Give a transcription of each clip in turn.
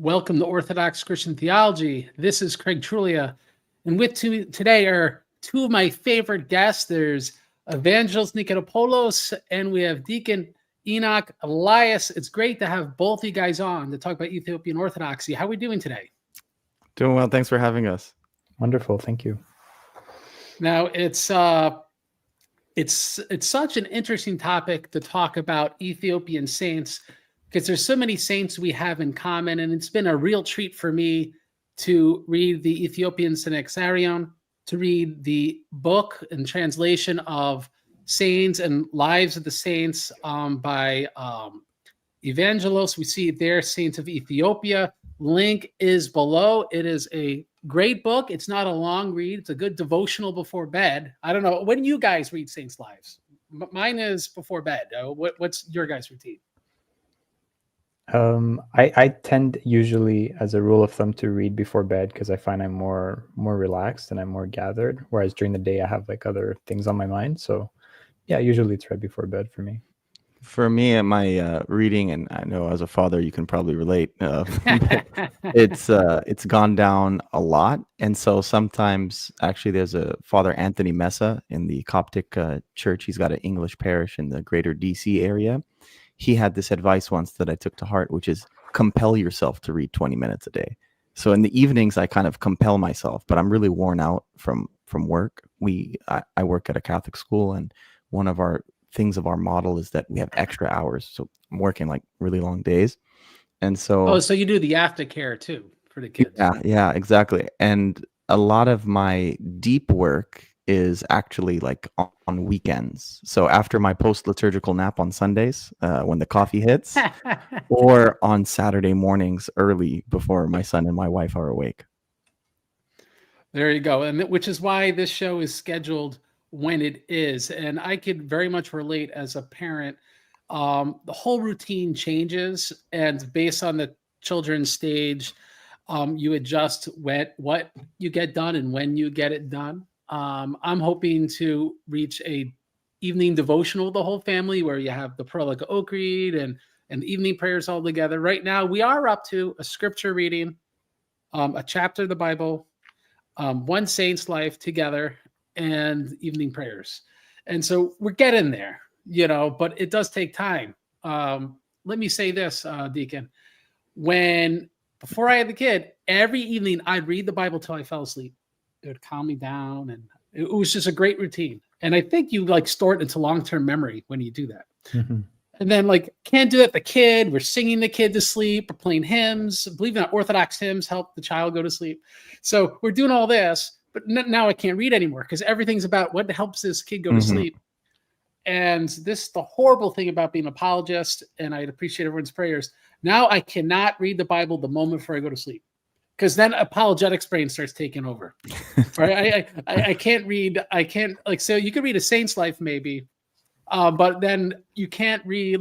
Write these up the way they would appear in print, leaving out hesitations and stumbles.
Welcome to Orthodox Christian Theology. This is Craig Trulia, and with today are two of my favorite guests. There's Evangelist Nikitopoulos, and we have Deacon Enoch Elias. It's great to have both you guys on to talk about Ethiopian Orthodoxy. How are we doing today? Doing well. Thanks for having us. Wonderful. Thank you. Now, it's such an interesting topic to talk about Ethiopian saints, because there's so many saints we have in common, and it's been a real treat for me to read the Ethiopian Synaxarion, to read the book and translation of Saints and Lives of the Saints by Evangelos. We see there, Saints of Ethiopia. Link is below. It is a great book. It's not a long read. It's a good devotional before bed. I don't know. When do you guys read Saints' Lives? Mine is before bed. What's your guys' routine? I tend usually, as a rule of thumb, to read before bed because I find I'm more relaxed and I'm more gathered. Whereas during the day, I have like other things on my mind. So yeah, usually it's right before bed for me. For me, my reading, and I know as a father you can probably relate, it's gone down a lot. And so sometimes, actually, there's a Father Anthony Messa in the Coptic church. He's got an English parish in the greater DC area. He had this advice once that I took to heart, which is compel yourself to read 20 minutes a day. So in the evenings, I kind of compel myself, but I'm really worn out from work. I work at a Catholic school, and one of our things of our model is that we have extra hours. So I'm working like really long days. And so... so you do the aftercare too for the kids. Yeah, exactly. And a lot of my deep work is actually like on weekends. So after my post-liturgical nap on Sundays, when the coffee hits, or on Saturday mornings early before my son and my wife are awake. There you go. And which is why this show is scheduled when it is. And I could very much relate as a parent. The whole routine changes, and based on the children's stage, you adjust what you get done and when you get it done. I'm hoping to reach a evening devotional with the whole family where you have the Prologue Oak Read and evening prayers all together. Right now, we are up to a scripture reading, a chapter of the Bible, one saint's life together, and evening prayers. And so we're getting there, but it does take time. Let me say this, Deacon. Before I had the kid, every evening I'd read the Bible till I fell asleep. It would calm me down, and it was just a great routine. And I think you store it into long-term memory when you do that. Mm-hmm. And then can't do that. The kid, we're singing the kid to sleep, we're playing hymns. Believe it or not, Orthodox hymns help the child go to sleep. So we're doing all this, but now I can't read anymore because everything's about what helps this kid go to sleep. And this is the horrible thing about being an apologist, and I'd appreciate everyone's prayers. Now I cannot read the Bible the moment before I go to sleep, because then apologetics brain starts taking over. Right? I can't read. So you could read a saint's life maybe, but then you can't read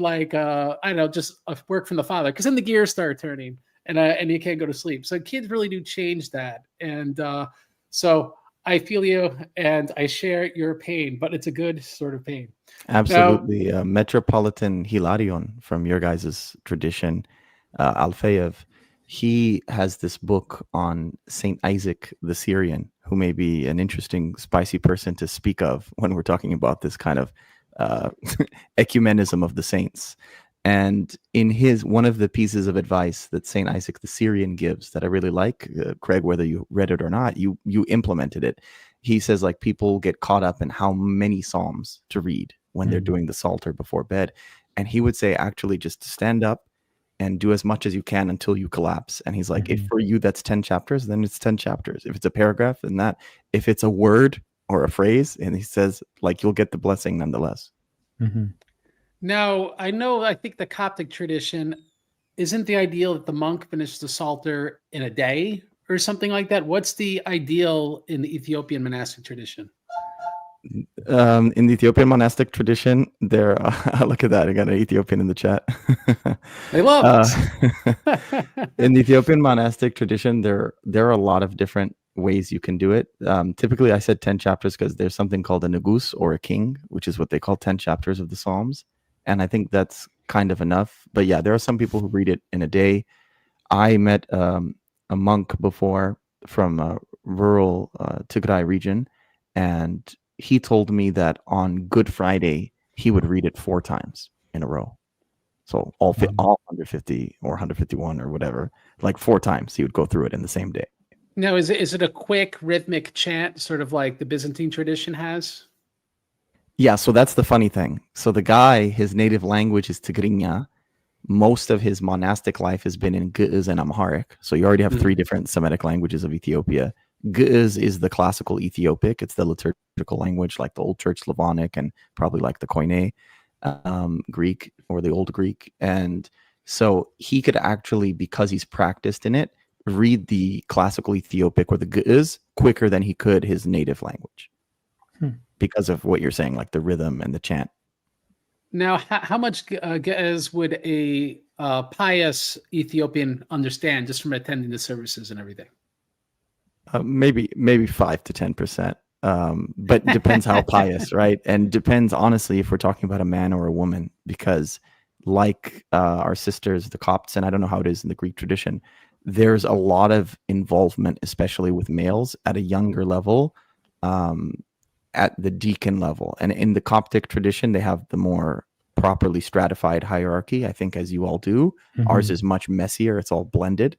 just a work from the Father, because then the gears start turning and you can't go to sleep. So kids really do change that, and so I feel you and I share your pain, but it's a good sort of pain. Absolutely. Metropolitan Hilarion from your guys' tradition, Alfeyev, he has this book on Saint Isaac the Syrian, who may be an interesting, spicy person to speak of when we're talking about this kind of ecumenism of the saints. And in one of the pieces of advice that Saint Isaac the Syrian gives that I really like, Craig, whether you read it or not, you implemented it. He says people get caught up in how many psalms to read when they're doing the Psalter before bed. And he would say, actually, just stand up and do as much as you can until you collapse. And he's like, if for you that's 10 chapters, then it's 10 chapters. If it's a paragraph, then that. If it's a word or a phrase, and he says, you'll get the blessing nonetheless. Mm-hmm. Now, I think the Coptic tradition isn't the ideal that the monk finishes the Psalter in a day or something like that. What's the ideal in the Ethiopian monastic tradition? In the Ethiopian monastic tradition, there. Look at that! I got an Ethiopian in the chat. They love us. In the Ethiopian monastic tradition, there are a lot of different ways you can do it. Typically, I said 10 chapters because there's something called a nagus, or a king, which is what they call 10 chapters of the Psalms, and I think that's kind of enough. But yeah, there are some people who read it in a day. I met a monk before from a rural Tigray region, and he told me that on Good Friday he would read it 4 times in a row. So all 150 or 151 or whatever, like 4 times he would go through it in the same day. Now, is it a quick rhythmic chant, sort of like the Byzantine tradition has? Yeah, so that's the funny thing. So the guy, his native language is Tigrinya. Most of his monastic life has been in Ge'ez and Amharic. So you already have 3 different Semitic languages of Ethiopia. Ge'ez is the classical Ethiopic. It's the liturgical language, like the Old Church Slavonic and probably like the Koine Greek or the Old Greek. And so he could actually, because he's practiced in it, read the classical Ethiopic or the Ge'ez quicker than he could his native language. Because of what you're saying, like the rhythm and the chant. Now, how much Ge'ez would a pious Ethiopian understand just from attending the services and everything? Maybe 5 to 10%, but depends how pious, right? And depends, honestly, if we're talking about a man or a woman, because like our sisters, the Copts, and I don't know how it is in the Greek tradition, there's a lot of involvement, especially with males at a younger level, at the deacon level. And in the Coptic tradition, they have the more properly stratified hierarchy, I think, as you all do. Ours is much messier. It's all blended.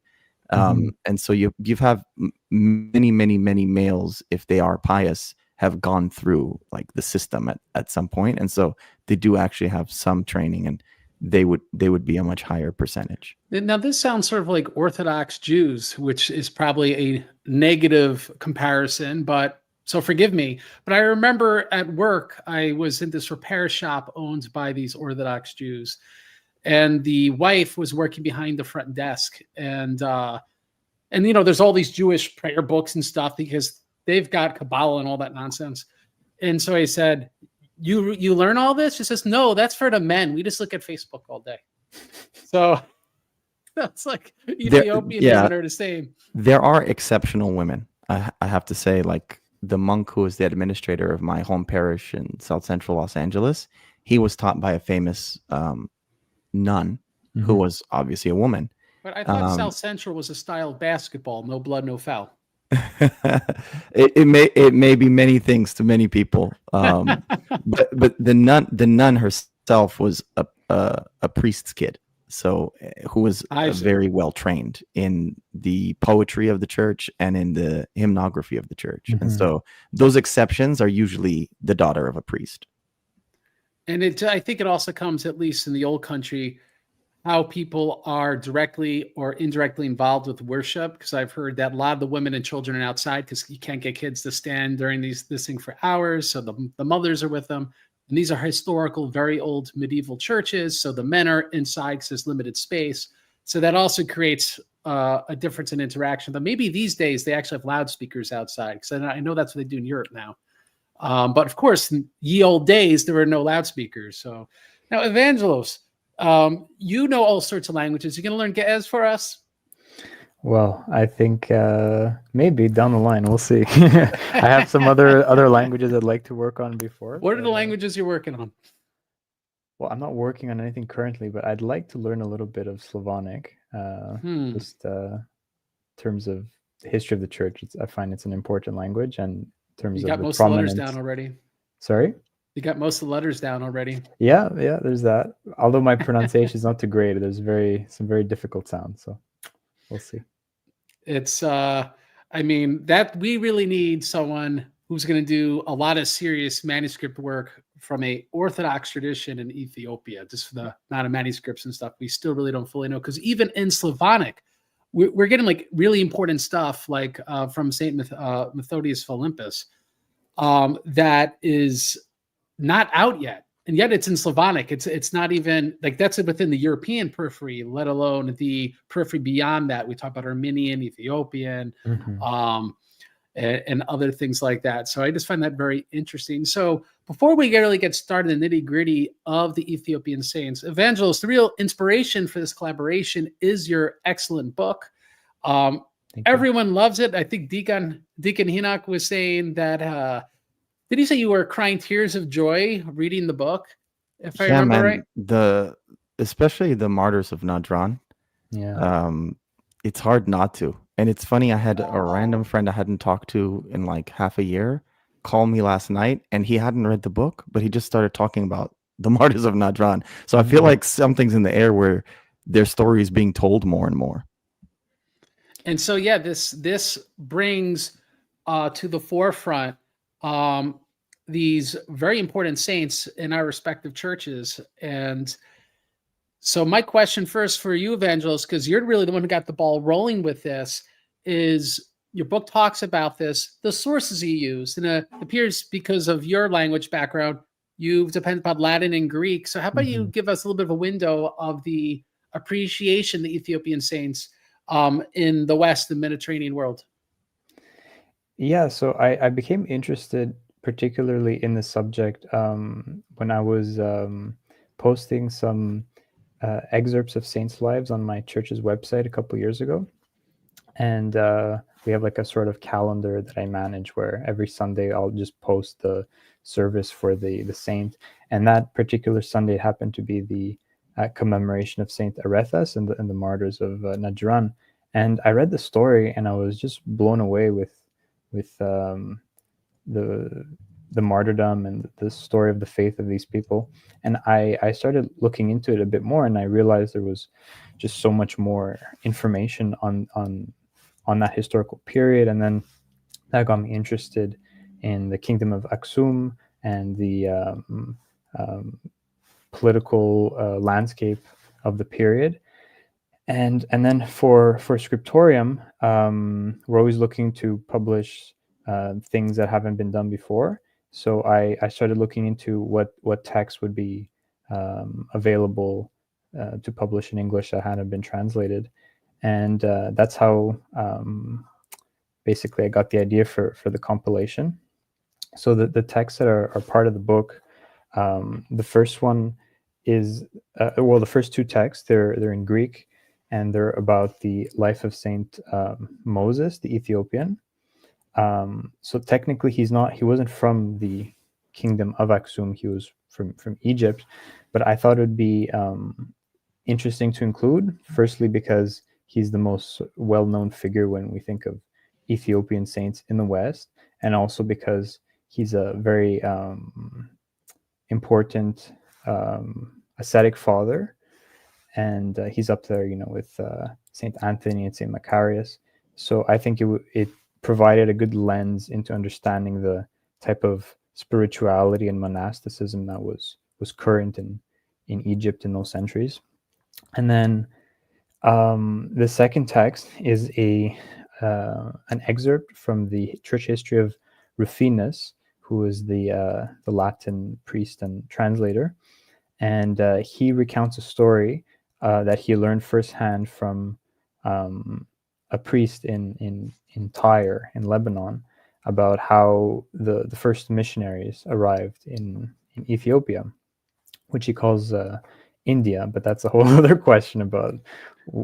And so you have many males, if they are pious, have gone through like the system at some point. And so they do actually have some training, and they would be a much higher percentage. Now, this sounds sort of like Orthodox Jews, which is probably a negative comparison, but so forgive me. But I remember at work, I was in this repair shop owned by these Orthodox Jews, and the wife was working behind the front desk. And there's all these Jewish prayer books and stuff because they've got Kabbalah and all that nonsense. And so I said, you learn all this? She says, no, that's for the men. We just look at Facebook all day. So that's like Ethiopian women are the same. There are exceptional women. I have to say, like the monk who was the administrator of my home parish in South Central Los Angeles, he was taught by a famous nun who was obviously a woman. But I thought South Central was a style of basketball, no blood, no foul. it may be many things to many people, but the nun herself was a priest's kid, so who was very well trained in the poetry of the church and in the hymnography of the church. And so those exceptions are usually the daughter of a priest. And I think it also comes, at least in the old country, how people are directly or indirectly involved with worship, because I've heard that a lot of the women and children are outside because you can't get kids to stand during this thing for hours, so the mothers are with them. And these are historical, very old medieval churches, so the men are inside because there's limited space. So that also creates a difference in interaction. But maybe these days they actually have loudspeakers outside, because I know that's what they do in Europe now. But of course, in ye old days, there were no loudspeakers. So now, Evangelos, you know all sorts of languages. You going to learn Ge'ez for us? Well, I think maybe down the line, we'll see. I have some other languages I'd like to work on before. What are the languages you're working on? Well, I'm not working on anything currently, but I'd like to learn a little bit of Slavonic. Just in terms of the history of the church, I find it's an important language, and in terms you got of most of the letters down already. Sorry? You got most of the letters down already. Yeah, there's that. Although my pronunciation is not too great, there's some very difficult sounds. So we'll see. It's that we really need someone who's going to do a lot of serious manuscript work from a Orthodox tradition in Ethiopia, just for the amount of manuscripts and stuff we still really don't fully know. Because even in Slavonic, we're getting like really important stuff, like from Saint Methodius of Olympus, that is not out yet, and yet it's in Slavonic. It's not even like that's within the European periphery, let alone the periphery beyond that. We talk about Armenian, Ethiopian, and other things like that. So I just find that very interesting. So before we really get started in the nitty-gritty of the Ethiopian saints, Evangelos, the real inspiration for this collaboration is your excellent book. Everyone loves it. I think Deacon Hinnock was saying that. Did he say you were crying tears of joy reading the book? If I remember right, especially the Martyrs of Nadran. Yeah. it's hard not to. And it's funny, I had a random friend I hadn't talked to in like half a year call me last night, and he hadn't read the book, but he just started talking about the martyrs of Najran. So I feel like something's in the air where their story is being told more and more. And so, yeah, this brings to the forefront these very important saints in our respective churches. And so my question first for you, Evangelist, because you're really the one who got the ball rolling with this, is your book talks about this, the sources you use, and it appears because of your language background, you've depended upon Latin and Greek. So how about you give us a little bit of a window of the appreciation the Ethiopian saints in the West, the Mediterranean world? Yeah, so I became interested particularly in the subject when I was posting some excerpts of saints' lives on my church's website a couple years ago. And we have like a sort of calendar that I manage where every Sunday I'll just post the service for the saint. And that particular Sunday happened to be the commemoration of Saint Arethas and the martyrs of Najran. And I read the story and I was just blown away with the martyrdom and the story of the faith of these people. And I started looking into it a bit more, and I realized there was just so much more information on that historical period. And then that got me interested in the kingdom of Aksum and the political landscape of the period. And then for scriptorium, we're always looking to publish things that haven't been done before. So I started looking into what texts would be available to publish in English that hadn't been translated. And that's how basically I got the idea for the compilation. So the texts that are part of the book, the first one is, the first two texts, they're in Greek, and they're about the life of Saint Moses, the Ethiopian. So technically he wasn't from the kingdom of Aksum, he was from Egypt, but I thought it would be interesting to include, firstly because he's the most well-known figure when we think of Ethiopian saints in the West, and also because he's a very important ascetic father, and he's up there, with Saint Anthony and Saint Macarius. So I think it provided a good lens into understanding the type of spirituality and monasticism that was current in Egypt in those centuries. And then the second text is an excerpt from the church history of Rufinus, who is the Latin priest and translator, and he recounts a story that he learned firsthand from a priest in Tyre in Lebanon, about how the first missionaries arrived in Ethiopia, which he calls India, but that's a whole other question about.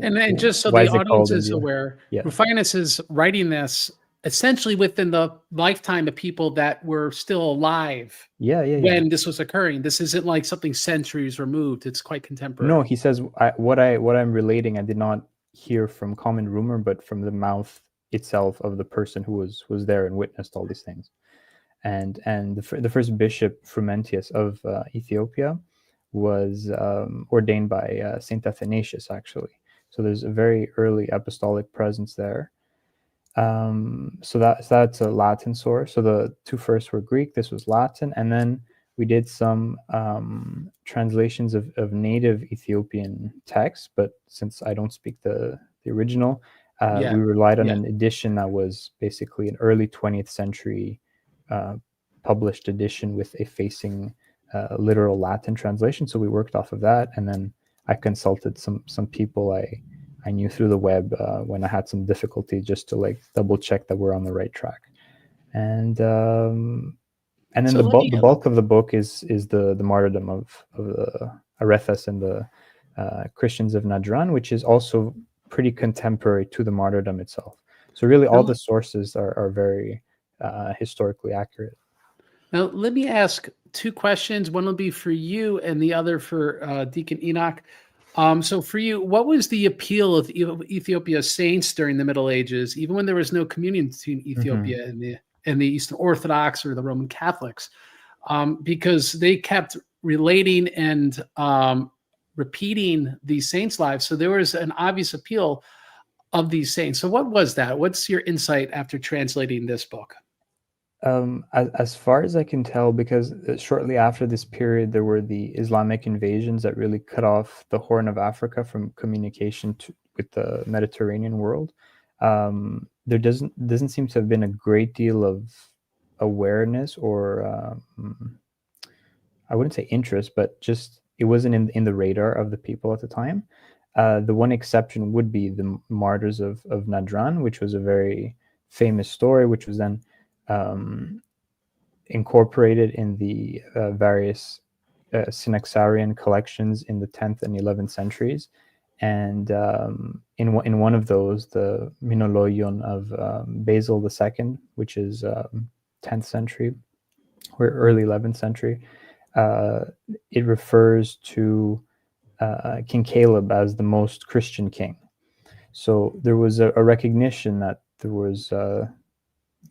And just so the audience is aware, Rufinus is writing this essentially within the lifetime of people that were still alive when this was occurring. This isn't like something centuries removed. It's quite contemporary. No, he says what I'm relating, I did not hear from common rumor, but from the mouth itself of the person who was there and witnessed all these things. And the first bishop, Frumentius of Ethiopia, was ordained by Saint Athanasius, actually. So there's a very early apostolic presence there. So that's a Latin source. So the two first were Greek, this was Latin, and then we did some translations of native Ethiopian texts, but since I don't speak the original, we relied on an edition that was basically an early 20th century published edition with a facing literal Latin translation. So we worked off of that, and then I consulted some people I knew through the web when I had some difficulty, just to like double check that we're on the right track. And then the bulk of the book is the martyrdom of the Arethas and the Christians of Najran, which is also pretty contemporary to the martyrdom itself. So really all the sources are very historically accurate. Now, let me ask two questions. One will be for you and the other for Deacon Enoch. So for you, what was the appeal of Ethiopia's saints during the Middle Ages, even when there was no communion between Ethiopia and the Eastern Orthodox or the Roman Catholics? Because they kept relating and repeating these saints' lives. So there was an obvious appeal of these saints. So what was that? What's your insight after translating this book? As far as I can tell, because shortly after this period, there were the Islamic invasions that really cut off the Horn of Africa from communication with the Mediterranean world. There doesn't seem to have been a great deal of awareness or I wouldn't say interest, but just it wasn't in the radar of the people at the time. The one exception would be the martyrs of Nadran, which was a very famous story, which was then incorporated in the various Synaxarian collections in the 10th and 11th centuries. And in one of those, the Minologion of Basil II, which is 10th century or early 11th century, it refers to King Caleb as the most Christian king. So there was a recognition that there was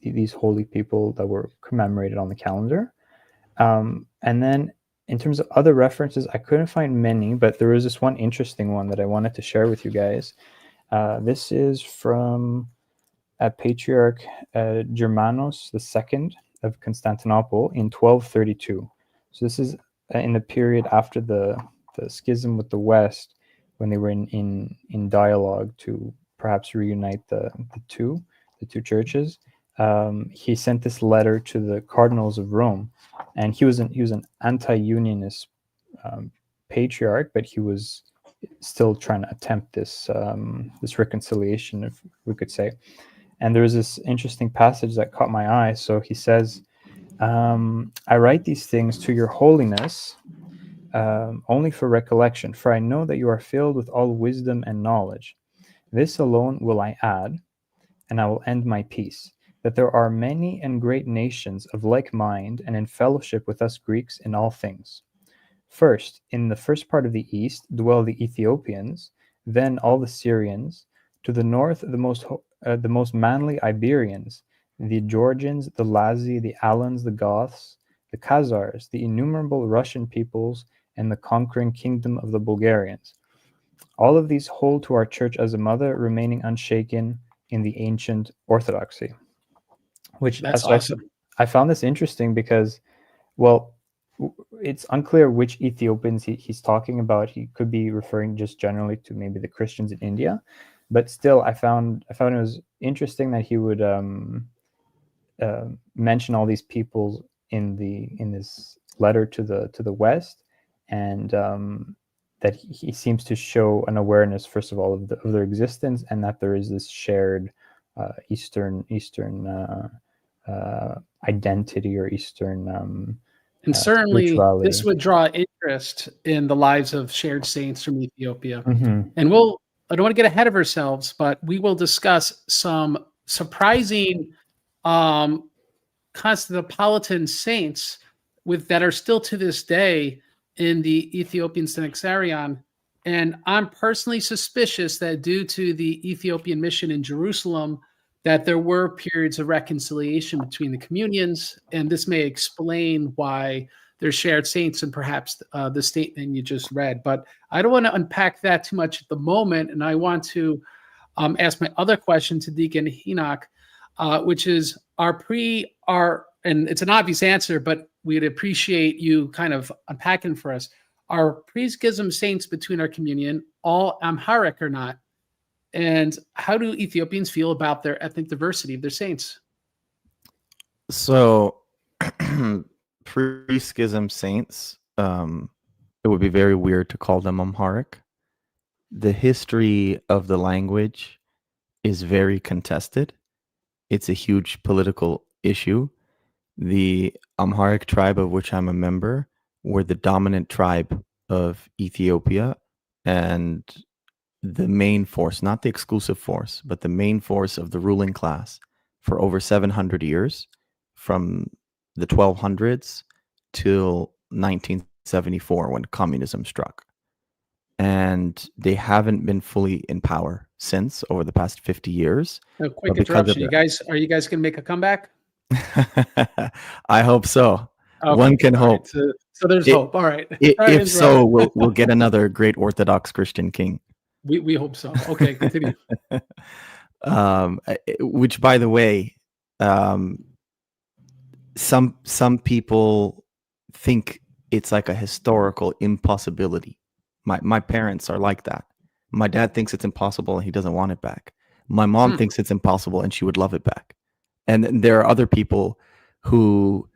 these holy people that were commemorated on the calendar. And then in terms of other references, I couldn't find many, but there was this one interesting one that I wanted to share with you guys. This is from Patriarch Germanos II of Constantinople in 1232. So this is in the period after the schism with the West, when they were in dialogue to perhaps reunite the two churches. He sent this letter to the cardinals of Rome, and he was an anti-unionist patriarch, but he was still trying to attempt this reconciliation, if we could say. And there was this interesting passage that caught my eye. So he says, "I write these things to your holiness only for recollection, for I know that you are filled with all wisdom and knowledge. This alone will I add, and I will end my peace, that there are many and great nations of like mind and in fellowship with us Greeks in all things. First, in the first part of the east dwell the Ethiopians, then all the Syrians, to the north the most manly Iberians, the Georgians, the Lazi, the Alans, the Goths, the Khazars, the innumerable Russian peoples, and the conquering kingdom of the Bulgarians. All of these hold to our church as a mother, remaining unshaken in the ancient orthodoxy." Which That's awesome. I found this interesting because, well, it's unclear which Ethiopians he's talking about. He could be referring just generally to maybe the Christians in India, but still, I found it was interesting that he would mention all these peoples in this letter to the West, and that he seems to show an awareness, first of all, of their existence, and that there is this shared Eastern identity or Eastern And certainly spirituality. this would draw interest in the lives of shared saints from Ethiopia. Mm-hmm. And I don't want to get ahead of ourselves, but we will discuss some surprising Constantinopolitan saints that are still to this day in the Ethiopian Synaxarion. And I'm personally suspicious that due to the Ethiopian mission in Jerusalem, that there were periods of reconciliation between the communions, and this may explain why there's shared saints and perhaps the statement you just read. But I don't want to unpack that too much at the moment, and I want to ask my other question to Deacon Enoch, which is, and it's an obvious answer, but we'd appreciate you kind of unpacking for us. Are pre-schism saints between our communion all Amharic or not? And how do Ethiopians feel about their ethnic diversity of their saints? So, pre-schism saints, it would be very weird to call them Amharic. The history of the language is very contested. It's a huge political issue. The Amharic tribe, of which I'm a member, were the dominant tribe of Ethiopia, and the main force, not the exclusive force, but the main force of the ruling class for over 700 years, from the 1200s till 1974, when communism struck. and they haven't been fully in power since over the past 50 years. A quick But because of interruption. Are you guys going to make a comeback? I hope so. Okay. One can All right. hope. So there's hope. All right. Sorry to If so, interrupt. we'll get another great Orthodox Christian king. We hope so. Okay, continue. Which, by the way, some people think it's like a historical impossibility. My parents are like that. My dad thinks it's impossible and he doesn't want it back. My mom thinks it's impossible and she would love it back. And then there are other people who,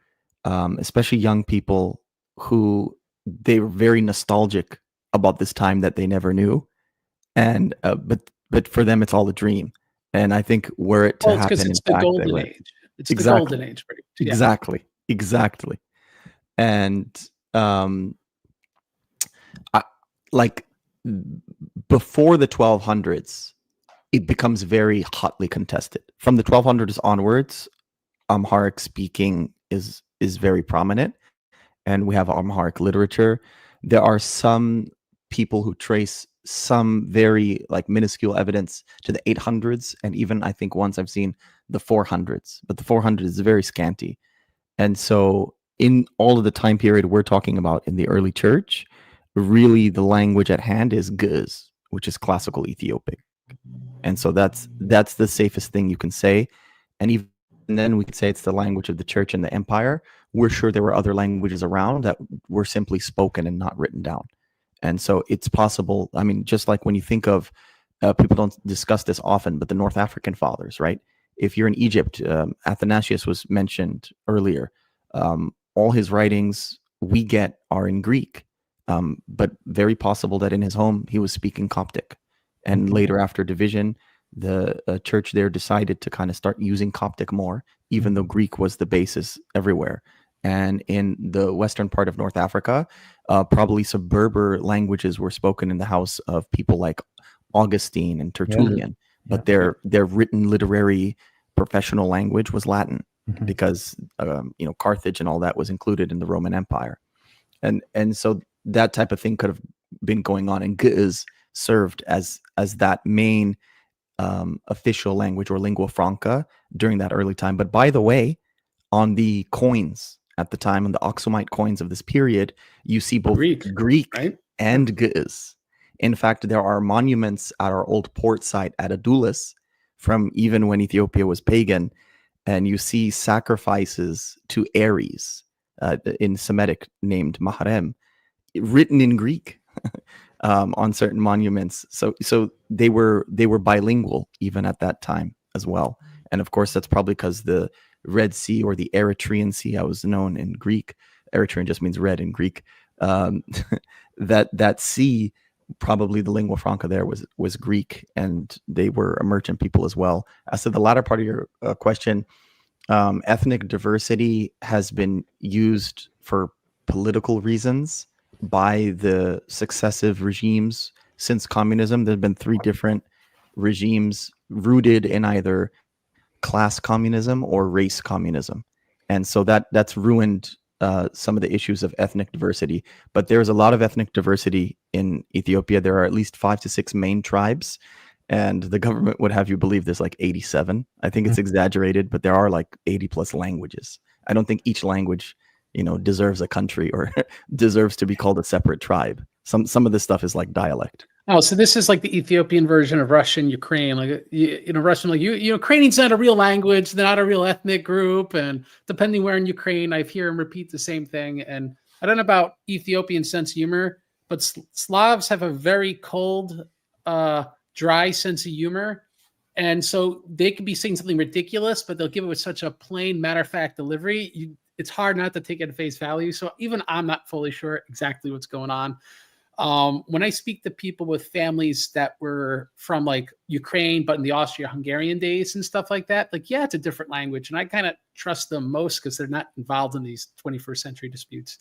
especially young people, who they're very nostalgic about this time that they never knew, and but for them it's all a dream. And I think were it to Well, it's because happen, it's in the fact, they golden would. age. It's Exactly. the golden age. Yeah. Exactly. And like before the 1200s, it becomes very hotly contested. From the 1200s onwards, Amharic speaking is very prominent, and we have Amharic literature. There are some people who trace some very like minuscule evidence to the 800s, and even I think once I've seen the 400s, but the 400s is very scanty. And so in all of the time period we're talking about in the early church, really the language at hand is Ge'ez, which is classical Ethiopic. And so that's the safest thing you can say. And even then we could say it's the language of the church and the empire. We're sure there were other languages around that were simply spoken and not written down. And so it's possible. I mean, just like when you think of, people don't discuss this often, but the North African fathers, right? If you're in Egypt, Athanasius was mentioned earlier. All his writings we get are in Greek, but very possible that in his home he was speaking Coptic. And later, after division, the church there decided to kind of start using Coptic more, even though Greek was the basis everywhere. And in the western part of North Africa, probably some Berber languages were spoken in the house of people like Augustine and Tertullian, but their written literary professional language was Latin, because Carthage and all that was included in the Roman Empire, and so that type of thing could have been going on, and Ge'ez served as that main official language or lingua franca during that early time. But by the way, on the coins at the time, on the Aksumite coins of this period, you see both Greek right? and Ge'ez. In fact, there are monuments at our old port site at Adulis from even when Ethiopia was pagan, and you see sacrifices to Ares in Semitic named Mahrem written in Greek on certain monuments. So they were bilingual even at that time as well. And of course, that's probably because the Red Sea or the Eritrean Sea, I was known in Greek. Eritrean just means red in Greek. That sea, probably the lingua franca there was Greek, and they were a merchant people as well. As to the latter part of your question, ethnic diversity has been used for political reasons by the successive regimes since communism. There have been 3 different regimes rooted in either class communism or race communism, and so that's ruined some of the issues of ethnic diversity. But there's a lot of ethnic diversity in Ethiopia. There are at least 5 to 6 main tribes, and the government would have you believe there's like 87. I think it's exaggerated, but there are like 80 plus languages. I don't think each language deserves a country or deserves to be called a separate tribe. Some of this stuff is like dialect. Oh, so this is like the Ethiopian version of Russian, Ukraine. Like, Russian, like Ukrainian's not a real language. They're not a real ethnic group. And depending where in Ukraine, I hear them repeat the same thing. And I don't know about Ethiopian sense of humor, but Slavs have a very cold, dry sense of humor. And so they could be saying something ridiculous, but they'll give it with such a plain, matter-of-fact delivery. It's hard not to take it at face value. So even I'm not fully sure exactly what's going on. When I speak to people with families that were from like Ukraine, but in the Austria-Hungarian days and stuff like that, like, yeah, it's a different language. And I kind of trust them most because they're not involved in these 21st century disputes.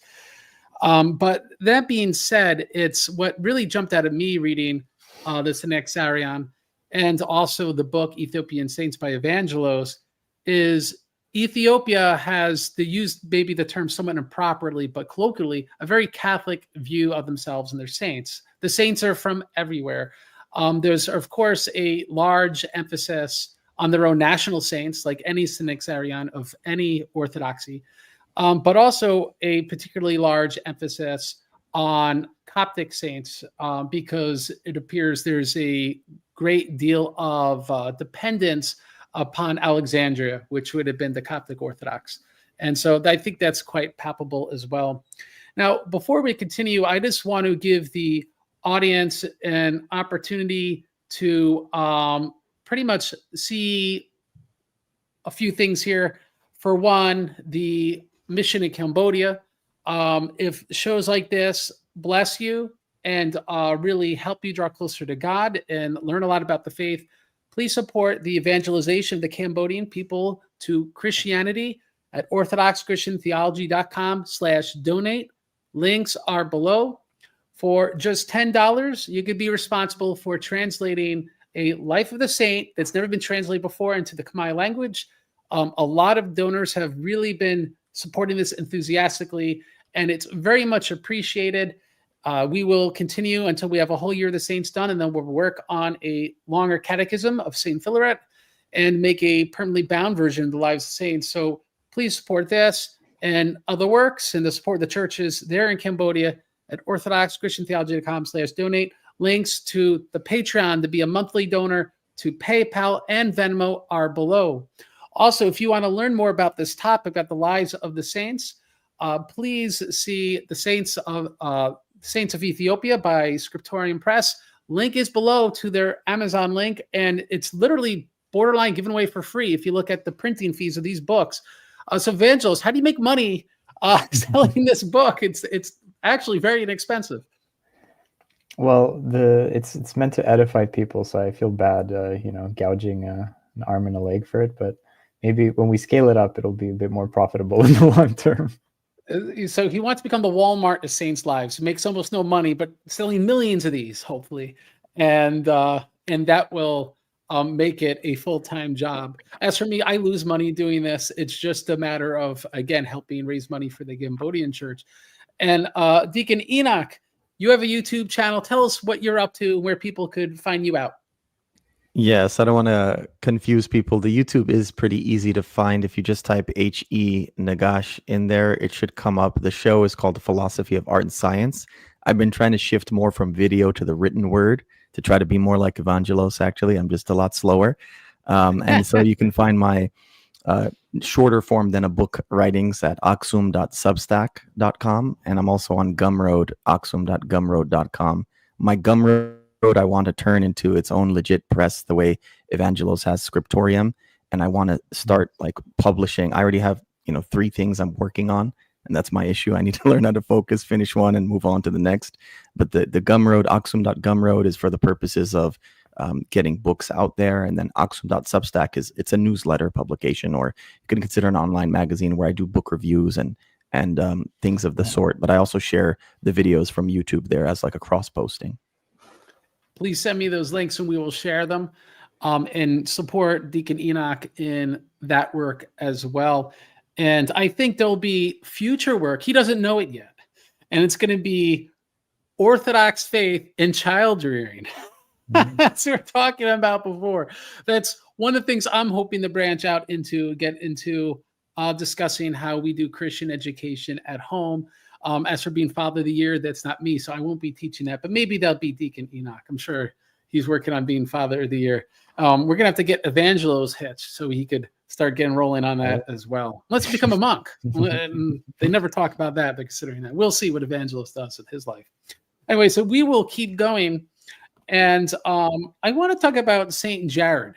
But that being said, it's what really jumped out at me reading the Synaxarion and also the book Ethiopian Saints by Evangelos is Ethiopia has, they use maybe the term somewhat improperly, but colloquially, a very Catholic view of themselves and their saints. the saints are from everywhere. There's, of course, a large emphasis on their own national saints, like any synaxarion of any orthodoxy, but also a particularly large emphasis on Coptic saints, because it appears there's a great deal of dependence upon Alexandria, which would have been the Coptic Orthodox. And so I think that's quite palpable as well. Now, before we continue, I just want to give the audience an opportunity to pretty much see a few things here. For one, the mission in Cambodia. If shows like this bless you and really help you draw closer to God and learn a lot about the faith, please support the evangelization of the Cambodian people to Christianity at orthodoxchristiantheology.com/donate. Links are below. For just $10, you could be responsible for translating a Life of the Saint that's never been translated before into the Khmer language. A lot of donors have really been supporting this enthusiastically, and it's very much appreciated. We will continue until we have a whole year of the saints done, and then we'll work on a longer catechism of St. Philaret and make a permanently bound version of the Lives of Saints. So please support this and other works and the support of the churches there in Cambodia at orthodoxchristiantheology.com/donate. Links to the Patreon to be a monthly donor, to PayPal and Venmo are below. Also, if you want to learn more about this topic, about the lives of the saints, please see the Saints of Ethiopia by Scriptorium Press. Link is below to their Amazon link, and it's literally borderline given away for free if you look at the printing fees of these books. So, Evangelist, how do you make money selling this book? It's actually very inexpensive. Well, it's meant to edify people, so I feel bad, gouging an arm and a leg for it. But maybe when we scale it up, it'll be a bit more profitable in the long term. So he wants to become the Walmart of saints' lives. He makes almost no money, but selling millions of these, hopefully, and that will make it a full-time job. As for me, I lose money doing this. It's just a matter of, again, helping raise money for the Cambodian church. And Deacon Enoch, you have a YouTube channel. Tell us what you're up to, where people could find you out. Yes, I don't want to confuse people. The YouTube is pretty easy to find. If you just type H.E. Nagash in there, it should come up. The show is called The Philosophy of Art and Science. I've been trying to shift more from video to the written word to try to be more like Evangelos, actually. I'm just a lot slower. And so you can find my shorter form than a book writings at oxum.substack.com. And I'm also on Gumroad, oxum.gumroad.com. My Gumroad I want to turn into its own legit press the way Evangelos has Scriptorium. And I want to start like publishing. I already have, 3 things I'm working on. And that's my issue. I need to learn how to focus, finish one, and move on to the next. But the Gumroad, oxum.gumroad, is for the purposes of getting books out there. And then oxum.substack it's a newsletter publication, or you can consider an online magazine where I do book reviews and things of the sort. But I also share the videos from YouTube there as like a cross posting. Please send me those links and we will share them, and support Deacon Enoch in that work as well. And I think there'll be future work. He doesn't know it yet. And it's going to be Orthodox faith in child rearing. That's what we're talking about before. That's one of the things I'm hoping to branch out into, get into discussing how we do Christian education at home. As for being Father of the Year, that's not me, so I won't be teaching that. But maybe that'll be Deacon Enoch. I'm sure he's working on being Father of the Year. We're going to have to get Evangelos hitched so he could start getting rolling on that as well. Let's become a monk. They never talk about that, but considering that. We'll see what Evangelos does with his life. Anyway, so we will keep going. And I want to talk about Saint Jared.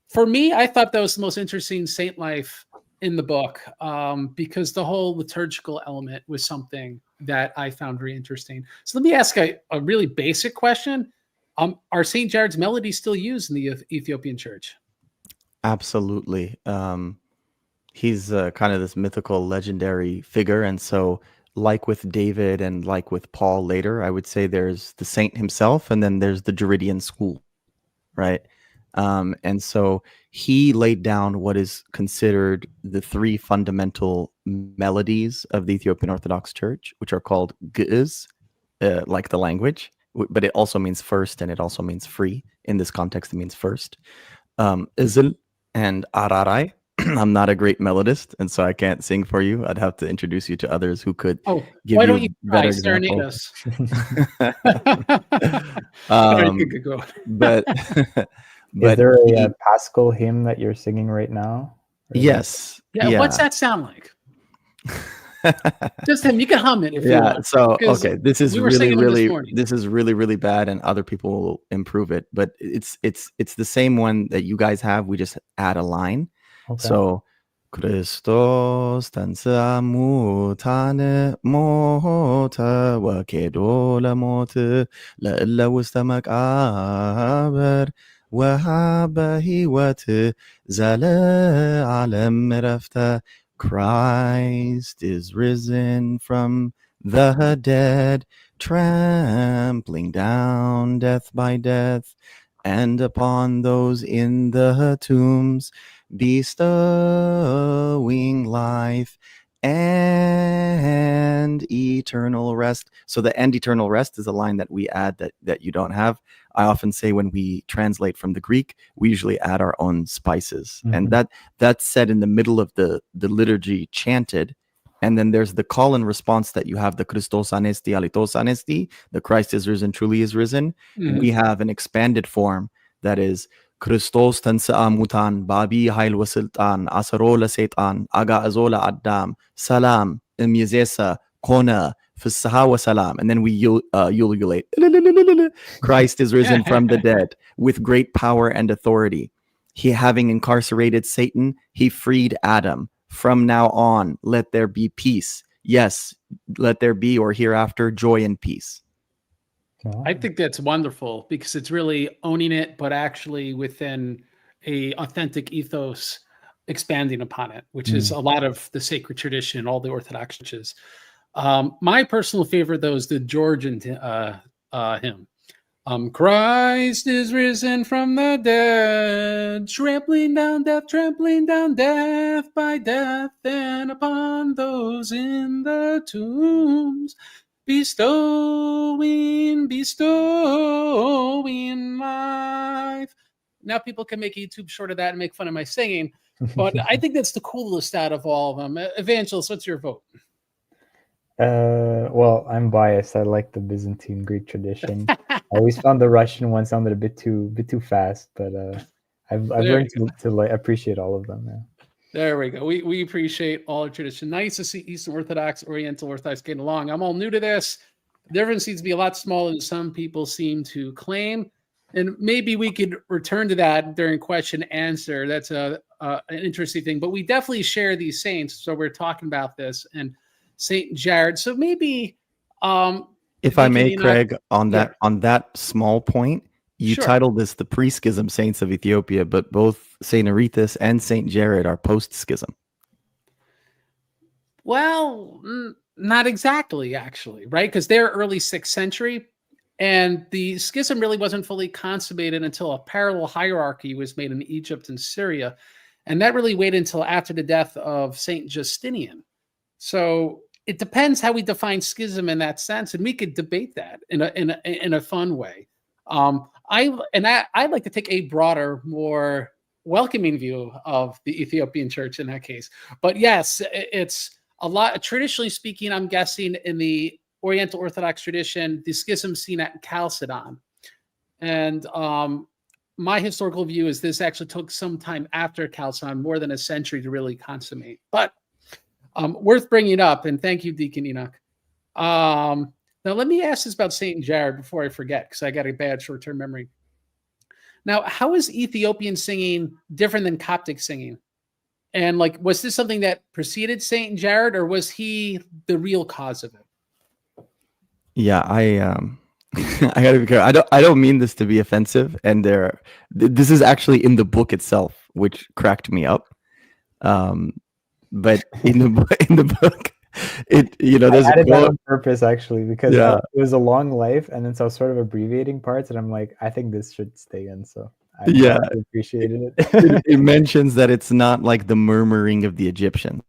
For me, I thought that was the most interesting saint life in the book, because the whole liturgical element was something that I found very interesting. So let me ask a really basic question. Are St. Jared's melodies still used in the Ethiopian church? Absolutely. He's kind of this mythical, legendary figure. And so like with David and like with Paul later, I would say there's the saint himself, and then there's the Jeridian school, right? And so he laid down what is considered the 3 fundamental melodies of the Ethiopian Orthodox Church, which are called Ge'ez, like the language, but it also means first, and it also means free. In this context, it means first. Izil and ararai. I'm not a great melodist, and so I can't sing for you. I'd have to introduce you to others who could give why you don't you better serenade examples. Sorry, go. But is there a Paschal hymn that you're singing right now? Yes. Yeah. What's that sound like? Just him. You can hum it if you want. So okay, this is really really bad, and other people will improve it. But it's the same one that you guys have. We just add a line. Okay. So Christos tansa mutane mota wa kedo la mot la illa wusta maqaber wa haba hiwat zala alam rafta. Christ is risen from the dead, trampling down death by death, and upon those in the tombs bestowing life and eternal rest. So the "and eternal rest" is a line that we add that you don't have. I often say when we translate from the Greek, we usually add our own spices. Mm-hmm. And that's said in the middle of the liturgy chanted. And then there's the call and response that you have the Christos anesti, alitos anesti, the Christ is risen, truly is risen. Mm-hmm. We have an expanded form that is Christos tansa'a mutan, babi hayl wa sultan, asarola seitan, aga azola addam, salam, imyazesa, kona, Fisaha wa salam, and then we ululate. Christ is risen from the dead with great power and authority. He, having incarcerated Satan, he freed Adam. From now on, let there be peace. Yes, let there be, or hereafter, joy and peace. I think that's wonderful because it's really owning it, but actually within a authentic ethos, expanding upon it, which is a lot of the sacred tradition, all the Orthodox churches. My personal favorite, though, is the Georgian hymn. Christ is risen from the dead, trampling down death by death, and upon those in the tombs, bestowing life. Now people can make a YouTube short of that and make fun of my singing, but I think that's the coolest out of all of them. Evangelist, what's your vote? Well, I'm biased. I like the Byzantine Greek tradition. I always found the Russian one sounded a bit too fast, but I've learned to like appreciate all of them. Yeah. There we go. We appreciate all our tradition. Nice to see Eastern Orthodox, Oriental Orthodox getting along. I'm all new to this. The difference seems to be a lot smaller than some people seem to claim, and maybe we could return to that during question and answer. That's an interesting thing. But we definitely share these saints, so we're talking about this and Saint Jared. So maybe, if I may, Craig, on that small point, you titled this the pre-schism saints of Ethiopia, but both Saint Arethusa and Saint Jared are post-schism. Well, not exactly, actually, right? Because they're early 6th century, and the schism really wasn't fully consummated until a parallel hierarchy was made in Egypt and Syria, and that really waited until after the death of Saint Justinian. So it depends how we define schism in that sense, and we could debate that in a fun way. I'd like to take a broader, more welcoming view of the Ethiopian church in that case. But yes, it's a lot. Traditionally speaking, I'm guessing in the Oriental Orthodox tradition, the schism seen at Chalcedon, and my historical view is this actually took some time after Chalcedon, more than a century to really consummate. But worth bringing up, and thank you, Deacon Enoch. Now, let me ask this about Saint Jared before I forget, because I got a bad short-term memory. Now, how is Ethiopian singing different than Coptic singing? And was this something that preceded Saint Jared, or was he the real cause of it? Yeah, I gotta be careful. I don't mean this to be offensive, and this is actually in the book itself, which cracked me up. But in the book, there's I added that on purpose actually, because it was a long life, and then so I was sort of abbreviating parts, and I'm like, I think this should stay in. So I appreciated it. It mentions that it's not like the murmuring of the Egyptians,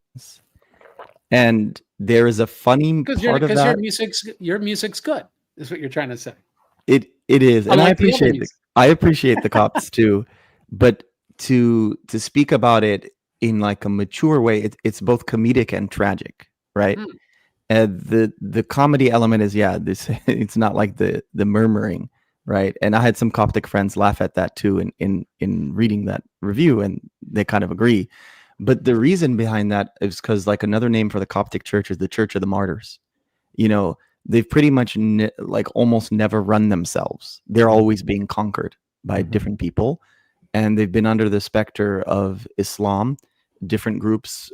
and there is a funny part of that. Your music's good. is what you're trying to say. It is, and Unlike the other music. I appreciate the Copts too, but to speak about it in like a mature way, it's both comedic and tragic, right? Hmm. The comedy element is this it's not like the murmuring, right? And I had some Coptic friends laugh at that too in reading that review, and they kind of agree. But the reason behind that is because like another name for the Coptic Church is the Church of the Martyrs. You know, they've pretty much like almost never run themselves. They're always being conquered by different people, and they've been under the specter of Islam, different groups,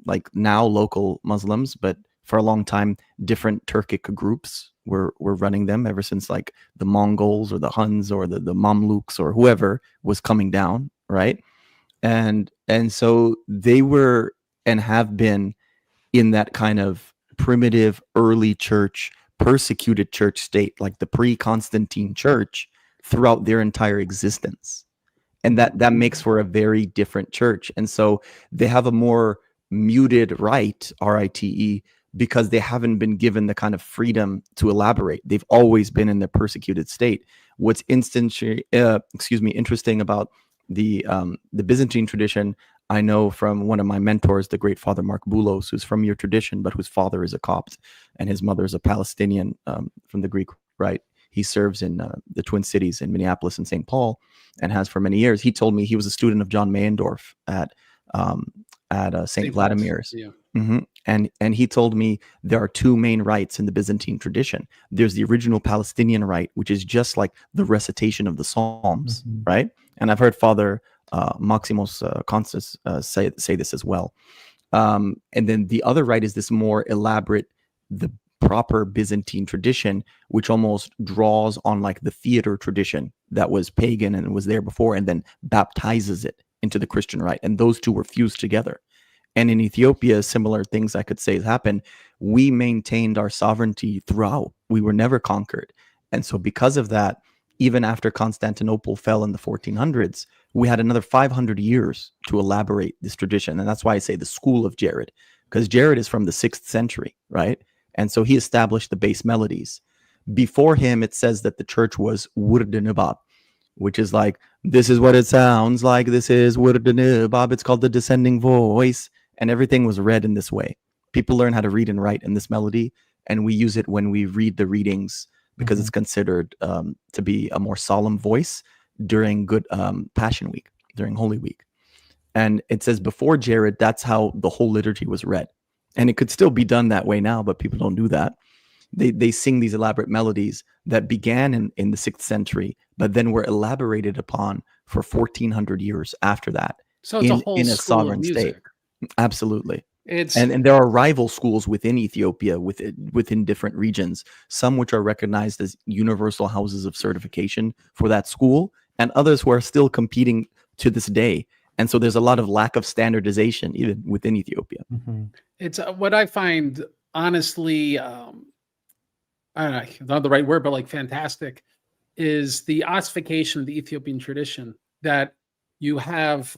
like now local Muslims, but for a long time, different Turkic groups were running them ever since like the Mongols or the Huns or the Mamluks or whoever was coming down, right? And so they were and have been in that kind of primitive early church, persecuted church state, like the pre-Constantine church, throughout their entire existence. And that makes for a very different church. And so they have a more muted rite, R-I-T-E, because they haven't been given the kind of freedom to elaborate. They've always been in the persecuted state. What's interesting about the Byzantine tradition, I know from one of my mentors, the great Father Mark Boulos, who's from your tradition, but whose father is a Copt and his mother is a Palestinian from the Greek Rite. He serves in the Twin Cities in Minneapolis and St. Paul, and has for many years. He told me he was a student of John Meyendorff at St. Vladimir's. Yeah. And he told me there are two main rites in the Byzantine tradition. There's the original Palestinian rite, which is just like the recitation of the Psalms, right? And I've heard Father Maximos Constans say this as well. And then the other rite is this more elaborate, the proper Byzantine tradition, which almost draws on like the theater tradition that was pagan and was there before, and then baptizes it into the Christian rite. And those two were fused together. And in Ethiopia, similar things I could say happened. We maintained our sovereignty throughout. We were never conquered. And so because of that, even after Constantinople fell in the 1400s, we had another 500 years to elaborate this tradition. And that's why I say the school of Jared, because Jared is from the 6th century, right? And so he established the base melodies. Before him, it says that the church was Wurdenibab, which is like, this is what it sounds like. This is Wurdenibab. It's called the descending voice. And everything was read in this way. People learn how to read and write in this melody. And we use it when we read the readings because it's considered to be a more solemn voice during Good Passion Week, during Holy Week. And it says before Jared, that's how the whole liturgy was read. And it could still be done that way now, but people don't do that. They sing these elaborate melodies that began in the 6th century, but then were elaborated upon for 1400 years after that. So it's a whole in a school of sovereign music. state. Absolutely. It's And there are rival schools within Ethiopia, within different regions, some which are recognized as universal houses of certification for that school, and others who are still competing to this day. And so there's a lot of lack of standardization even within Ethiopia. It's what I find, honestly, I don't know, not the right word, but like fantastic, is the ossification of the Ethiopian tradition, that you have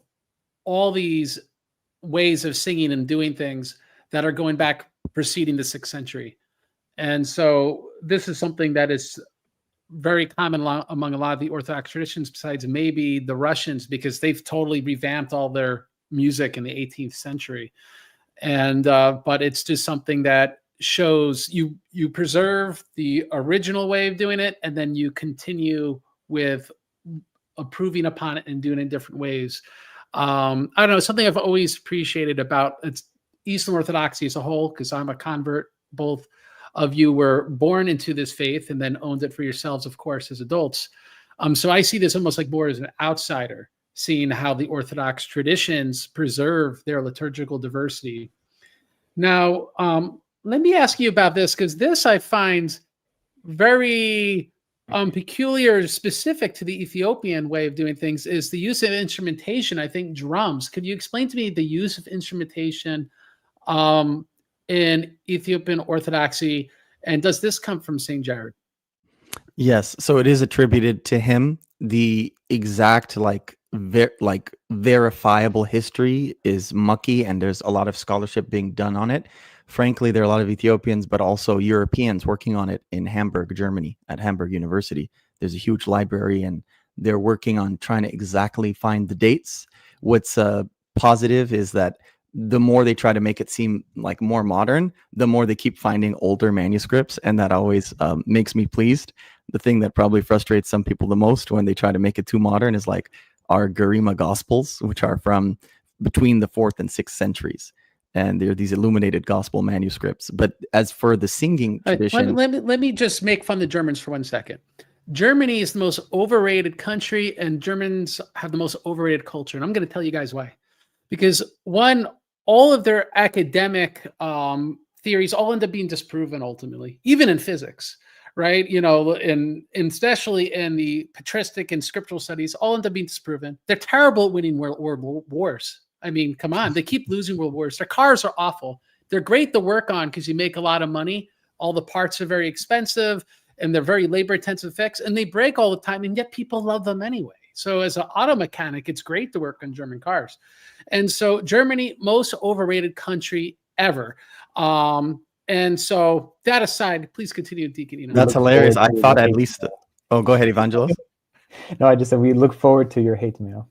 all these ways of singing and doing things that are going back preceding the 6th century. And so this is something that is very common among a lot of the Orthodox traditions, besides maybe the Russians, because they've totally revamped all their music in the 18th century. And but it's just something that shows you preserve the original way of doing it, and then you continue with improving upon it and doing it in different ways. I don't know, something I've always appreciated about Eastern Orthodoxy as a whole, because I'm a convert. Both of you were born into this faith and then owned it for yourselves, of course, as adults. So I see this almost like more as an outsider, seeing how the Orthodox traditions preserve their liturgical diversity. Now, let me ask you about this, because this I find very peculiar, specific to the Ethiopian way of doing things, is the use of instrumentation. I think drums. Could you explain to me the use of instrumentation in Ethiopian Orthodoxy, and does this come from St. Jared? Yes, so it is attributed to him. The exact like verifiable history is mucky, and there's a lot of scholarship being done on it. Frankly, there are a lot of Ethiopians, but also Europeans working on it in Hamburg, Germany, at Hamburg University. There's a huge library, and they're working on trying to exactly find the dates. What's positive is that the more they try to make it seem like more modern, the more they keep finding older manuscripts, and that always makes me pleased. The thing that probably frustrates some people the most when they try to make it too modern is like our Garima Gospels, which are from between the 4th and 6th centuries. And they're these illuminated gospel manuscripts. But as for the singing tradition... Let me just make fun of the Germans for 1 second. Germany is the most overrated country, and Germans have the most overrated culture. And I'm going to tell you guys why. Because one, all of their academic theories all end up being disproven ultimately, even in physics, right? You know, and especially in the patristic and scriptural studies, all end up being disproven. They're terrible at winning world wars. I mean, come on, they keep losing world wars. Their cars are awful. They're great to work on because you make a lot of money. All the parts are very expensive, and they're very labor-intensive fix, and they break all the time, and yet people love them anyway. So as an auto mechanic, it's great to work on German cars. And so Germany, most overrated country ever. And so that aside, please continue, Deacon. That's hilarious. I thought at least... Oh, go ahead, Evangelos. No, I just said we look forward to your hate mail.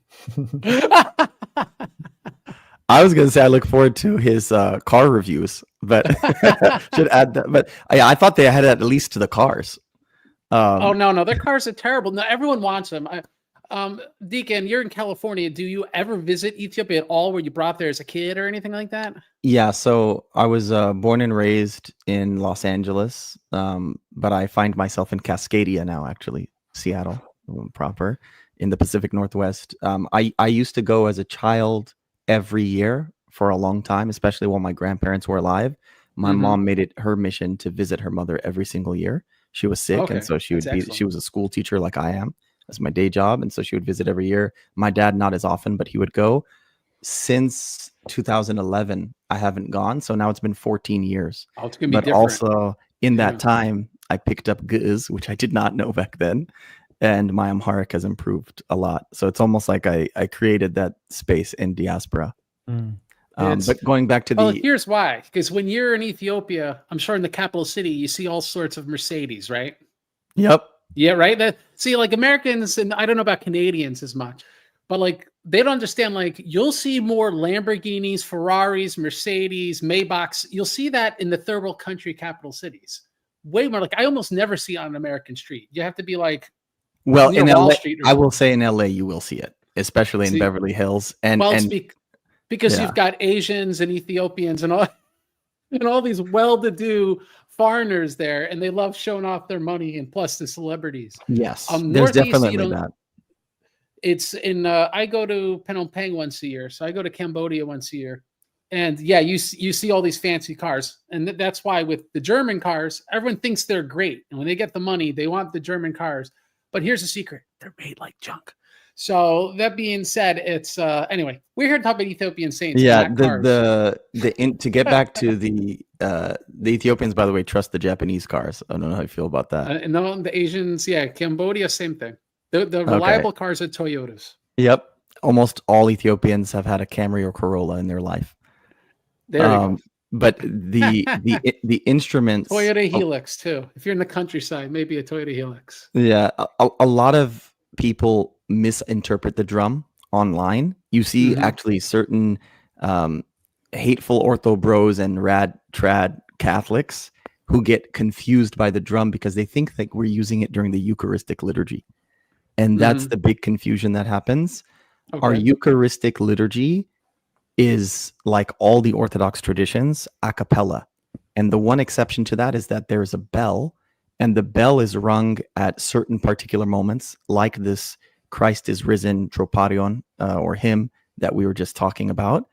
I was going to say I look forward to his car reviews, but should add that. But I thought they had at least to the cars. Oh, no, their cars are terrible. No, everyone wants them. Deacon, you're in California. Do you ever visit Ethiopia at all? Were you brought there as a kid or anything like that? Yeah, so I was born and raised in Los Angeles, but I find myself in Cascadia now, actually, Seattle proper, in the Pacific Northwest. I used to go as a child every year for a long time, especially while my grandparents were alive. My mom made it her mission to visit her mother every single year. She was sick, and so she was a school teacher like I am. That's my day job, and so she would visit every year. My dad, not as often, but he would go. Since 2011, I haven't gone, so now it's been 14 years. Oh, it's gonna be different. Also, in that time, I picked up Ge'ez, which I did not know back then, and my Amharic has improved a lot. So it's almost like I created that space in diaspora. But going back to here's why. Because when you're in Ethiopia, I'm sure in the capital city, you see all sorts of Mercedes, right? Yep. Yeah, right. See, like Americans, and I don't know about Canadians as much, but like they don't understand. Like you'll see more Lamborghinis, Ferraris, Mercedes, Maybachs. You'll see that in the third world country capital cities. Way more. Like I almost never see it on an American street. You have to be like, well, in LA, I will say in LA you will see it, especially in Beverly Hills, because you've got Asians and Ethiopians and all these well-to-do foreigners there, and they love showing off their money, and plus the celebrities. Yes, there's definitely that. It's in. I go to Phnom Penh once a year, so I go to Cambodia once a year, and yeah, you see all these fancy cars, and that's why with the German cars, everyone thinks they're great, and when they get the money, they want the German cars. But here's the secret: they're made like junk. So that being said, it's anyway. We're here to talk about Ethiopian saints. Yeah, to get back to the Ethiopians, by the way, trust the Japanese cars. I don't know how you feel about that. And the Asians, yeah, Cambodia, same thing. The reliable cars are Toyotas. Yep, almost all Ethiopians have had a Camry or Corolla in their life. There you go. But the instruments, Toyota Helix too. If you're in the countryside, maybe a Toyota Helix. Yeah, a lot of people misinterpret the drum online. You see actually certain hateful ortho bros and rad trad Catholics who get confused by the drum because they think that we're using it during the Eucharistic liturgy. And that's the big confusion that happens. Okay. Our Eucharistic liturgy is like all the Orthodox traditions, a cappella. And the one exception to that is that there's a bell, and the bell is rung at certain particular moments, like this Christ is risen troparion, or hymn that we were just talking about,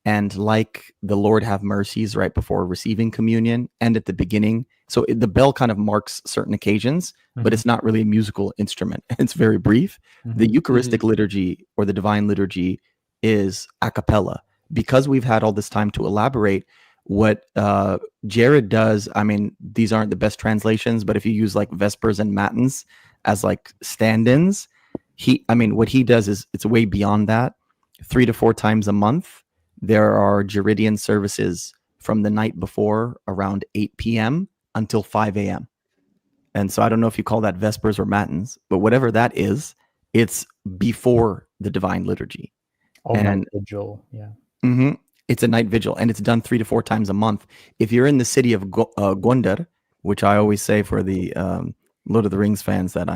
and like the Lord have mercies right before receiving communion and at the beginning. So the bell kind of marks certain occasions, but it's not really a musical instrument. It's very brief. The Eucharistic liturgy or the divine liturgy is a cappella. Because we've had all this time to elaborate, what Jared does, I mean, these aren't the best translations, but if you use like Vespers and Matins as like stand-ins, what he does is it's way beyond that. 3 to 4 times a month, there are Geridian services from the night before around 8 p.m. until 5 a.m. And so I don't know if you call that Vespers or Matins, but whatever that is, it's before the Divine Liturgy. All night vigil, yeah. It's a night vigil, and it's done 3 to 4 times a month. If you're in the city of Gondar, which I always say for the Lord of the Rings fans, that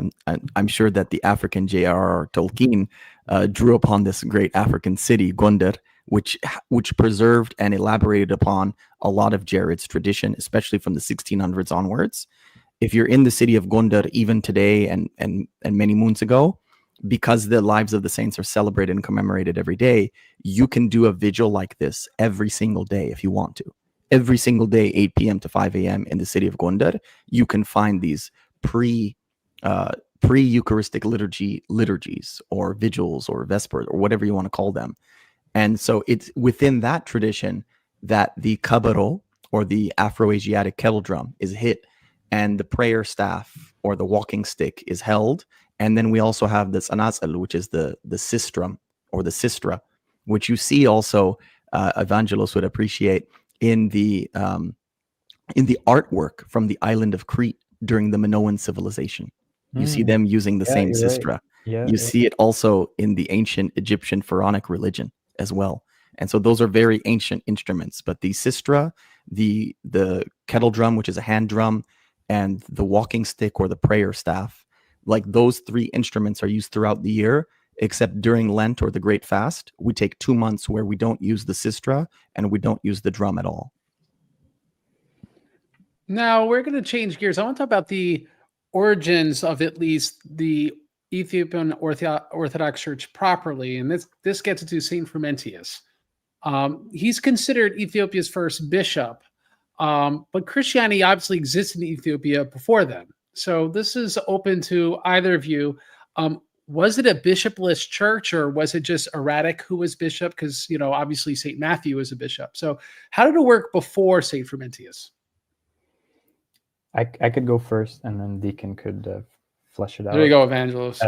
I'm sure that the African J.R.R. Tolkien drew upon this great African city, Gondar, which preserved and elaborated upon a lot of Jared's tradition, especially from the 1600s onwards. If you're in the city of Gondar even today and many moons ago, because the lives of the saints are celebrated and commemorated every day, you can do a vigil like this every single day if you want to. Every single day, 8 p.m. to 5 a.m. in the city of Gondar, you can find these pre-Eucharistic liturgies or vigils or vespers or whatever you want to call them. And so it's within that tradition that the kabaro, or the Afro-Asiatic kettle drum, is hit, and the prayer staff or the walking stick is held. And then we also have this anasal, which is the sistrum or the sistra, which you see also, Evangelos would appreciate, in the artwork from the island of Crete during the Minoan civilization. You see them using the same sistra. Right. Yeah, you see it also in the ancient Egyptian pharaonic religion as well. And so those are very ancient instruments. But the sistra, the kettle drum, which is a hand drum, and the walking stick or the prayer staff, like those 3 instruments are used throughout the year, except during Lent or the Great Fast, we take 2 months where we don't use the sistra and we don't use the drum at all. Now we're going to change gears. I want to talk about the origins of at least the Ethiopian Orthodox Church properly, and this gets into Saint Frumentius. He's considered Ethiopia's first bishop, but Christianity obviously existed in Ethiopia before then. So this is open to either of you. Was it a bishopless church, or was it just erratic who was bishop? Because, obviously St. Matthew was a bishop. So how did it work before St. Frumentius? I could go first, and then Deacon could flesh it out. There you go, Evangelos.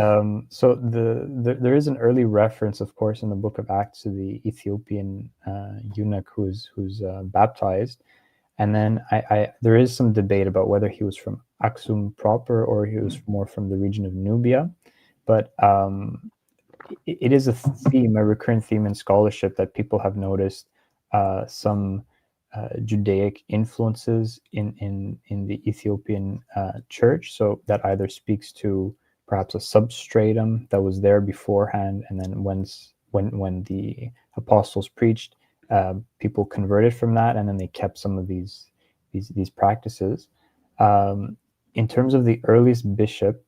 So there is an early reference, of course, in the book of Acts to the Ethiopian eunuch who's baptized. And then there is some debate about whether he was from Aksum proper or he was more from the region of Nubia. But it is a recurrent theme in scholarship, that people have noticed some Judaic influences in the Ethiopian church. So that either speaks to perhaps a substratum that was there beforehand, and then when the apostles preached, people converted from that, and then they kept some of these practices. In terms of the earliest bishop,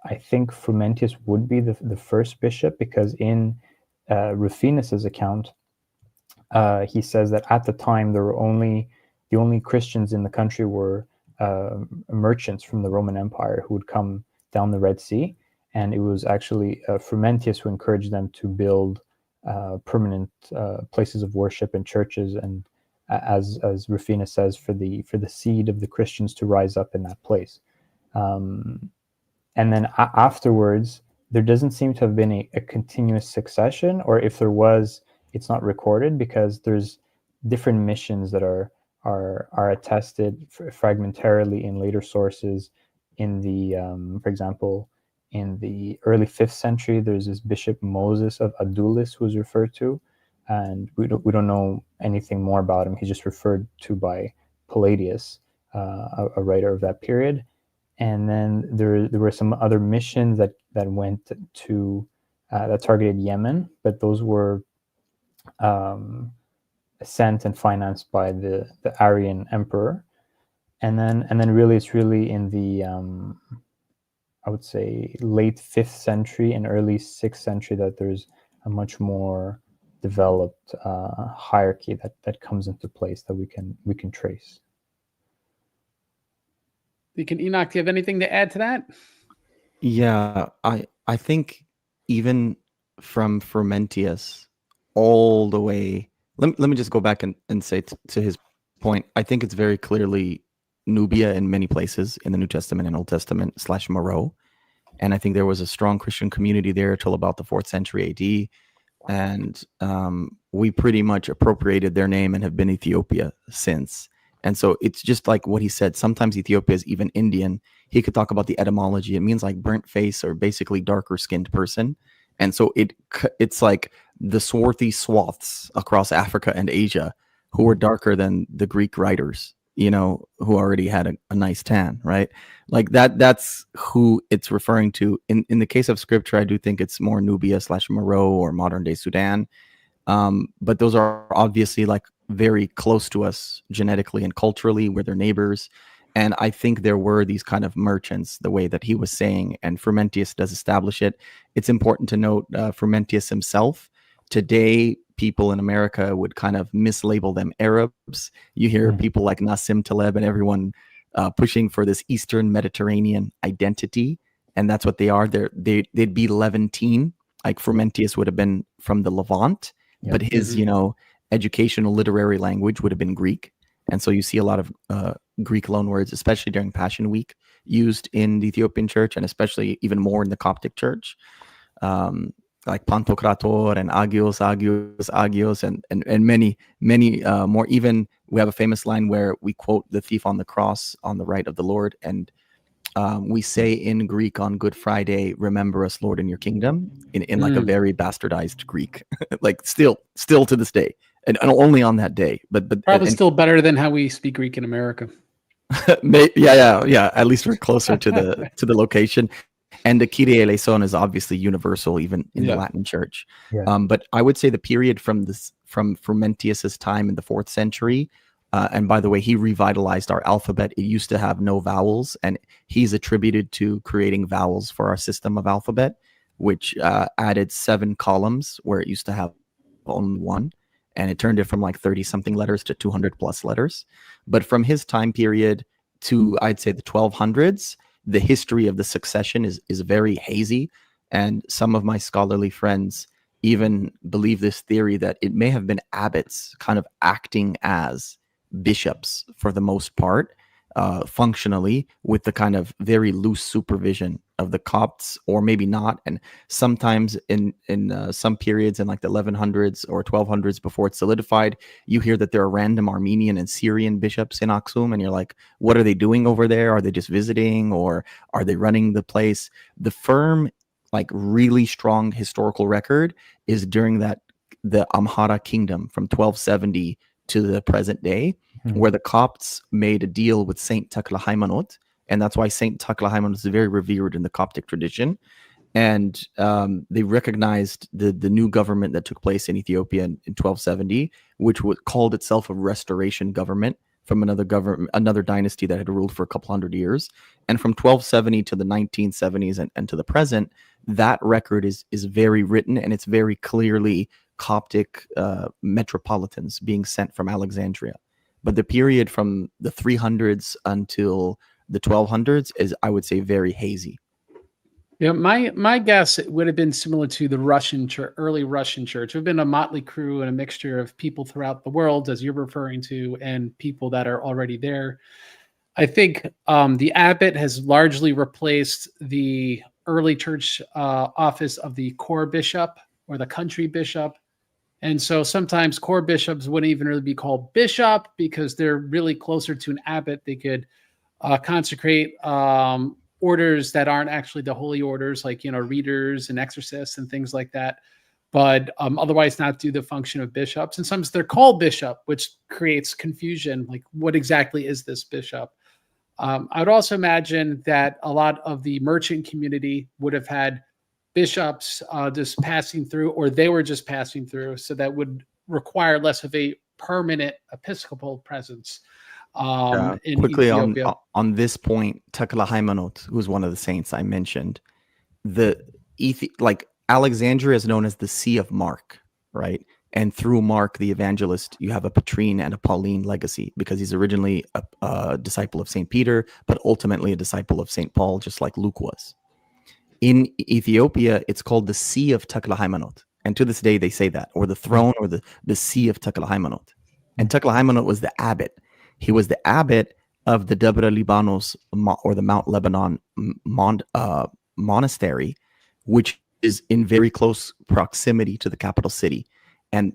I think Frumentius would be the first bishop, because in Rufinus's account, he says that at the time the only Christians in the country were merchants from the Roman Empire who would come down the Red Sea, and it was actually Frumentius who encouraged them to build permanent places of worship and churches, and as Rufinus says, for the seed of the Christians to rise up in that place. And then afterwards, there doesn't seem to have been a continuous succession, or if there was, it's not recorded, because there's different missions that are attested fragmentarily in later sources. In the, for example, in the early 5th century, there's this Bishop Moses of Adulis who is referred to, and we don't know anything more about him. He's just referred to by Palladius, a writer of that period. And then there were some other missions that went to that targeted Yemen, but those were sent and financed by the Arian emperor. And then really it's really in the I would say late 5th century and early 6th century that there's a much more developed hierarchy that comes into place that we can trace. Deacon Enoch, do you have anything to add to that? Yeah, I think even from Frumentius all the way, let me just go back and say to his point, I think it's very clearly Nubia in many places in the New Testament and Old Testament / Meroe. and I think there was a strong Christian community there till about the 4th century AD. And we pretty much appropriated their name and have been Ethiopia since. And so it's just like what he said. Sometimes Ethiopia is even Indian. He could talk about the etymology. It means like burnt face, or basically darker skinned person. And so it's like the swarthy swaths across Africa and Asia who were darker than the Greek writers, you know, who already had a nice tan, right? Like that's who it's referring to. In the case of scripture, I do think it's more Nubia/Meroe or modern day Sudan. But those are obviously like very close to us genetically and culturally. We're their neighbors. And I think there were these kind of merchants, the way that he was saying, and Frumentius does establish it. It's important to note Frumentius himself. Today, people in America would kind of mislabel them Arabs. You hear people like Nassim Taleb and everyone pushing for this Eastern Mediterranean identity, and that's what they are. They'd be Levantine, like Frumentius would have been from the Levant, but his, you know, educational literary language would have been Greek. And so you see a lot of Greek loanwords, especially during Passion Week, used in the Ethiopian church, and especially even more in the Coptic church, like Pantokrator and Agios, and many more. Even we have a famous line where we quote the thief on the cross on the right of the Lord, and we say in Greek on Good Friday, "Remember us, Lord, in your kingdom," in like a very bastardized Greek, like still to this day. And only on that day, but probably still better than how we speak Greek in America. yeah. At least we're closer to the location. And the Kyrie eleison is obviously universal, even in the Latin Church. But I would say the period from Frumentius's time in the 4th century, and by the way, he revitalized our alphabet. It used to have no vowels, and he's attributed to creating vowels for our system of alphabet, which added 7 columns where it used to have only 1. And it turned it from like 30-something letters to 200 plus letters. But from his time period to, I'd say, the 1200s, the history of the succession is very hazy. And some of my scholarly friends even believe this theory that it may have been abbots kind of acting as bishops for the most part, functionally, with the kind of very loose supervision of the Copts, or maybe not. And sometimes in some periods in like the 1100s or 1200s, before it's solidified, you hear that there are random Armenian and Syrian bishops in Aksum, and you're like, what are they doing over there? Are they just visiting, or are they running the place? The firm, like really strong historical record is during the Amhara kingdom from 1270 to the present day, where the Copts made a deal with Saint Taklahimanote, and that's why Saint Taklahimanote is very revered in the Coptic tradition. And they recognized the new government that took place in Ethiopia in 1270, which called itself a restoration government from another dynasty that had ruled for a couple hundred years. And from 1270 to the 1970s and to the present, that record is very written, and it's very clearly Coptic metropolitans being sent from Alexandria. But the period from the 300s until the 1200s is, I would say, very hazy. Yeah, my guess would have been similar to the Russian church, early Russian church. It would have been a motley crew and a mixture of people throughout the world, as you're referring to, and people that are already there. I think the abbot has largely replaced the early church office of the core bishop or the country bishop. And so sometimes core bishops wouldn't even really be called bishop because they're really closer to an abbot. They could consecrate orders that aren't actually the holy orders, like, you know, readers and exorcists and things like that, but otherwise not do the function of bishops. And sometimes they're called bishop, which creates confusion. Like, what exactly is this bishop? I would also imagine that a lot of the merchant community would have had bishops just passing through, or they were just passing through, so that would require less of a permanent episcopal presence. In quickly Ethiopia. on this point, Taklahimanote, who's one of the saints I mentioned, like Alexandria is known as the See of Mark, right? And through Mark the evangelist, you have a Petrine and a Pauline legacy, because he's originally a disciple of St. Peter, but ultimately a disciple of St. Paul, just like Luke was. In Ethiopia, it's called the See of Taklahimanote. And to this day, they say that, or the throne, or the See of Taklahimanote. And Taklahimanote was the abbot. He was the abbot of the Debre Libanos, or the Mount Lebanon monastery, which is in very close proximity to the capital city, and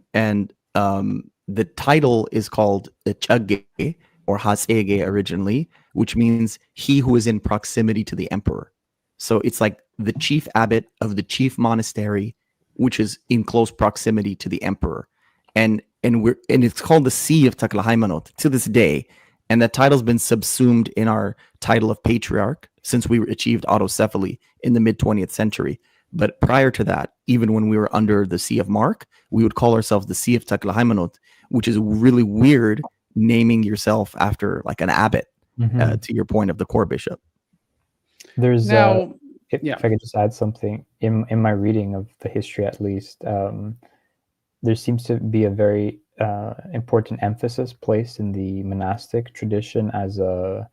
the title is called Chage or Hasege originally, which means he who is in proximity to the emperor. So it's like the chief abbot of the chief monastery, which is in close proximity to the emperor, and it's called the See of Taklahimanote to this day. And that title's been subsumed in our title of patriarch since we achieved autocephaly in the mid-20th century. But prior to that, even when we were under the See of Mark, we would call ourselves the See of Taklahimanote, which is really weird, naming yourself after like an abbot, to your point of the core bishop. There's Now, if I could just add something in my reading of the history, at least, there seems to be a very important emphasis placed in the monastic tradition as a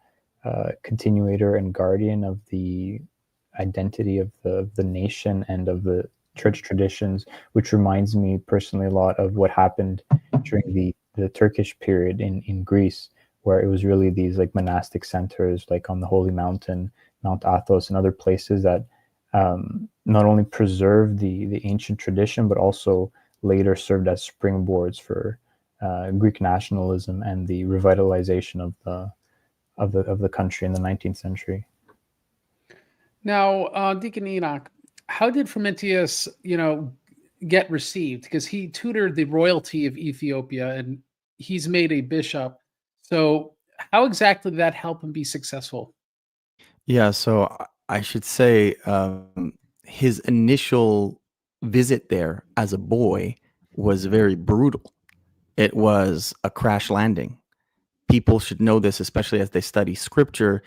continuator and guardian of the identity of the nation and of the church traditions, which reminds me personally a lot of what happened during the Turkish period in Greece, where it was really these like monastic centers, like on the Holy Mountain, Mount Athos, and other places that not only preserved the ancient tradition, but also later served as springboards for Greek nationalism and the revitalization of the country in the 19th century. Now, Deacon Enoch, how did Frumentius, get received? Because he tutored the royalty of Ethiopia, and he's made a bishop. So, how exactly did that help him be successful? Yeah, so I should say his initial visit there as a boy was very brutal. It was a crash landing. People should know this, especially as they study scripture.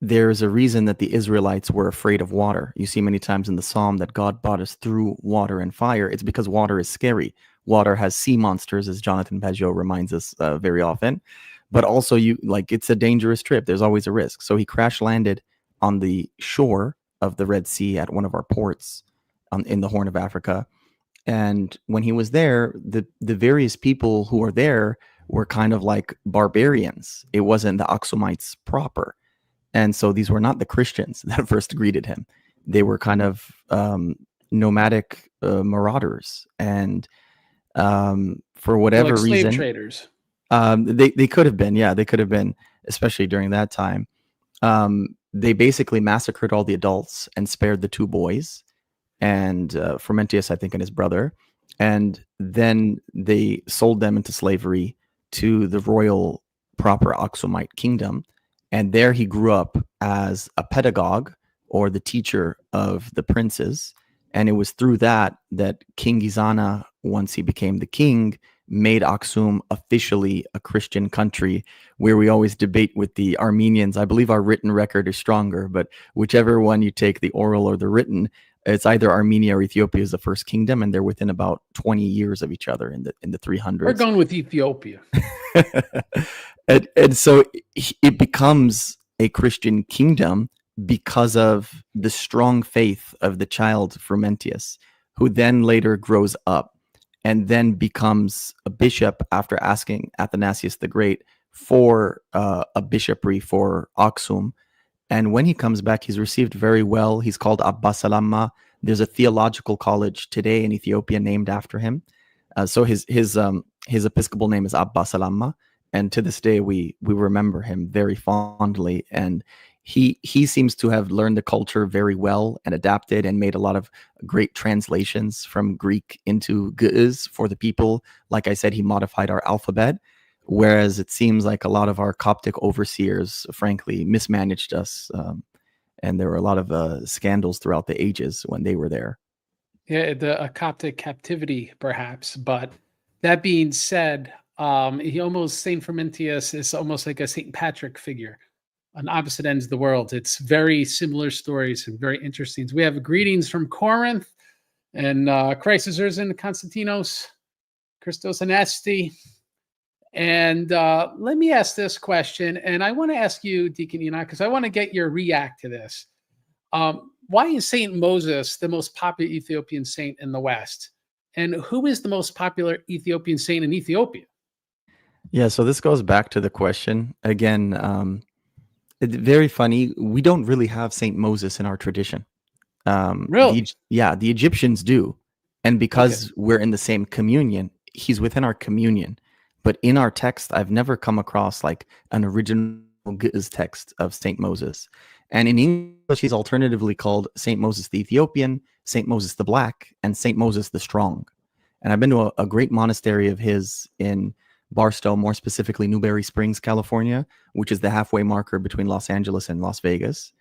There's a reason that the Israelites were afraid of water. You see many times in the Psalm that God brought us through water and fire. It's because water is scary. Water has sea monsters, as Jonathan Pageau reminds us very often. But also, it's a dangerous trip. There's always a risk. So he crash landed on the shore of the Red Sea at one of our ports in the Horn of Africa. And when he was there, the various people who were there were kind of like barbarians. It wasn't the Aksumites proper. And so these were not the Christians that first greeted him. They were kind of nomadic marauders. And for whatever Like slave reason, traders. they could have been, they could have been, especially during that time. They basically massacred all the adults and spared the two boys, and Frumentius, I think, and his brother. And then they sold them into slavery to the royal proper Aksumite kingdom. And there he grew up as a pedagogue, or the teacher of the princes. And it was through that King Gizana, once he became the king, made Aksum officially a Christian country, where we always debate with the Armenians. I believe our written record is stronger, but whichever one you take, the oral or the written, it's either Armenia or Ethiopia is the first kingdom, and they're within about 20 years of each other in the 300s. We're going with Ethiopia. and so it becomes a Christian kingdom because of the strong faith of the child Frumentius, who then later grows up and then becomes a bishop after asking Athanasius the Great for a bishopry for Aksum. And when he comes back, he's received very well. He's called Abba Salamma. There's a theological college today in Ethiopia named after him. So his episcopal name is Abba Salamma. And to this day, we remember him very fondly. And he seems to have learned the culture very well and adapted and made a lot of great translations from Greek into Ge'ez for the people. Like I said, he modified our alphabet, whereas it seems like a lot of our Coptic overseers, frankly, mismanaged us. And there were a lot of scandals throughout the ages when they were there. Yeah, a Coptic captivity, perhaps. But that being said, Saint Frumentius is almost like a Saint Patrick figure on opposite ends of the world. It's very similar stories and very interesting. We have greetings from Corinth, and Christ is risen, Konstantinos, Christos Anesti. And let me ask this question, and I want to ask you, Deacon Enoch, because I want to get your react to this. Why is Saint Moses the most popular Ethiopian saint in the West? And who is the most popular Ethiopian saint in Ethiopia? Yeah, so this goes back to the question. Again, it's very funny. We don't really have Saint Moses in our tradition. Really? The Egyptians do. And because we're in the same communion, he's within our communion. But in our text, I've never come across like an original Ge'ez text of Saint Moses. And in English, he's alternatively called Saint Moses the Ethiopian, Saint Moses the Black, and Saint Moses the Strong. And I've been to a great monastery of his in Barstow, more specifically Newberry Springs, California, which is the halfway marker between Los Angeles and Las Vegas.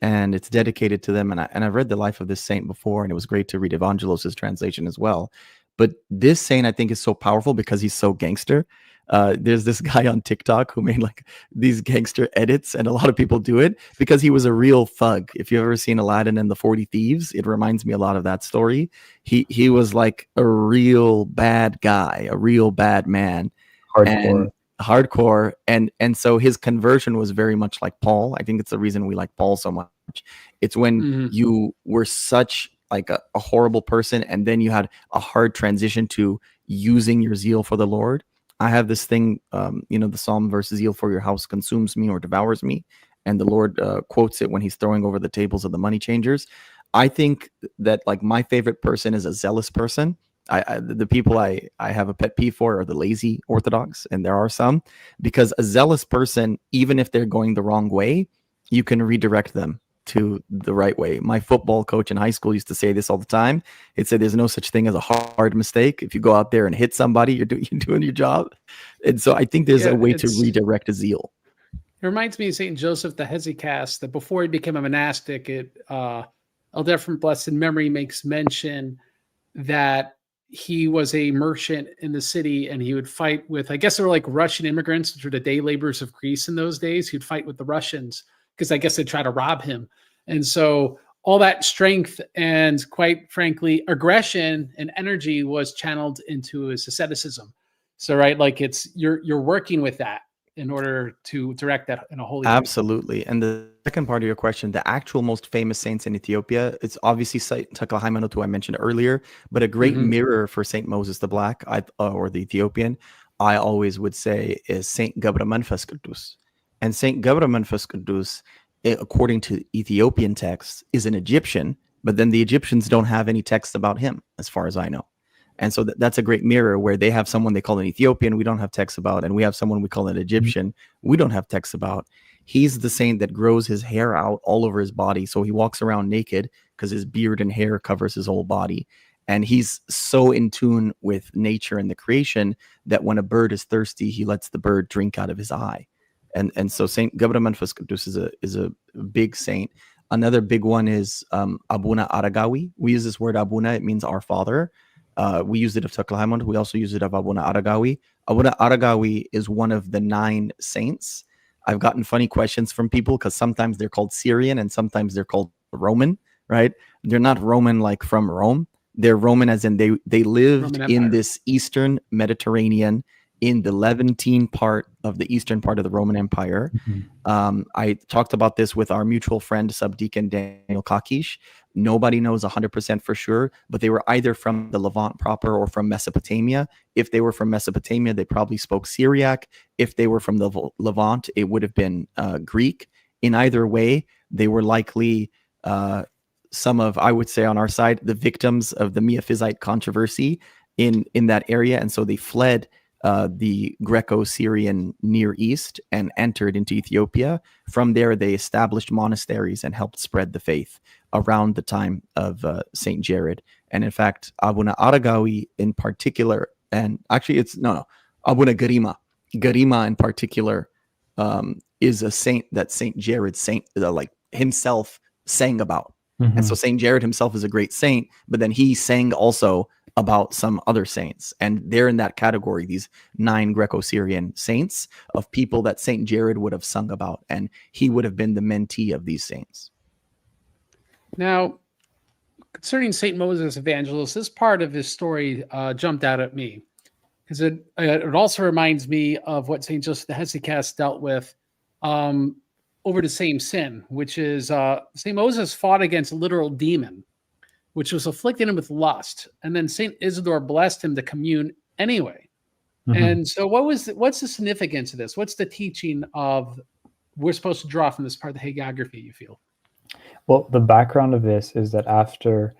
And it's dedicated to them. And I've read the life of this saint before, and it was great to read Evangelos' translation as well. But this saint, I think, is so powerful because he's so gangster. There's this guy on TikTok who made like these gangster edits, and a lot of people do it because he was a real thug. If you've ever seen Aladdin and the 40 Thieves, it reminds me a lot of that story. He was like a real bad guy, a real bad man. Hardcore. And so his conversion was very much like Paul. I think it's the reason we like Paul so much. It's when you were such like a horrible person, and then you had a hard transition to using your zeal for the Lord. I have this thing, the Psalm verse, zeal for your house consumes me or devours me. And the Lord quotes it when he's throwing over the tables of the money changers. I think that like my favorite person is a zealous person. The people I have a pet peeve for are the lazy Orthodox, and there are some, because a zealous person, even if they're going the wrong way, you can redirect them to the right way. My football coach in high school used to say this all the time. He'd say there's no such thing as a hard mistake. If you go out there and hit somebody, you're doing your job. And so I think there's a way to redirect a zeal. It reminds me of St. Joseph the Hesychast, that before he became a monastic, Elder from blessed memory makes mention that he was a merchant in the city, and he would fight with, I guess they were like Russian immigrants, which were the day laborers of Greece in those days. He'd fight with the Russians because I guess they'd try to rob him. And so all that strength and, quite frankly, aggression and energy was channeled into his asceticism. So, right, like you're working with that in order to direct that in a holy way. Absolutely. And the second part of your question, the actual most famous saints in Ethiopia, it's obviously Saint Taklahimanote, who I mentioned earlier, but a great mirror for Saint Moses the Black, or the Ethiopian, I always would say is Saint Gabra Manfas Kudus. And Saint Gabra Manfas Kudus, according to Ethiopian texts, is an Egyptian, but then the Egyptians don't have any text about him, as far as I know. And so that's a great mirror, where they have someone they call an Ethiopian we don't have text about, and we have someone we call an Egyptian we don't have text about. He's the saint that grows his hair out all over his body, so he walks around naked because his beard and hair covers his whole body. And he's so in tune with nature and the creation that when a bird is thirsty, he lets the bird drink out of his eye. And so Saint Gabra Manfas Kudus is a big saint. Another big one is Abuna Aragawi. We use this word Abuna; it means our father. We use it of Taklahimanote. We also use it of Abuna Aragawi. Abuna Aragawi is one of the 9 saints. I've gotten funny questions from people because sometimes they're called Syrian and sometimes they're called Roman, right? They're not Roman like from Rome. They're Roman as in they lived in this Eastern Mediterranean, in the Levantine part of the eastern part of the Roman Empire. I talked about this with our mutual friend, Subdeacon Daniel Kakish. Nobody knows 100% for sure, but they were either from the Levant proper or from Mesopotamia. If they were from Mesopotamia, they probably spoke Syriac. If they were from the Levant, it would have been Greek. In either way, they were likely some of, I would say on our side, the victims of the Miaphysite controversy in that area. And so they fled the Greco-Syrian Near East and entered into Ethiopia. From there, they established monasteries and helped spread the faith around the time of Saint Jared. And in fact, Abuna Aragawi in particular, and actually Abuna Garima in particular is a saint that Saint Jared like himself sang about. And so Saint Jared himself is a great saint, but then he sang also about some other saints, and they're in that category, these 9 Greco-Syrian saints of people that Saint Jared would have sung about, and he would have been the mentee of these saints. Now, concerning Saint Moses Evangelist, this part of his story jumped out at me because it also reminds me of what Saint Joseph the Hesychast dealt with over the same sin, which is Saint Moses fought against a literal demon, which was afflicting him with lust. And then St. Isidore blessed him to commune anyway. And so what's the significance of this? What's the teaching of we're supposed to draw from this part of the hagiography, you feel? Well, the background of this is that after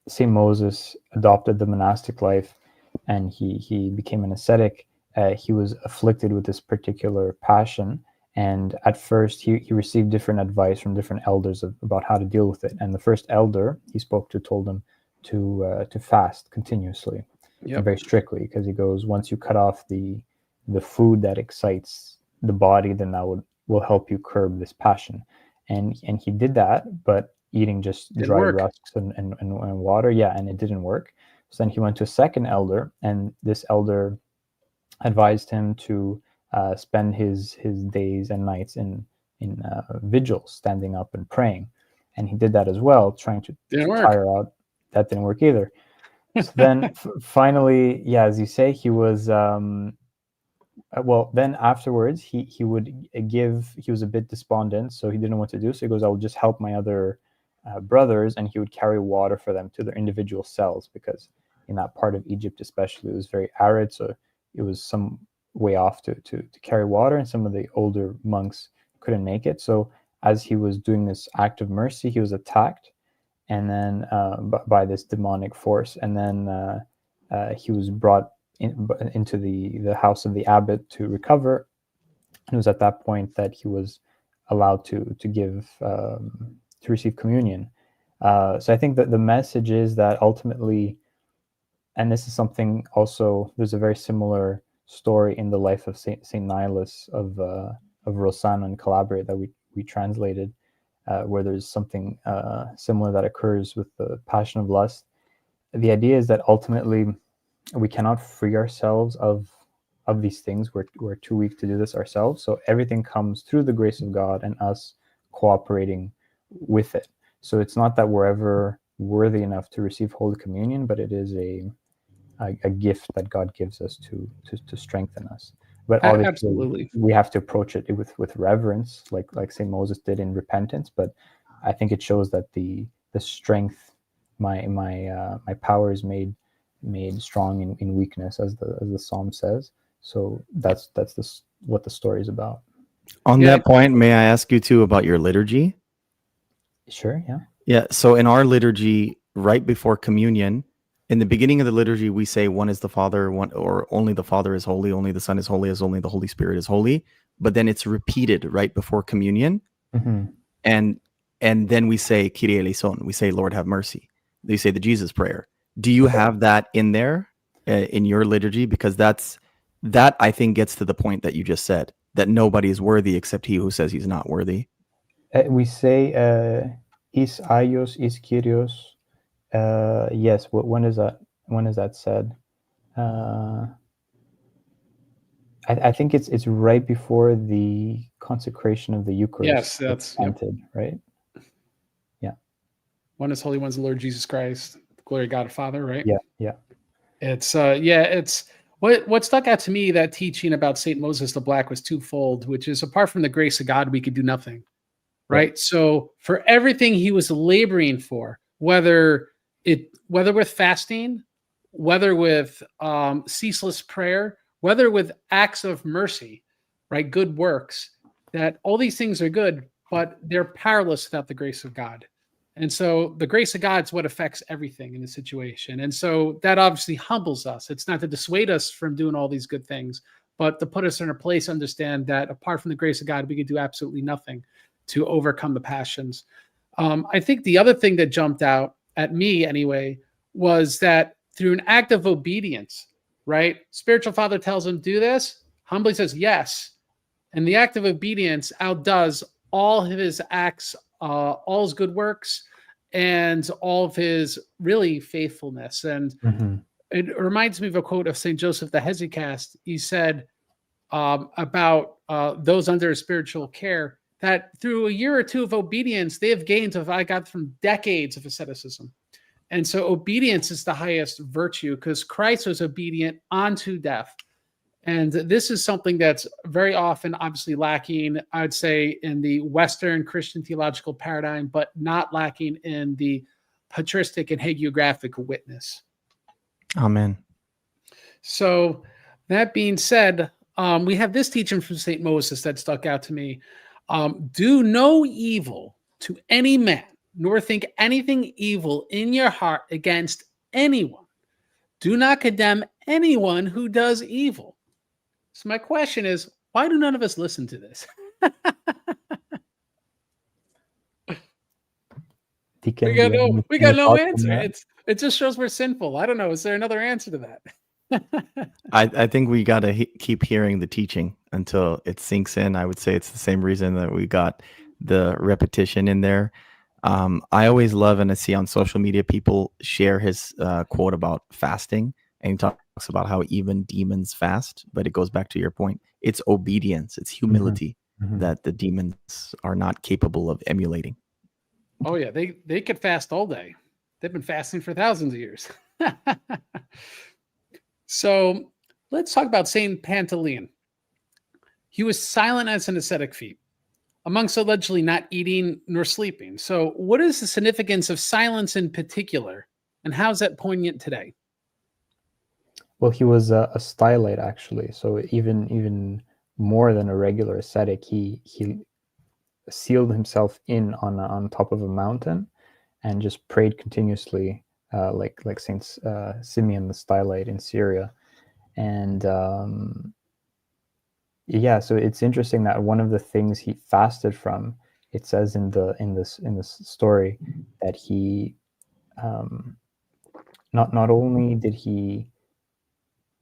St. Moses adopted the monastic life and he became an ascetic, he was afflicted with this particular passion. And at first, he received different advice from different elders about how to deal with it. And the first elder he spoke to told him to fast continuously, and very strictly, because he goes, once you cut off the food that excites the body, then that will help you curb this passion. And he did that, but eating just dry rusks and water, and it didn't work. So then he went to a second elder, and this elder advised him to spend his days and nights in vigils, standing up and praying. And he did that as well, trying to tire out. That didn't work either. So then finally, as you say, he was well, then afterwards he would give, he was a bit despondent, so he didn't know what to do. So he goes, I will just help my other brothers, and he would carry water for them to their individual cells, because in that part of Egypt especially, it was very arid, so it was some way off to carry water, and some of the older monks couldn't make it. So as he was doing this act of mercy, he was attacked, and then by this demonic force, and then he was brought into the house of the abbot to recover. And it was at that point that he was allowed to receive communion. So I think that the message is that ultimately, and this is something also, there's a very similar story in the life of Saint Nihilus of Rossano in Calabria that we translated, where there's something similar that occurs with the passion of lust. The idea is that ultimately we cannot free ourselves of these things. We're too weak to do this ourselves. So everything comes through the grace of God and us cooperating with it. So it's not that we're ever worthy enough to receive Holy Communion, but it is a gift that God gives us to strengthen us. But obviously, absolutely, we have to approach it with reverence, like St. Moses did in repentance. But I think it shows that the strength, my power is made strong in weakness, as the psalm says. So that's what the story is about. On that point, may I ask you too about your liturgy? Sure. Yeah. So in our liturgy, right before communion, in the beginning of the liturgy, we say one is the Father, one, or only the Father is holy, only the Son is holy, as only the Holy Spirit is holy. But then it's repeated right before communion, and then we say Kyrie eleison. We say Lord have mercy. They say the Jesus prayer. Do you have that in there in your liturgy? Because that I think gets to the point that you just said, that nobody is worthy except he who says he's not worthy. We say is Aios, is Kyrios. Yes. When is that? When is that said? I think it's right before the consecration of the Eucharist. Yes, that's chanted, right? Yeah. One is holy, one's the Lord Jesus Christ. Glory to God Father, right? Yeah. It's it's what stuck out to me, that teaching about Saint Moses the Black, was twofold, which is, apart from the grace of God, we could do nothing, right? Yeah. So for everything he was laboring for, whether with fasting, whether with ceaseless prayer, whether with acts of mercy, right, good works, that all these things are good, but they're powerless without the grace of God. And so the grace of God is what affects everything in the situation. And so that obviously humbles us. It's not to dissuade us from doing all these good things, but to put us in a place, understand that apart from the grace of God, we can do absolutely nothing to overcome the passions. I think the other thing that jumped out at me anyway was that through an act of obedience, right? Spiritual father tells him, do this, humbly says yes. And the act of obedience outdoes all of his acts, all his good works, and all of his really faithfulness. And it reminds me of a quote of St. Joseph the Hesychast. He said about those under spiritual care, that through a year or two of obedience, they have gains of, I got from decades of asceticism. And so obedience is the highest virtue, because Christ was obedient unto death. And this is something that's very often obviously lacking, I would say, in the Western Christian theological paradigm, but not lacking in the patristic and hagiographic witness. Amen. So that being said, we have this teaching from St. Moses that stuck out to me. Do no evil to any man, nor think anything evil in your heart against anyone. Do not condemn anyone who does evil. So my question is, why do none of us listen to this? Deacon, We got no thoughts on answer. that? It just shows we're sinful. I don't know. Is there another answer to that? I think we got to keep hearing the teaching until it sinks in. I would say it's the same reason that we got the repetition in there. I always love, and I see on social media people share his quote about fasting, and he talks about how even demons fast, but it goes back to your point. It's obedience, it's humility that the demons are not capable of emulating. Oh yeah, they could fast all day. They've been fasting for thousands of years. So let's talk about Saint Pentalon. He was silent as an ascetic feat, amongst allegedly not eating nor sleeping. So what is the significance of silence in particular, and how's that poignant today? Well, he was a stylite, actually. So even more than a regular ascetic, he sealed himself in on top of a mountain and just prayed continuously, like Saint Simeon the Stylite in Syria. And yeah, so it's interesting that one of the things he fasted from, it says in this story that he not only did he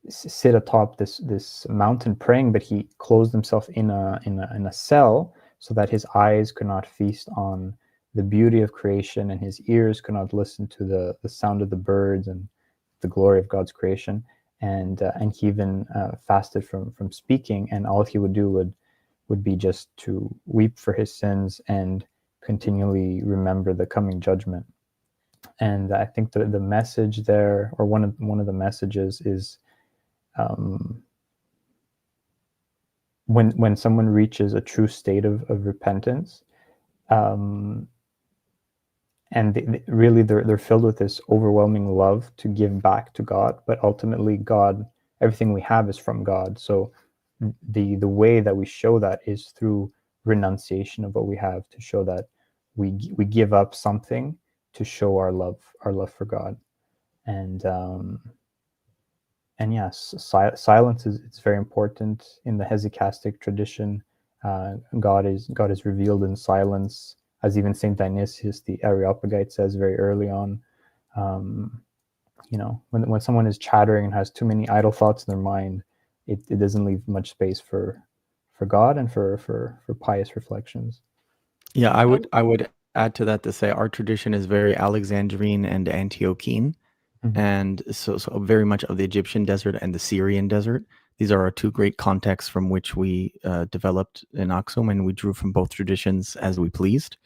sit atop this mountain praying, but he closed himself in a cell so that his eyes could not feast on the beauty of creation and his ears could not listen to the sound of the birds and the glory of God's creation. And he even fasted from speaking, and all he would do would be just to weep for his sins and continually remember the coming judgment. And I think the message there, or one of the messages, is when someone reaches a true state of repentance, and really they're filled with this overwhelming love to give back to God, but ultimately God, everything we have is from God. So the way that we show that is through renunciation of what we have, to show that we give up something to show our love for God. And yes, silence is very important in the hesychastic tradition. God is revealed in silence, as even Saint Dionysius the Areopagite says very early on. When someone is chattering and has too many idle thoughts in their mind, it doesn't leave much space for God and for pious reflections. Yeah, I would add to that to say our tradition is very Alexandrine and Antiochian, and so very much of the Egyptian desert and the Syrian desert. These are our two great contexts from which we developed in Aksum, and we drew from both traditions as we pleased.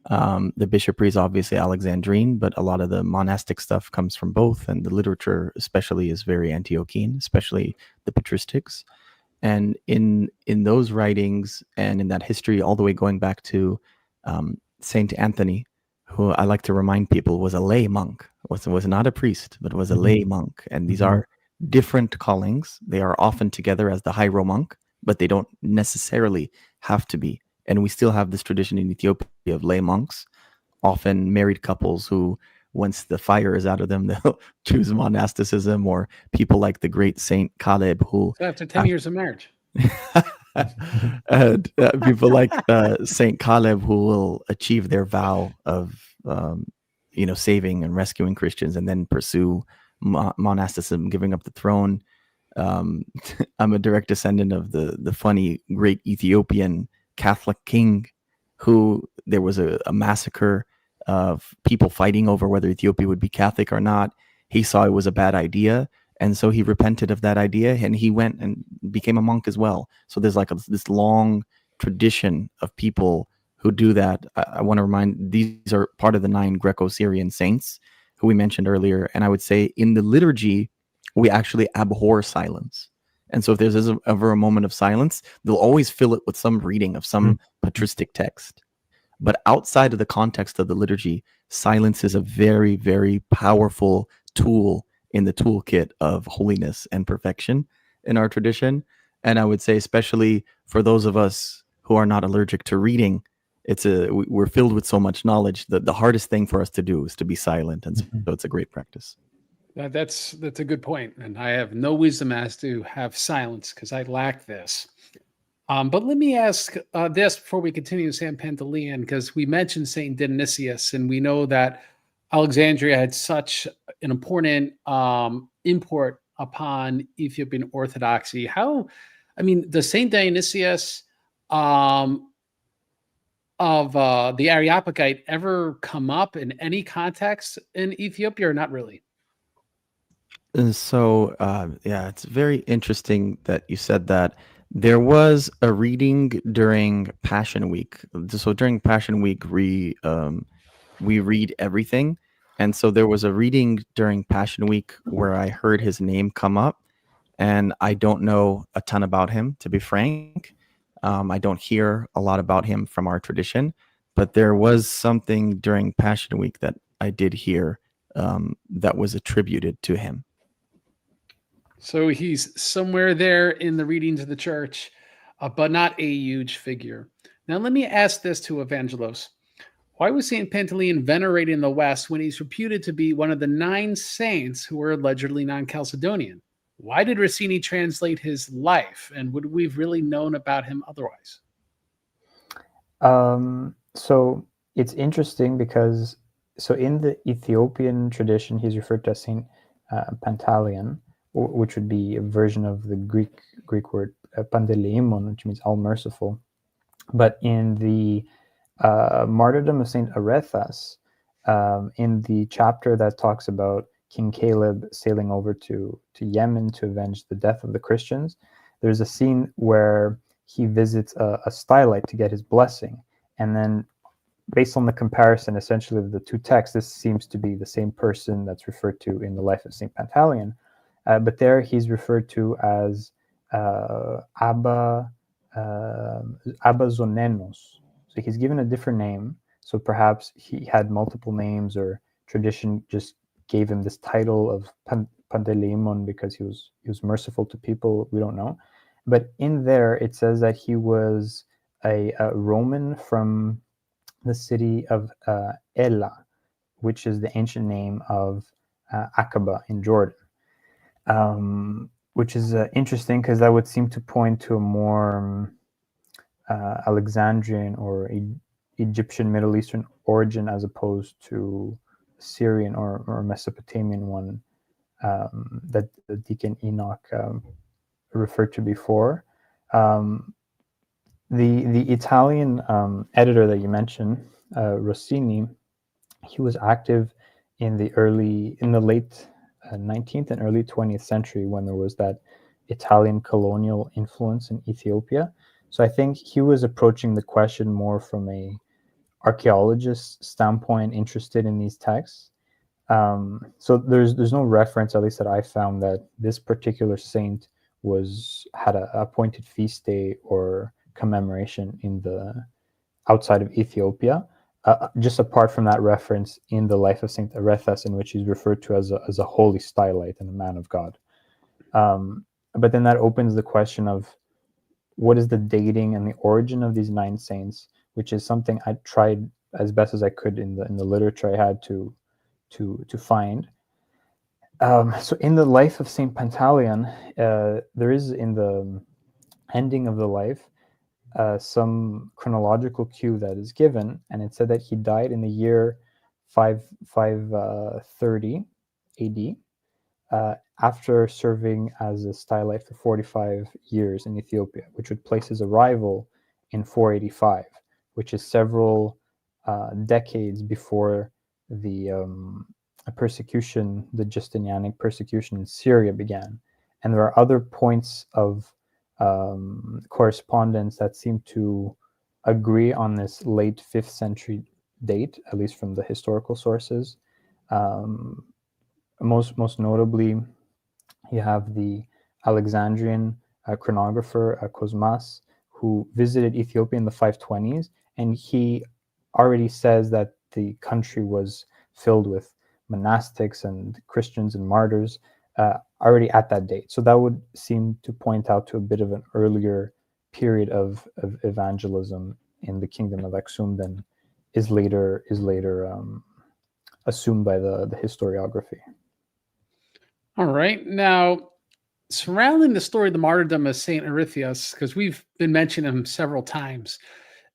The bishopry is obviously Alexandrine, but a lot of the monastic stuff comes from both, and the literature especially is very Antiochian, especially the patristics. And in those writings and in that history, all the way going back to Saint Anthony, who I like to remind people was a lay monk, was not a priest, but was a lay monk. And these are different callings. They are often together as the hiero monk, but they don't necessarily have to be. And we still have this tradition in Ethiopia of lay monks, often married couples who, once the fire is out of them, they'll choose monasticism, or people like the great Saint Caleb, who So after 10 years of marriage. People like Saint Caleb, who will achieve their vow of saving and rescuing Christians and then pursue monasticism, giving up the throne. I'm a direct descendant of the funny great Ethiopian Catholic king, who there was a massacre of people fighting over whether Ethiopia would be Catholic or not. He saw it was a bad idea, and so he repented of that idea, and he went and became a monk as well. So there's like this long tradition of people who do that. I want to remind, these are part of the 9 Greco-Syrian saints who we mentioned earlier. And I would say in the liturgy, we actually abhor silence. And so if there's ever a moment of silence, they'll always fill it with some reading of some patristic text. But outside of the context of the liturgy, silence is a very, very powerful tool in the toolkit of holiness and perfection in our tradition. And I would say, especially for those of us who are not allergic to reading, we're filled with so much knowledge that the hardest thing for us to do is to be silent, and so it's a great practice. That's a good point, and I have no wisdom as to have silence because I lack this. But let me ask this before we continue, San Pantaleon, because we mentioned Saint Dionysius, and we know that Alexandria had such an important import upon Ethiopian Orthodoxy. Does Saint Dionysius of the Areopagite ever come up in any context in Ethiopia, or not really? And so, it's very interesting that you said that. There was a reading during Passion Week. So during Passion Week, we read everything. And so there was a reading during Passion Week where I heard his name come up, and I don't know a ton about him, to be frank. I don't hear a lot about him from our tradition, but there was something during Passion Week that I did hear that was attributed to him. So he's somewhere there in the readings of the church, but not a huge figure. Now, let me ask this to Evangelos. Why was St. Pantaleon venerated in the West when he's reputed to be one of the 9 saints who were allegedly non-Chalcedonian? Why did Rossini translate his life, and would we have really known about him otherwise? So it's interesting because, in the Ethiopian tradition, he's referred to as Saint Pantaleon, which would be a version of the Greek word Pantaleimon, which means all merciful. But in the martyrdom of Saint Arethas, in the chapter that talks about King Caleb sailing over to Yemen to avenge the death of the Christians, there's a scene where he visits a stylite to get his blessing. And then, based on the comparison essentially of the two texts, this seems to be the same person that's referred to in the life of St. Pantaleon. But there he's referred to as Abba Zonenos. So he's given a different name. So perhaps he had multiple names, or tradition just gave him this title of Pantaleimon because he was merciful to people. We don't know. But in there it says that he was a Roman from the city of Ela, which is the ancient name of Aqaba in Jordan. Which is interesting because that would seem to point to a more Alexandrian or Egyptian Middle Eastern origin, as opposed to Syrian or Mesopotamian one that Deacon Enoch referred to before. The Italian editor that you mentioned, Rossini, he was active in the late 19th and early 20th century, when there was that Italian colonial influence in Ethiopia. So I think he was approaching the question more from a archaeologist standpoint, interested in these texts. So there's no reference, at least that I found, that this particular saint had a appointed feast day or commemoration in the outside of Ethiopia. Just apart from that reference in the life of Saint Arethas, in which he's referred to as a holy stylite and a man of God. But then that opens the question of what is the dating and the origin of these 9 saints, which is something I tried as best as I could in the literature I had to find. So in the life of Saint Pantaleon, there is, in the ending of the life, some chronological cue that is given, and it said that he died in the year 530 AD, after serving as a stylite for 45 years in Ethiopia, which would place his arrival in 485, which is several decades before the persecution, the Justinianic persecution in Syria began. And there are other points of correspondence that seem to agree on this late 5th century date, at least from the historical sources. Most notably, you have the Alexandrian chronographer Cosmas, who visited Ethiopia in the 520s, and he already says that the country was filled with monastics and Christians and martyrs already at that date. So that would seem to point out to a bit of an earlier period of evangelism in the kingdom of Aksum then is later assumed by the historiography. All right. Now, surrounding the story of the martyrdom of Saint Erythius, because we've been mentioning him several times,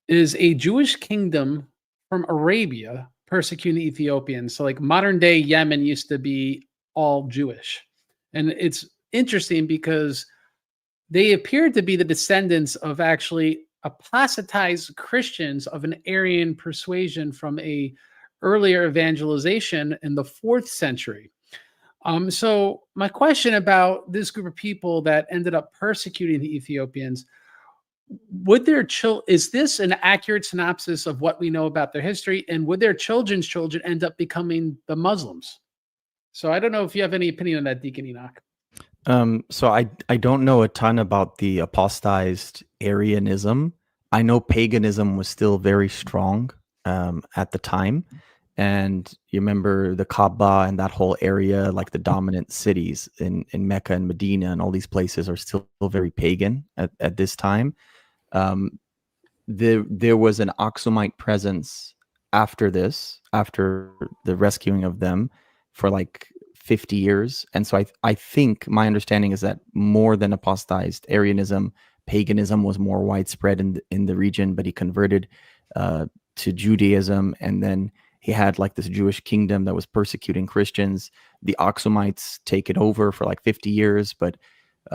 is a Jewish kingdom from Arabia persecuting the Ethiopians. So, like modern day Yemen used to be all Jewish. And it's interesting because they appeared to be the descendants of actually apostatized Christians of an Arian persuasion from a earlier evangelization in the 4th century. So my question about this group of people that ended up persecuting the Ethiopians, would their is this an accurate synopsis of what we know about their history, and would their children's children end up becoming the Muslims? So I don't know if you have any opinion on that, Deacon Enoch. So I don't know a ton about the apostatized Arianism. I know paganism was still very strong at the time. And you remember the Kaaba and that whole area, like the dominant cities in Mecca and Medina and all these places are still very pagan at this time. There was an Aksumite presence after this, after the rescuing of them for like 50 years. And so I think my understanding is that more than apostatized Arianism, paganism was more widespread in the region, but he converted to Judaism, and then he had like this Jewish kingdom that was persecuting Christians. The Aksumites take it over for like 50 years, but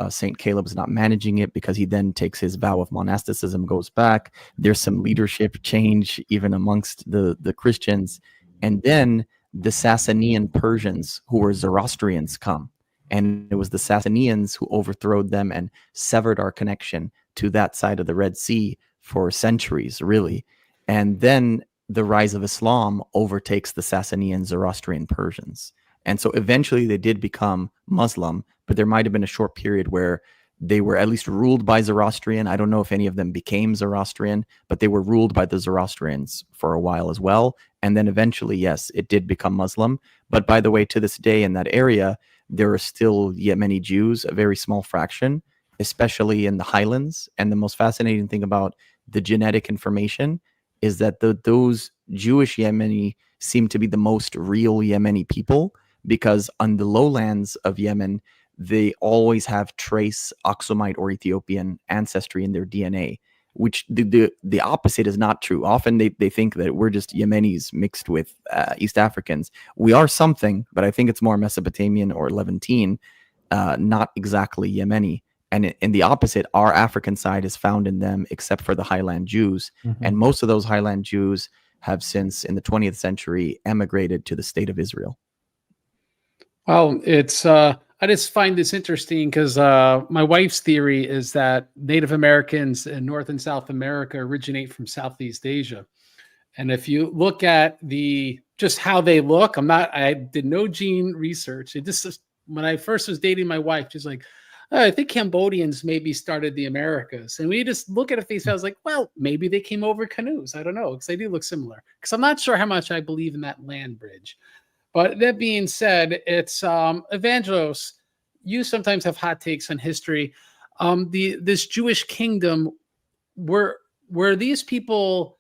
St. Caleb is not managing it because he then takes his vow of monasticism, goes back. There's some leadership change even amongst the Christians. And then the Sasanian Persians, who were Zoroastrians, come. And it was the Sasanians who overthrowed them and severed our connection to that side of the Red Sea for centuries, really. And then the rise of Islam overtakes the Sasanian Zoroastrian Persians. And so eventually they did become Muslim, but there might have been a short period where they were at least ruled by Zoroastrian. I don't know if any of them became Zoroastrian, but they were ruled by the Zoroastrians for a while as well. And then eventually, yes, it did become Muslim. But by the way, to this day in that area, there are still Yemeni Jews, a very small fraction, especially in the highlands. And the most fascinating thing about the genetic information is that those Jewish Yemeni seem to be the most real Yemeni people, because on the lowlands of Yemen, they always have trace Aksumite or Ethiopian ancestry in their DNA, which the opposite is not true. Often they think that we're just Yemenis mixed with East Africans. We are something, but I think it's more Mesopotamian or Levantine, not exactly Yemeni. And in the opposite, our African side is found in them, except for the Highland Jews. Mm-hmm. And most of those Highland Jews have since, in the 20th century, emigrated to the state of Israel. Well, it's I just find this interesting because my wife's theory is that Native Americans in North and South America originate from Southeast Asia. And if you look at just how they look, I did no gene research. It just, when I first was dating my wife, she's like, oh, I think Cambodians maybe started the Americas. And we just look at a face, I was like, well, maybe they came over canoes. I don't know, because they do look similar. Because I'm not sure how much I believe in that land bridge. But that being said, it's Evangelos, you sometimes have hot takes on history. This Jewish kingdom, were these people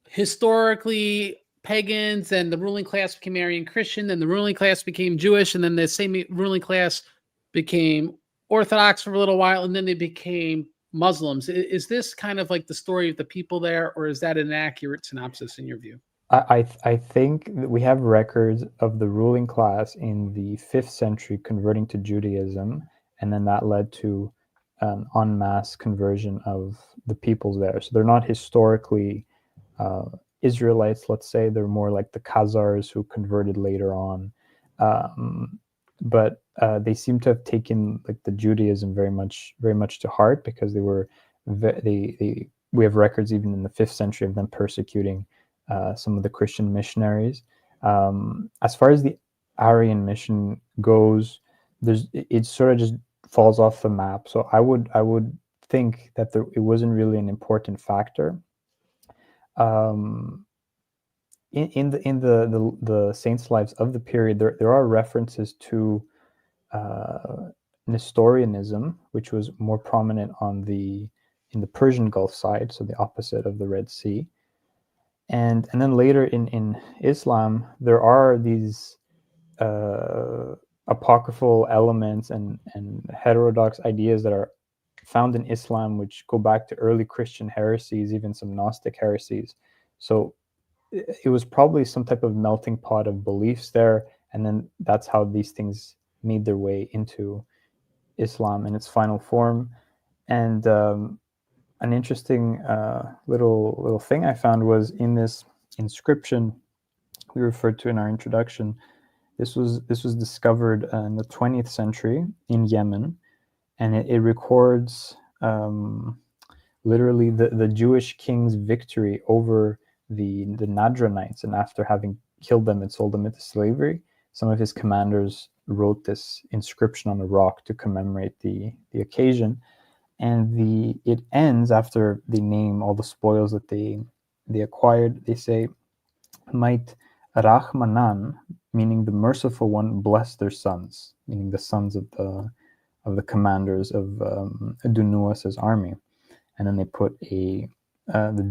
historically pagans, and the ruling class became Arian Christian, and the ruling class became Jewish, and then the same ruling class became Orthodox for a little while, and then they became Muslims? Is this kind of like the story of the people there, or is that an accurate synopsis in your view? I think we have records of the ruling class in the 5th century converting to Judaism, and then that led to an en masse conversion of the peoples there. So they're not historically Israelites, let's say. They're more like the Khazars who converted later on. But they seem to have taken like the Judaism very much to heart, because we have records even in the 5th century of them persecuting some of the Christian missionaries. As far as the Arian mission goes, it sort of just falls off the map. So I would think that it wasn't really an important factor. In the saints' lives of the period, there are references to Nestorianism, which was more prominent in the Persian Gulf side, so the opposite of the Red Sea. And then later in Islam, there are these apocryphal elements and heterodox ideas that are found in Islam, which go back to early Christian heresies, even some Gnostic heresies. So it was probably some type of melting pot of beliefs there, and then that's how these things made their way into Islam in its final form. And an interesting little thing I found was in this inscription we referred to in our introduction. This was discovered in the 20th century in Yemen, and it records literally the Jewish king's victory over the Nadranites, and after having killed them and sold them into slavery, some of his commanders wrote this inscription on a rock to commemorate the occasion. And it ends after they name all the spoils that they acquired. They say, "Might Rahmanan," meaning the merciful one, bless their sons, meaning the sons of the commanders of Dunuas's army. And then they put the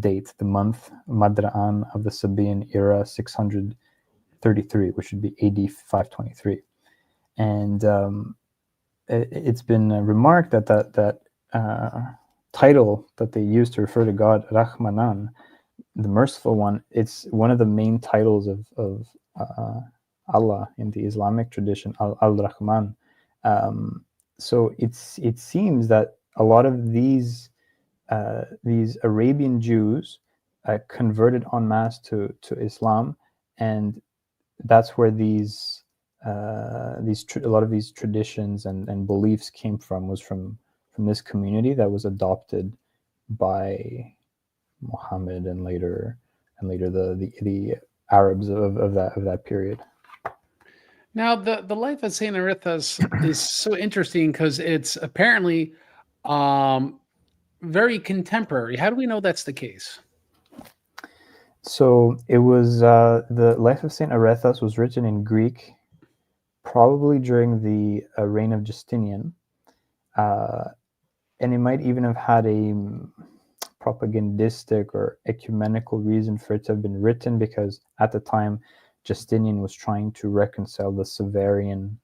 date, the month, Madra'an of the Sabaean era, 633, which would be AD 523. And it's been remarked that title that they use to refer to God, Rahmanan, the merciful one, it's one of the main titles of Allah in the Islamic tradition, Al-Rahman. So it seems that a lot of these Arabian Jews converted en masse to Islam, and that's where a lot of these traditions and beliefs came from, was from this community that was adopted by Muhammad and later the Arabs of that period. Now, the life of Saint Arithas is so interesting because it's apparently very contemporary. How do we know that's the case? So it was the life of Saint Arethas was written in Greek, probably during the reign of Justinian, and it might even have had a propagandistic or ecumenical reason for it to have been written, because at the time Justinian was trying to reconcile the Severian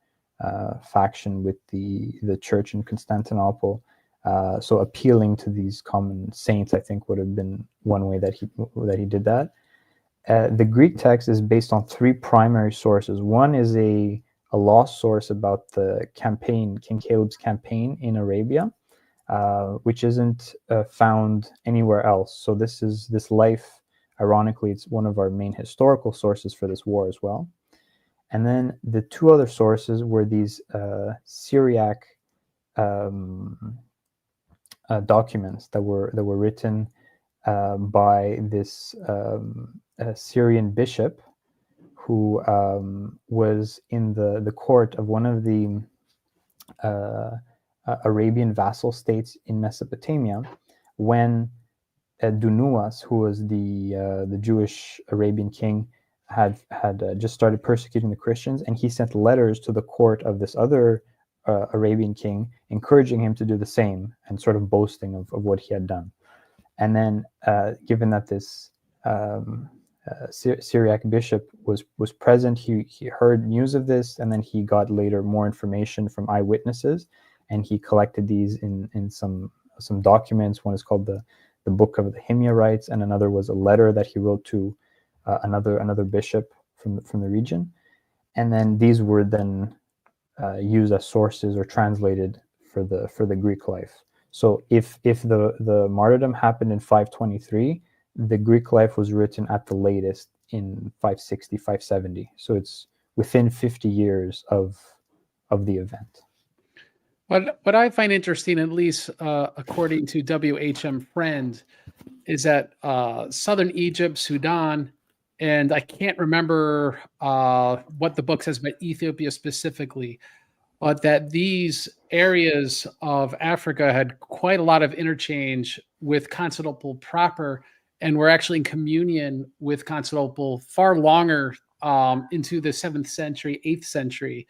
faction with the church in Constantinople. So appealing to these common saints, I think, would have been one way that he did that. The Greek text is based on three primary sources. One is a lost source about the campaign, King Caleb's campaign in Arabia, which isn't found anywhere else. So this life, ironically, it's one of our main historical sources for this war as well. And then the two other sources were these Syriac documents that were written by this Syrian bishop who was in the court of one of the Arabian vassal states in Mesopotamia when Dunuas, who was the Jewish Arabian king, had just started persecuting the Christians, and he sent letters to the court of this other Arabian king, encouraging him to do the same and sort of boasting of what he had done. And then, given that this Syriac bishop was present, he heard news of this, and then he got later more information from eyewitnesses, and he collected these in some documents. One is called the Book of the Himyarites, and another was a letter that he wrote to another bishop from the region. And then these were then used as sources or translated for the Greek life. So if the martyrdom happened in 523, the Greek life was written at the latest in 560, 570. So it's within 50 years of the event. What I find interesting, at least according to W.H.M. Friend, is that southern Egypt, Sudan, and I can't remember what the book says about Ethiopia specifically, but that these areas of Africa had quite a lot of interchange with Constantinople proper, and were actually in communion with Constantinople far longer into the 7th century, 8th century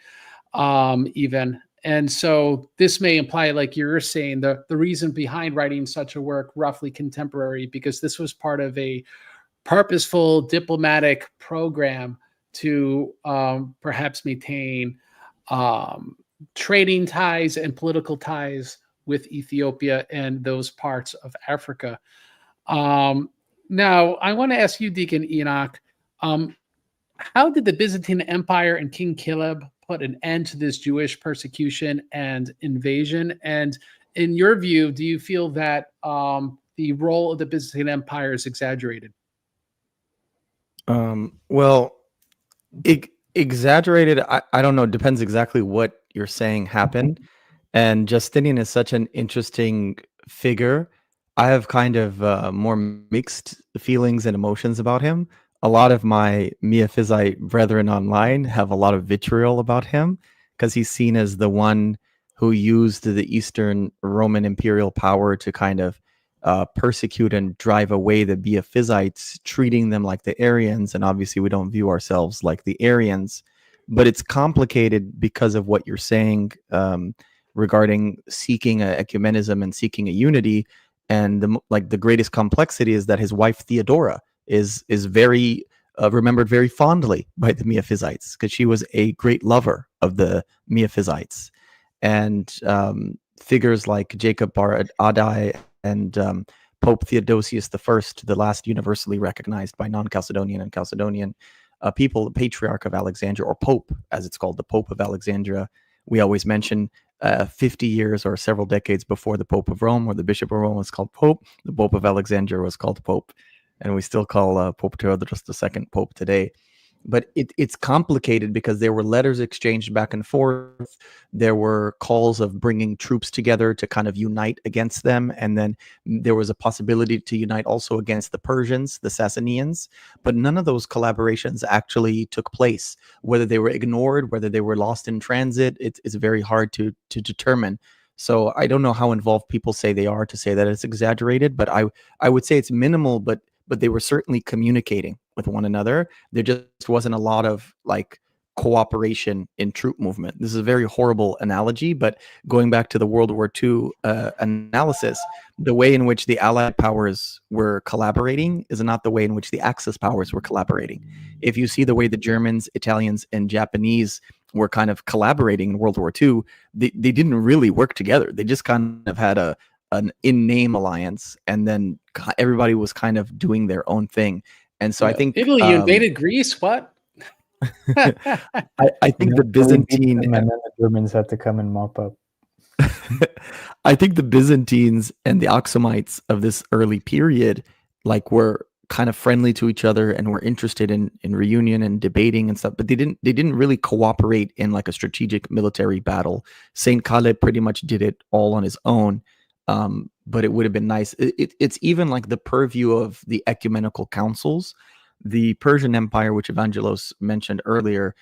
even. And so this may imply, like you're saying, the reason behind writing such a work roughly contemporary, because this was part of a purposeful diplomatic program to perhaps maintain trading ties and political ties with Ethiopia and those parts of Africa. Now, I want to ask you, Deacon Enoch, how did the Byzantine Empire and King Caleb put an end to this Jewish persecution and invasion? And in your view, do you feel that the role of the Byzantine Empire is exaggerated? Well, exaggerated, I don't know. It depends exactly what you're saying happened. And Justinian is such an interesting figure. I have kind of more mixed feelings and emotions about him. A lot of my Miaphysite brethren online have a lot of vitriol about him because he's seen as the one who used the Eastern Roman imperial power to kind of persecute and drive away the Miaphysites, treating them like the Arians. And obviously, we don't view ourselves like the Arians. But it's complicated because of what you're saying regarding seeking a ecumenism and seeking a unity. And the greatest complexity is that his wife Theodora is very remembered very fondly by the Miaphysites because she was a great lover of the Miaphysites. And figures like Jacob Bar Adai and Pope Theodosius I, the last universally recognized by non-Chalcedonian and Chalcedonian people, the Patriarch of Alexandria, or Pope, as it's called, the Pope of Alexandria. We always mention 50 years or several decades before the Pope of Rome, or the Bishop of Rome was called Pope, the Pope of Alexandria was called Pope. And we still call Pope Theodorus II Pope today. But it's complicated because there were letters exchanged back and forth. There were calls of bringing troops together to kind of unite against them. And then there was a possibility to unite also against the Persians, the Sassanians. But none of those collaborations actually took place. Whether they were ignored, whether they were lost in transit, it's very hard to determine. So I don't know how involved people say they are to say that it's exaggerated, but I would say it's minimal, but they were certainly communicating with one another. There just wasn't a lot of like cooperation in troop movement. This is a very horrible analogy, but going back to the World War II analysis, the way in which the Allied powers were collaborating is not the way in which the Axis powers were collaborating. If you see the way the Germans, Italians, and Japanese were kind of collaborating in World War II, they didn't really work together. They just kind of had an in-name alliance, and then everybody was kind of doing their own thing. And so I think Italy invaded Greece. What? I think the Byzantine and then the Germans had to come and mop up. I think the Byzantines and the Aksamites of this early period were kind of friendly to each other and were interested in reunion and debating and stuff, but they didn't really cooperate in like a strategic military battle. Saint Caleb pretty much did it all on his own. But it would have been nice. It's even like the purview of the ecumenical councils. The Persian Empire, which Evangelos mentioned earlier,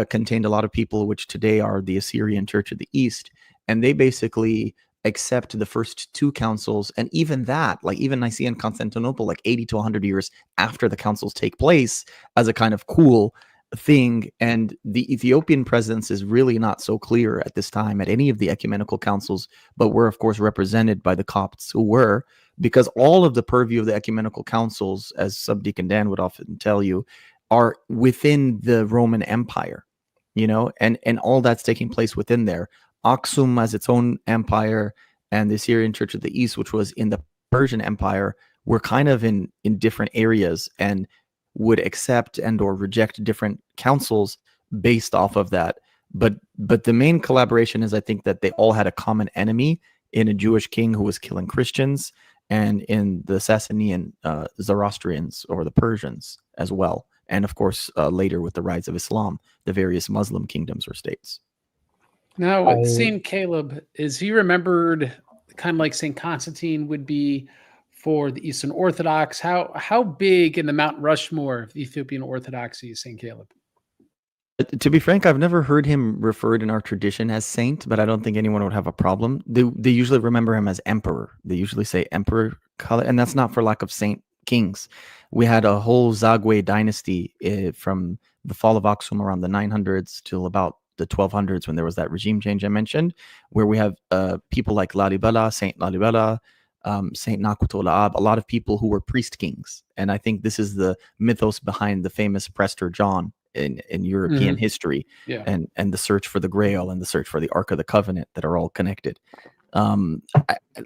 contained a lot of people which today are the Assyrian Church of the East. And they basically accept the first two councils. And even that, like even Nicaea and Constantinople, like 80 to 100 years after the councils take place, as a kind of cool thing. And the Ethiopian presence is really not so clear at this time at any of the ecumenical councils, but we're of course represented by the Copts who were, because all of the purview of the ecumenical councils, as Subdeacon Dan would often tell you, are within the Roman Empire, and all that's taking place within there. Aksum as its own empire, and the Assyrian Church of the East, which was in the Persian Empire, were kind of in different areas and would accept and or reject different councils based off of that. But the main collaboration is, I think, that they all had a common enemy in a Jewish king who was killing Christians, and in the Sassanian Zoroastrians or the Persians as well. And of course, later with the rise of Islam, the various Muslim kingdoms or states. Now, St. Caleb, is he remembered kind of like St. Constantine would be for the Eastern Orthodox? How big in the Mount Rushmore of Ethiopian Orthodoxy is St. Caleb? To be frank, I've never heard him referred in our tradition as saint, but I don't think anyone would have a problem. They usually remember him as emperor. They usually say emperor, and that's not for lack of saint kings. We had a whole Zagwe dynasty from the fall of Aksum around the 900s till about the 1200s when there was that regime change I mentioned, where we have people like Lalibela, Saint Lalibela, Saint Nakutola'ab, a lot of people who were priest kings. And I think this is the mythos behind the famous Prester John in European history, Yeah. and the search for the Grail and the search for the Ark of the Covenant that are all connected.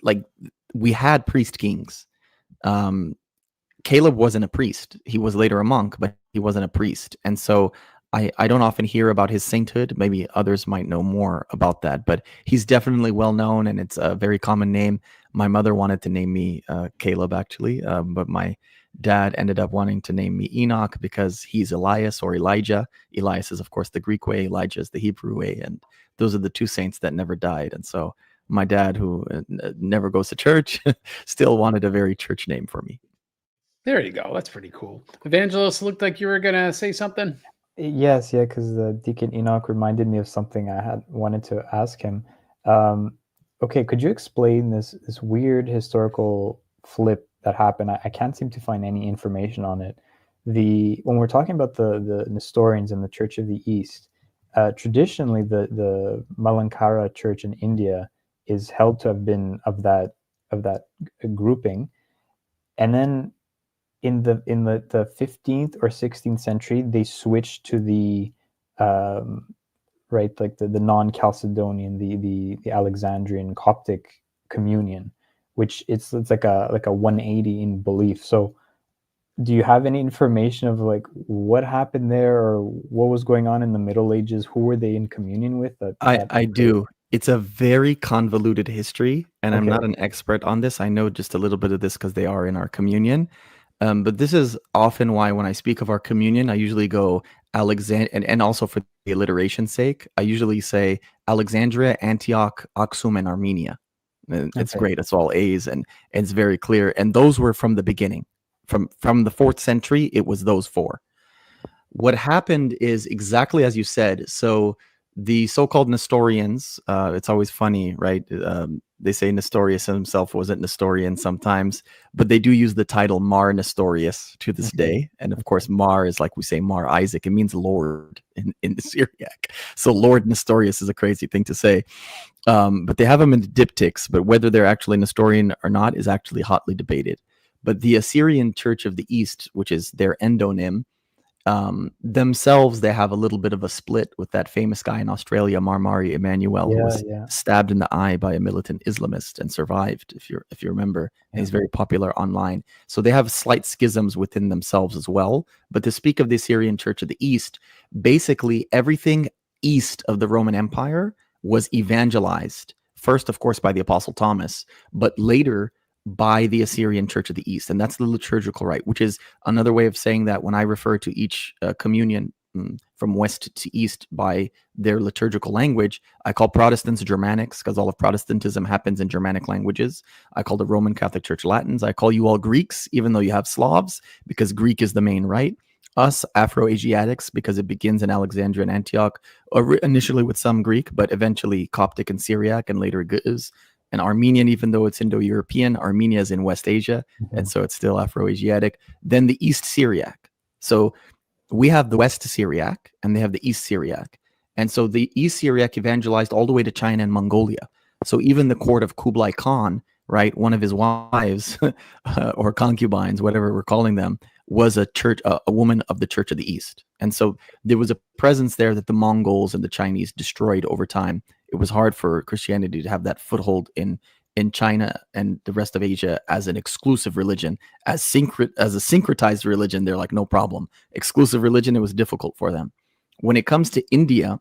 Like we had priest kings. Caleb wasn't a priest. He was later a monk, but he wasn't a priest. And so I don't often hear about his sainthood. Maybe others might know more about that, but he's definitely well known, and it's a very common name. My mother wanted to name me Caleb, actually, but my dad ended up wanting to name me Enoch because he's Elias or Elijah. Elias is, of course, the Greek way. Elijah is the Hebrew way. And those are the two saints that never died. And so my dad, who never goes to church, still wanted a very church name for me. There you go. That's pretty cool. Evangelist, looked like you were going to say something. Yes, yeah, because the Deacon Enoch reminded me of something I had wanted to ask him. Okay, could you explain this weird historical flip that happened? I can't seem to find any information on it. When we're talking about the Nestorians and the Church of the East, traditionally the Malankara Church in India is held to have been of that grouping, and then in the 15th or 16th century, they switched to the right, like the non-Chalcedonian, the Alexandrian Coptic communion, which it's like a 180 in belief. So, do you have any information of like what happened there, or what was going on in the Middle Ages? Who were they in communion with? I do. It's a very convoluted history, and I'm not an expert on this. I know just a little bit of this because they are in our communion. But this is often why when I speak of our communion, I usually go Alexandria, and also for the alliteration's sake, I usually say Alexandria, Antioch, Aksum, and Armenia. And it's great. It's all A's, and it's very clear. And those were from the beginning. From the 4th century, it was those four. What happened is exactly as you said. So the so-called Nestorians, it's always funny, right? They say Nestorius himself wasn't Nestorian sometimes, but they do use the title Mar Nestorius to this day. And of course, Mar is like we say Mar Isaac. It means Lord in the Syriac. So Lord Nestorius is a crazy thing to say. But they have them in the diptychs, but whether they're actually Nestorian or not is actually hotly debated. But the Assyrian Church of the East, which is their endonym, themselves, they have a little bit of a split with that famous guy in Australia, Marmari Emmanuel, who was stabbed in the eye by a militant Islamist and survived, if you remember. And he's very popular online. So they have slight schisms within themselves as well. But to speak of the Assyrian Church of the East, basically everything east of the Roman Empire was evangelized. First, of course, by the Apostle Thomas, but later by the Assyrian Church of the East. And that's the liturgical rite, which is another way of saying that when I refer to each communion from west to east by their liturgical language, I call Protestants Germanics because all of Protestantism happens in Germanic languages. I call the Roman Catholic Church Latins. I call you all Greeks, even though you have Slavs, because Greek is the main rite. Us Afro-Asiatics, because it begins in Alexandria and Antioch, initially with some Greek, but eventually Coptic and Syriac, and later Ge'ez. And Armenian, even though it's Indo-European, Armenia is in West Asia, and so it's still Afro-Asiatic. Then the East Syriac. So we have the West Syriac, and they have the East Syriac. And so the East Syriac evangelized all the way to China and Mongolia. So even the court of Kublai Khan, right, one of his wives or concubines, whatever we're calling them, was a woman of the Church of the East. And so there was a presence there that the Mongols and the Chinese destroyed over time. It was hard for Christianity to have that foothold in China and the rest of Asia as an exclusive religion. As a syncretized religion, they're like, no problem. Exclusive religion, it was difficult for them. When it comes to India,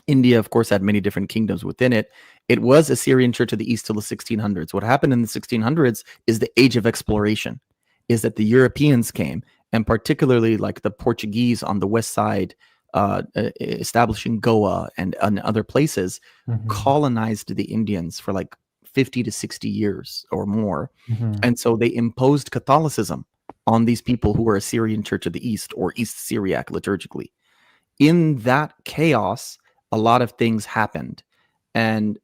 of course, had many different kingdoms within it. It was Assyrian Church of the East till the 1600s. What happened in the 1600s is the age of exploration, is that the Europeans came, and particularly like the Portuguese on the west side, establishing Goa and other places, colonized the Indians for like 50 to 60 years or more. And so they imposed Catholicism on these people who were Assyrian Church of the East or East Syriac liturgically. In that chaos, a lot of things happened. And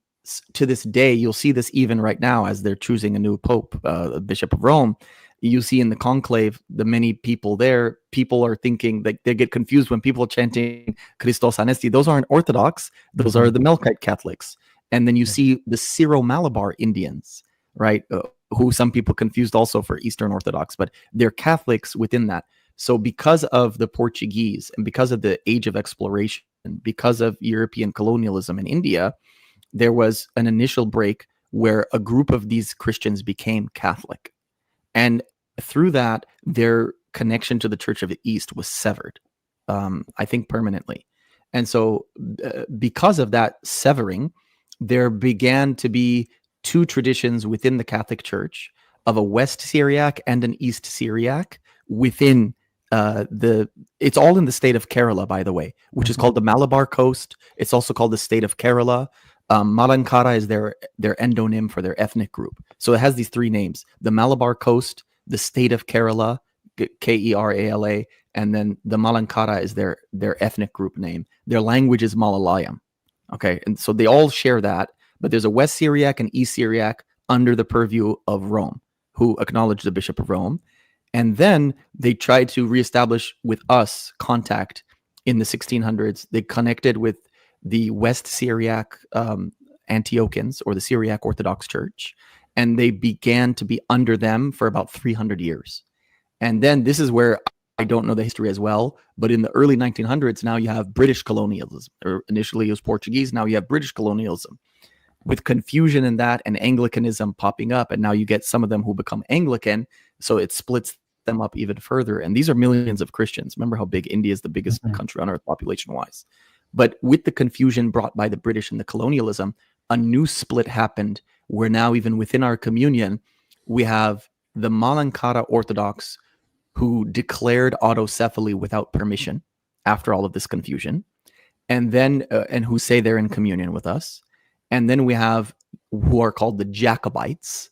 to this day, you'll see this even right now as they're choosing a new pope, Bishop of Rome. you see in the conclave, the many people there, people are thinking, like, they get confused when people are chanting Christos Anesti. Those aren't Orthodox. Those are the Melkite Catholics. And then you see the Syro-Malabar Indians, right? Who some people confused also for Eastern Orthodox, but they're Catholics within that. So because of the Portuguese and because of the age of exploration, because of European colonialism in India, there was an initial break where a group of these Christians became Catholic. And through that, their connection to the Church of the East was severed, I think permanently. And so because of that severing, there began to be two traditions within the Catholic Church of a West Syriac and an East Syriac within it's all in the state of Kerala, by the way, which is called the Malabar Coast. It's also called the state of Kerala. Malankara is their endonym for their ethnic group. So it has these three names: the Malabar Coast, the state of Kerala, Kerala, and then the Malankara is their ethnic group name. Their language is Malayalam. Okay, and so they all share that, but there's a West Syriac and East Syriac under the purview of Rome, who acknowledge the Bishop of Rome. And then they tried to reestablish with us contact in the 1600s. They connected with the West Syriac Antiochians, or the Syriac Orthodox Church, and they began to be under them for about 300 years. And then this is where I don't know the history as well, but in the early 1900s, now you have British colonialism, or initially it was Portuguese, now you have British colonialism, with confusion in that and Anglicanism popping up. And now you get some of them who become Anglican, so it splits them up even further. And these are millions of Christians. Remember how big India is, the biggest country on earth population-wise. But with the confusion brought by the British and the colonialism, a new split happened where now even within our communion, we have the Malankara Orthodox who declared autocephaly without permission after all of this confusion, and then and who say they're in communion with us. And then we have who are called the Jacobites,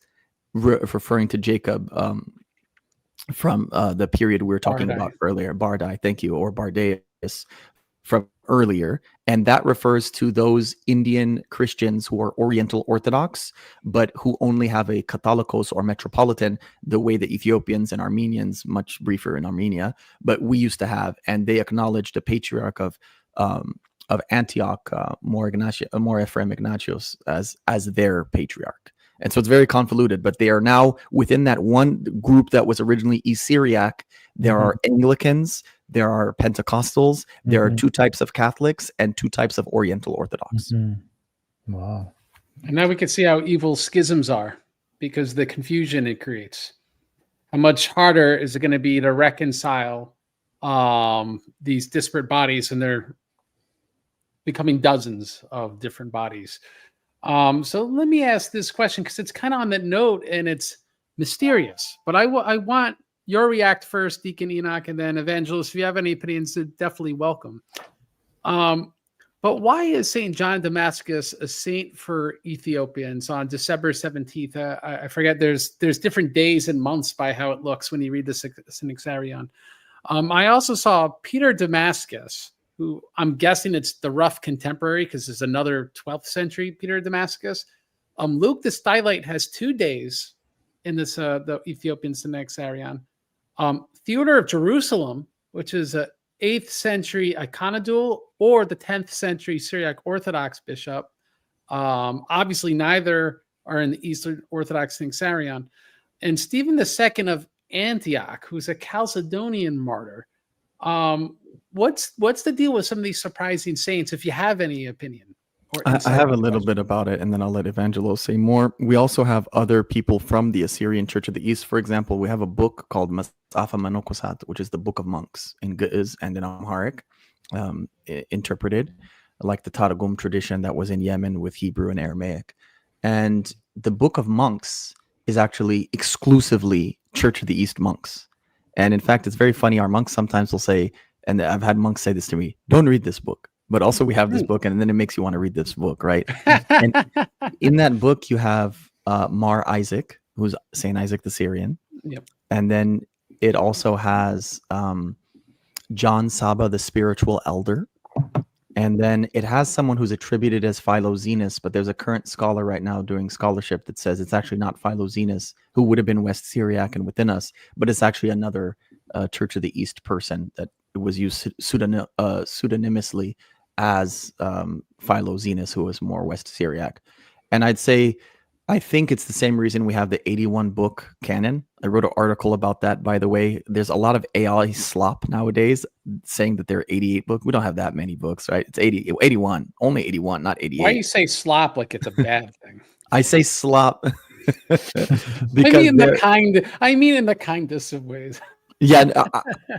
referring to Jacob from the period we were talking about earlier, Bardai, thank you, or Bardaeus from earlier. And that refers to those Indian Christians who are Oriental Orthodox, but who only have a Catholicos or Metropolitan, the way the Ethiopians and Armenians, much briefer in Armenia, but we used to have. And they acknowledge the patriarch of Antioch, More Ephraim Ignatius, as their patriarch. And so it's very convoluted, but they are now within that one group that was originally East Syriac. There are Anglicans, there are Pentecostals, there are two types of Catholics and two types of Oriental Orthodox. Wow. And now we can see how evil schisms are, because the confusion it creates. How much harder is it going to be to reconcile these disparate bodies, and they're becoming dozens of different bodies. So let me ask this question, because it's kind of on that note and it's mysterious, but I want your react first, Deacon Enoch, and then Evangelist. If you have any opinions, definitely welcome. But why is St. John of Damascus a saint for Ethiopians on December 17th? I forget, there's different days and months by how it looks when you read the Synaxarion. I also saw Peter Damascus, who I'm guessing it's the rough contemporary, because there's another 12th century Peter of Damascus. Luke the Stylite has 2 days in this the Ethiopian Synaxarion. Theodore of Jerusalem, which is a 8th century Iconodule, or the 10th century Syriac Orthodox bishop. Obviously, neither are in the Eastern Orthodox Synaxarion. And Stephen II of Antioch, who's a Chalcedonian martyr. What's the deal with some of these surprising saints, if you have any opinion? I have a little bit about it, and then I'll let Evangelos say more. We also have other people from the Assyrian Church of the East. For example, we have a book called Masafa Manokosat, which is the Book of Monks in Ge'ez and in Amharic, interpreted like the Targum tradition that was in Yemen with Hebrew and Aramaic. And the Book of Monks is actually exclusively Church of the East monks. And in fact, it's very funny. Our monks sometimes will say, and I've had monks say this to me, don't read this book. But also we have this book, and then it makes you want to read this book, right? And in that book, you have Mar Isaac, who's St. Isaac the Syrian. Yep. And then it also has John Saba, the spiritual elder. And then it has someone who's attributed as Philoxenus, but there's a current scholar right now doing scholarship that says it's actually not Philoxenus, who would have been West Syriac and within us, but it's actually another Church of the East person that was used pseudonymously as Philoxenus, who was more West Syriac. And I'd say, I think it's the same reason we have the 81 book canon. I wrote an article about that, by the way. There's a lot of AI slop nowadays saying that there are 88 books. We don't have that many books, right? It's 81, only 81, not 88. Why do you say slop like it's a bad thing? I say slop because I mean in the kindest of ways. Yeah,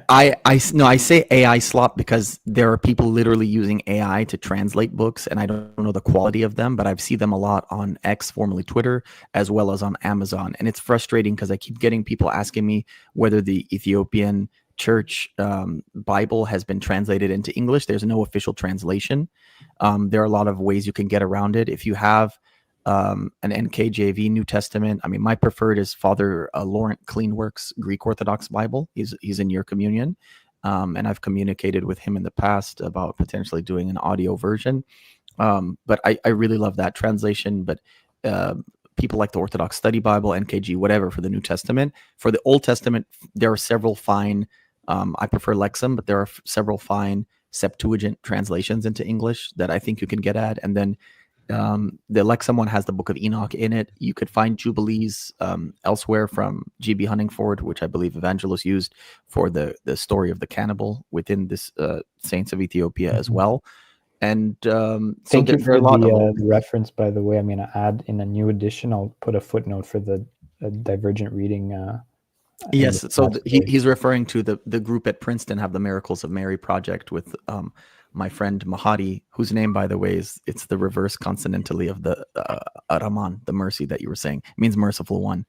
I say AI slop because there are people literally using AI to translate books, and I don't know the quality of them, but I've seen them a lot on X, formerly Twitter, as well as on Amazon. And it's frustrating because I keep getting people asking me whether the Ethiopian church Bible has been translated into English. There's no official translation. There are a lot of ways you can get around it. If you have an NKJV New Testament, I mean, my preferred is Father Laurent Cleanworks Greek Orthodox Bible. He's in your communion, and I've communicated with him in the past about potentially doing an audio version. But I really love that translation. But people like the Orthodox Study Bible, NKG, whatever, for the New Testament. For the Old Testament, there are several fine. I prefer Lexham, but there are several fine Septuagint translations into English that I think you can get at, and then. The Lexham one has the Book of Enoch in it. You could find Jubilees elsewhere from G.B. Huntingford, which I believe Evangelist used for the story of the cannibal within this Saints of Ethiopia as well. And thank you for the reference, by the way. I'm going to add in a new edition. I'll put a footnote for the divergent reading. Yes, so he's referring to the group at Princeton have the Miracles of Mary project with my friend Mahadi, whose name, by the way, it's the reverse consonantally of the Rahman, the mercy that you were saying. It means merciful one.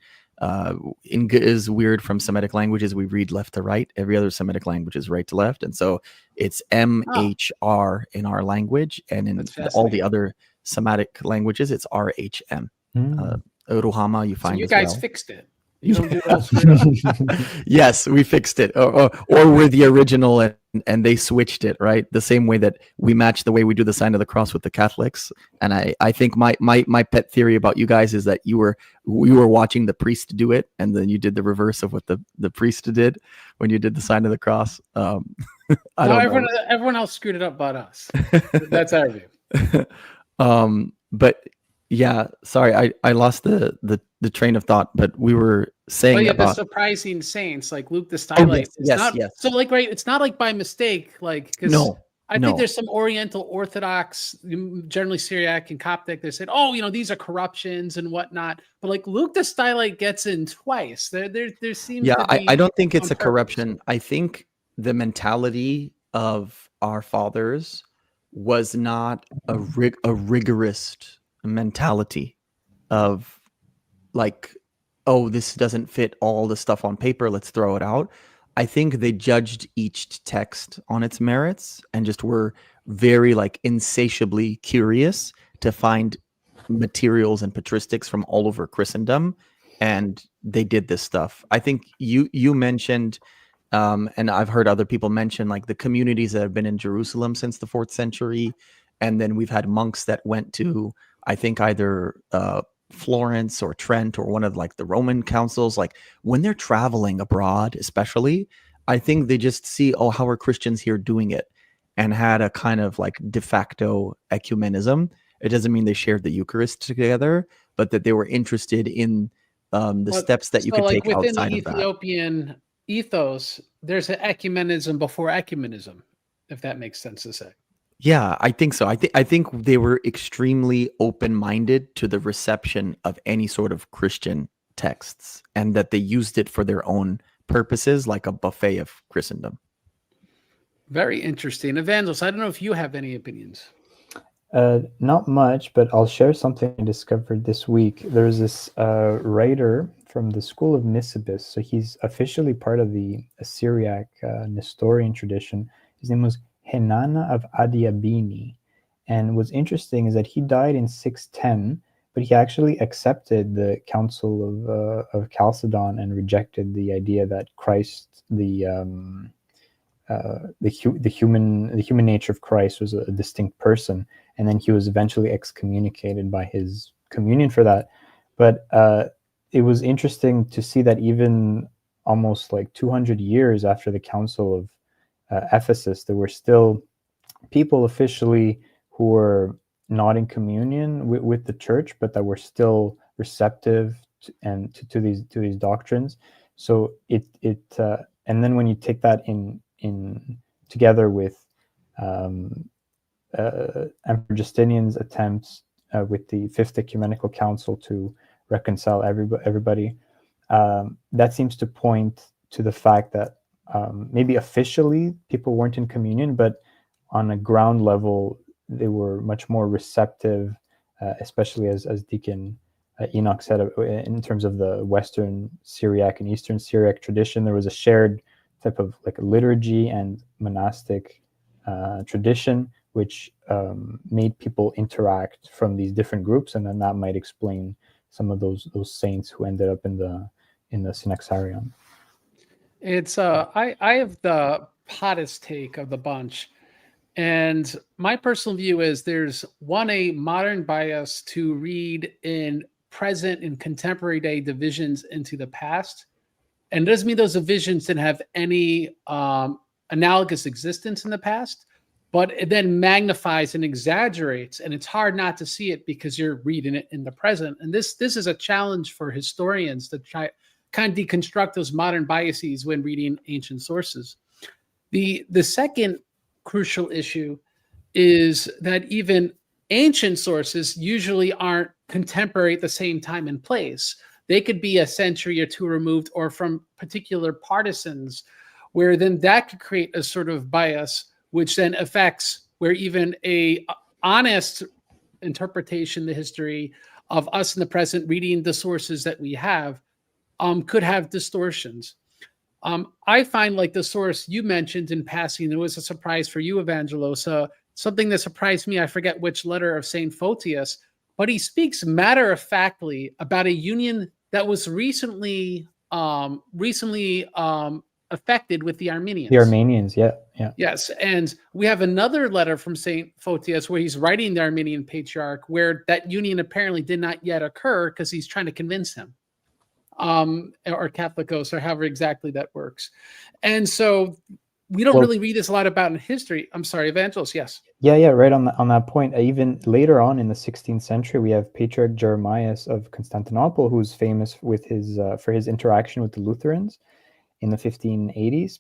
Is weird from Semitic languages. We read left to right. Every other Semitic language is right to left. And so it's MHR in our language. And in all the other Semitic languages, it's RHM. Ruhama, you find you guys well. Fixed it. You don't do it all straight up. Yes, we fixed it. Or we're the original and they switched it, right? The same way that we match the way we do the sign of the cross with the Catholics. And I think my pet theory about you guys is that we were watching the priest do it, and then you did the reverse of what the priest did when you did the sign of the cross. Everyone else screwed it up but us. That's our view. But yeah, sorry, I lost the train of thought, but we were saying about the surprising saints like Luke the Stylite. Yes. So like, right, it's not like by mistake, like, because I think there's some Oriental Orthodox, generally Syriac and Coptic, they said, these are corruptions and whatnot. But like Luke the Stylite gets in twice. There seems to be I don't think it's a corruption. I think the mentality of our fathers was not a rigorous mentality of like, this doesn't fit all the stuff on paper, let's throw it out. I think they judged each text on its merits and just were very like insatiably curious to find materials and patristics from all over Christendom, and they did this stuff. I think you mentioned and I've heard other people mention like the communities that have been in Jerusalem since the 4th century, and then we've had monks that went to, I think, either Florence or Trent or one of like the Roman councils. Like when they're traveling abroad, especially, I think they just see, how are Christians here doing it, and had a kind of like de facto ecumenism. It doesn't mean they shared the Eucharist together, but that they were interested in the steps that you could take outside of that. Within the Ethiopian ethos, there's an ecumenism before ecumenism, if that makes sense to say. Yeah, I think so. I think they were extremely open-minded to the reception of any sort of Christian texts, and that they used it for their own purposes, like a buffet of Christendom. Very interesting. Evangelist, I don't know if you have any opinions. Not much, but I'll share something I discovered this week. There's this writer from the school of Nisibis. So he's officially part of the Syriac Nestorian tradition. His name was Henana of Adiabini. And what's interesting is that he died in 610, but he actually accepted the Council of Chalcedon and rejected the idea that Christ, the the human nature of Christ was a distinct person, and then he was eventually excommunicated by his communion for that. But it was interesting to see that even almost like 200 years after the Council of Ephesus, there were still people officially who were not in communion with the church, but that were still receptive to these doctrines. So and then when you take that in together with Emperor Justinian's attempts with the Fifth Ecumenical Council to reconcile everybody, that seems to point to the fact that maybe officially people weren't in communion, but on a ground level they were much more receptive, especially as Deacon Enoch said, in terms of the Western Syriac and Eastern Syriac tradition. There was a shared type of like a liturgy and monastic tradition, which made people interact from these different groups, and then that might explain some of those saints who ended up in the Synaxarion. It's I have the hottest take of the bunch, and my personal view is there's a modern bias to read in present and contemporary day divisions into the past, and it doesn't mean those divisions didn't have any analogous existence in the past, but it then magnifies and exaggerates, and it's hard not to see it because you're reading it in the present. And this is a challenge for historians to try kind of deconstruct those modern biases when reading ancient sources. The second crucial issue is that even ancient sources usually aren't contemporary at the same time and place. They could be a century or two removed or from particular partisans, where then that could create a sort of bias, which then affects where even a honest interpretation of the history of us in the present, reading the sources that we have, could have distortions. I find like the source you mentioned in passing, it was a surprise for you, Evangelos, something that surprised me. I forget which letter of St. Photius, but he speaks matter-of-factly about a union that was recently affected with the Armenians. The Armenians, yeah. Yes, and we have another letter from St. Photius where he's writing the Armenian Patriarch, where that union apparently did not yet occur because he's trying to convince him. Or Catholicos, or however exactly that works. And so we don't really read this a lot about in history. I'm sorry, Evangelos, yes. Yeah, right on that point. Even later on in the 16th century, we have Patriarch Jeremias of Constantinople, who's famous with his for his interaction with the Lutherans in the 1580s.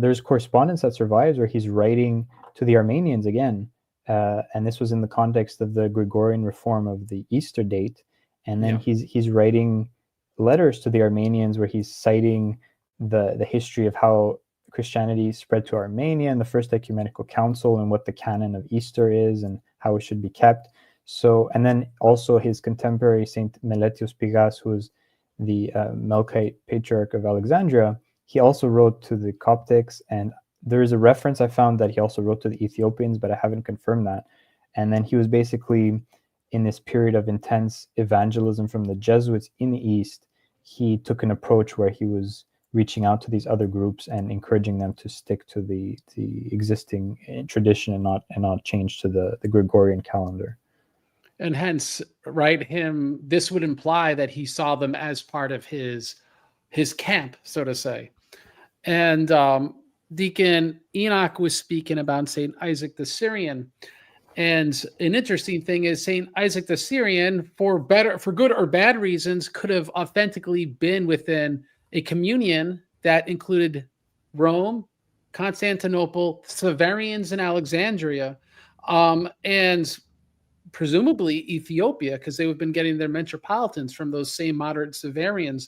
There's correspondence that survives where he's writing to the Armenians again, and this was in the context of the Gregorian reform of the Easter date. And then he's writing letters to the Armenians where he's citing the history of how Christianity spread to Armenia and the First Ecumenical Council and what the canon of Easter is and how it should be kept. So, and then also his contemporary Saint Meletios Pigas, who is the Melkite Patriarch of Alexandria, he also wrote to the Coptics, and there is a reference I found that he also wrote to the Ethiopians, but I haven't confirmed that. And then he was basically, in this period of intense evangelism from the Jesuits in the East, he took an approach where he was reaching out to these other groups and encouraging them to stick to the existing tradition and not change to the Gregorian calendar. And hence, right, this would imply that he saw them as part of his camp, so to say. And Deacon Enoch was speaking about St. Isaac the Syrian. And an interesting thing is St. Isaac the Syrian, for good or bad reasons, could have authentically been within a communion that included Rome, Constantinople, Severians in Alexandria, and presumably Ethiopia, because they would have been getting their metropolitans from those same moderate Severians.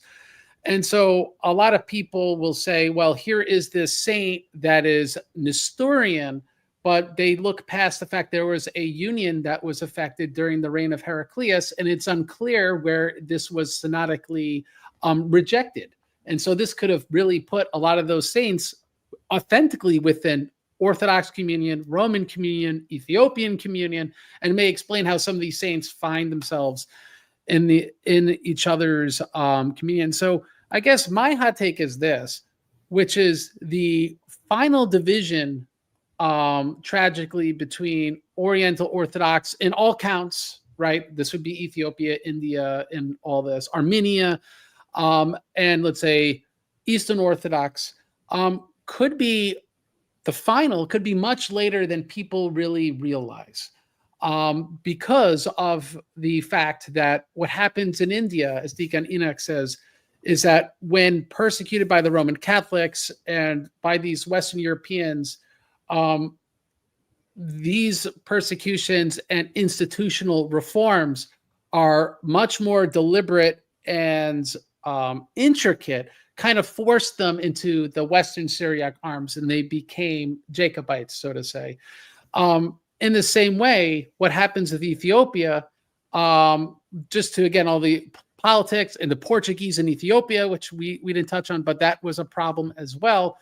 And so a lot of people will say, well, here is this saint that is Nestorian, but they look past the fact there was a union that was affected during the reign of Heraclius, and it's unclear where this was synodically rejected. And so this could have really put a lot of those saints authentically within Orthodox communion, Roman communion, Ethiopian communion, and may explain how some of these saints find themselves in each other's communion. So I guess my hot take is this. which is the final division, tragically, between Oriental Orthodox in all counts, right? This would be Ethiopia, India, and all this, Armenia, and let's say Eastern Orthodox, could be much later than people really realize, because of the fact that what happens in India, as Deacon Enoch says, is that when persecuted by the Roman Catholics and by these Western Europeans, these persecutions and institutional reforms are much more deliberate and intricate, kind of forced them into the Western Syriac arms, and they became Jacobites, so to say. In the same way, what happens with Ethiopia, just to, again, all the politics and the Portuguese in Ethiopia, which we didn't touch on, but that was a problem as well,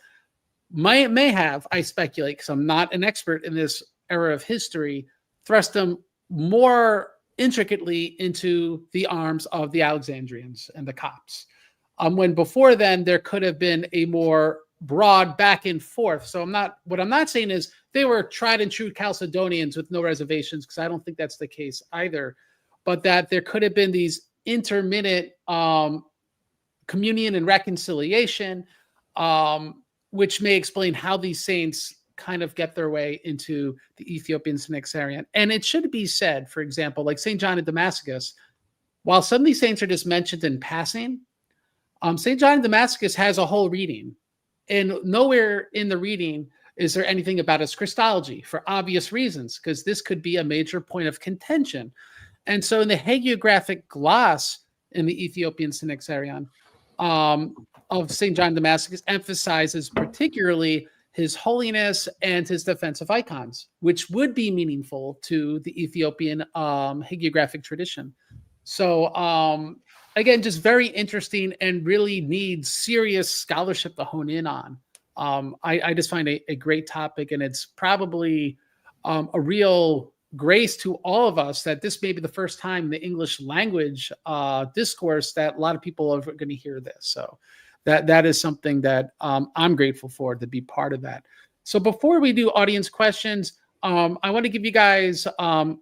may have, I speculate, because I'm not an expert in this era of history, thrust them more intricately into the arms of the Alexandrians and the Copts. When before then, there could have been a more broad back and forth. So what I'm not saying is they were tried and true Chalcedonians with no reservations, because I don't think that's the case either, but that there could have been these intermittent communion and reconciliation, which may explain how these saints kind of get their way into the Ethiopian Synaxarion. And it should be said, for example, like St. John of Damascus, while some of these saints are just mentioned in passing, St. John of Damascus has a whole reading, and nowhere in the reading is there anything about his Christology, for obvious reasons, because this could be a major point of contention. And so in the hagiographic gloss in the Ethiopian Synaxarion of St. John of Damascus emphasizes particularly his holiness and his defense of icons, which would be meaningful to the Ethiopian hagiographic tradition. So again, just very interesting and really needs serious scholarship to hone in on. I just find a great topic, and it's probably a real grace to all of us that this may be the first time in the English language discourse that a lot of people are going to hear this. So that is something that I'm grateful for, to be part of that. So before we do audience questions, I want to give you guys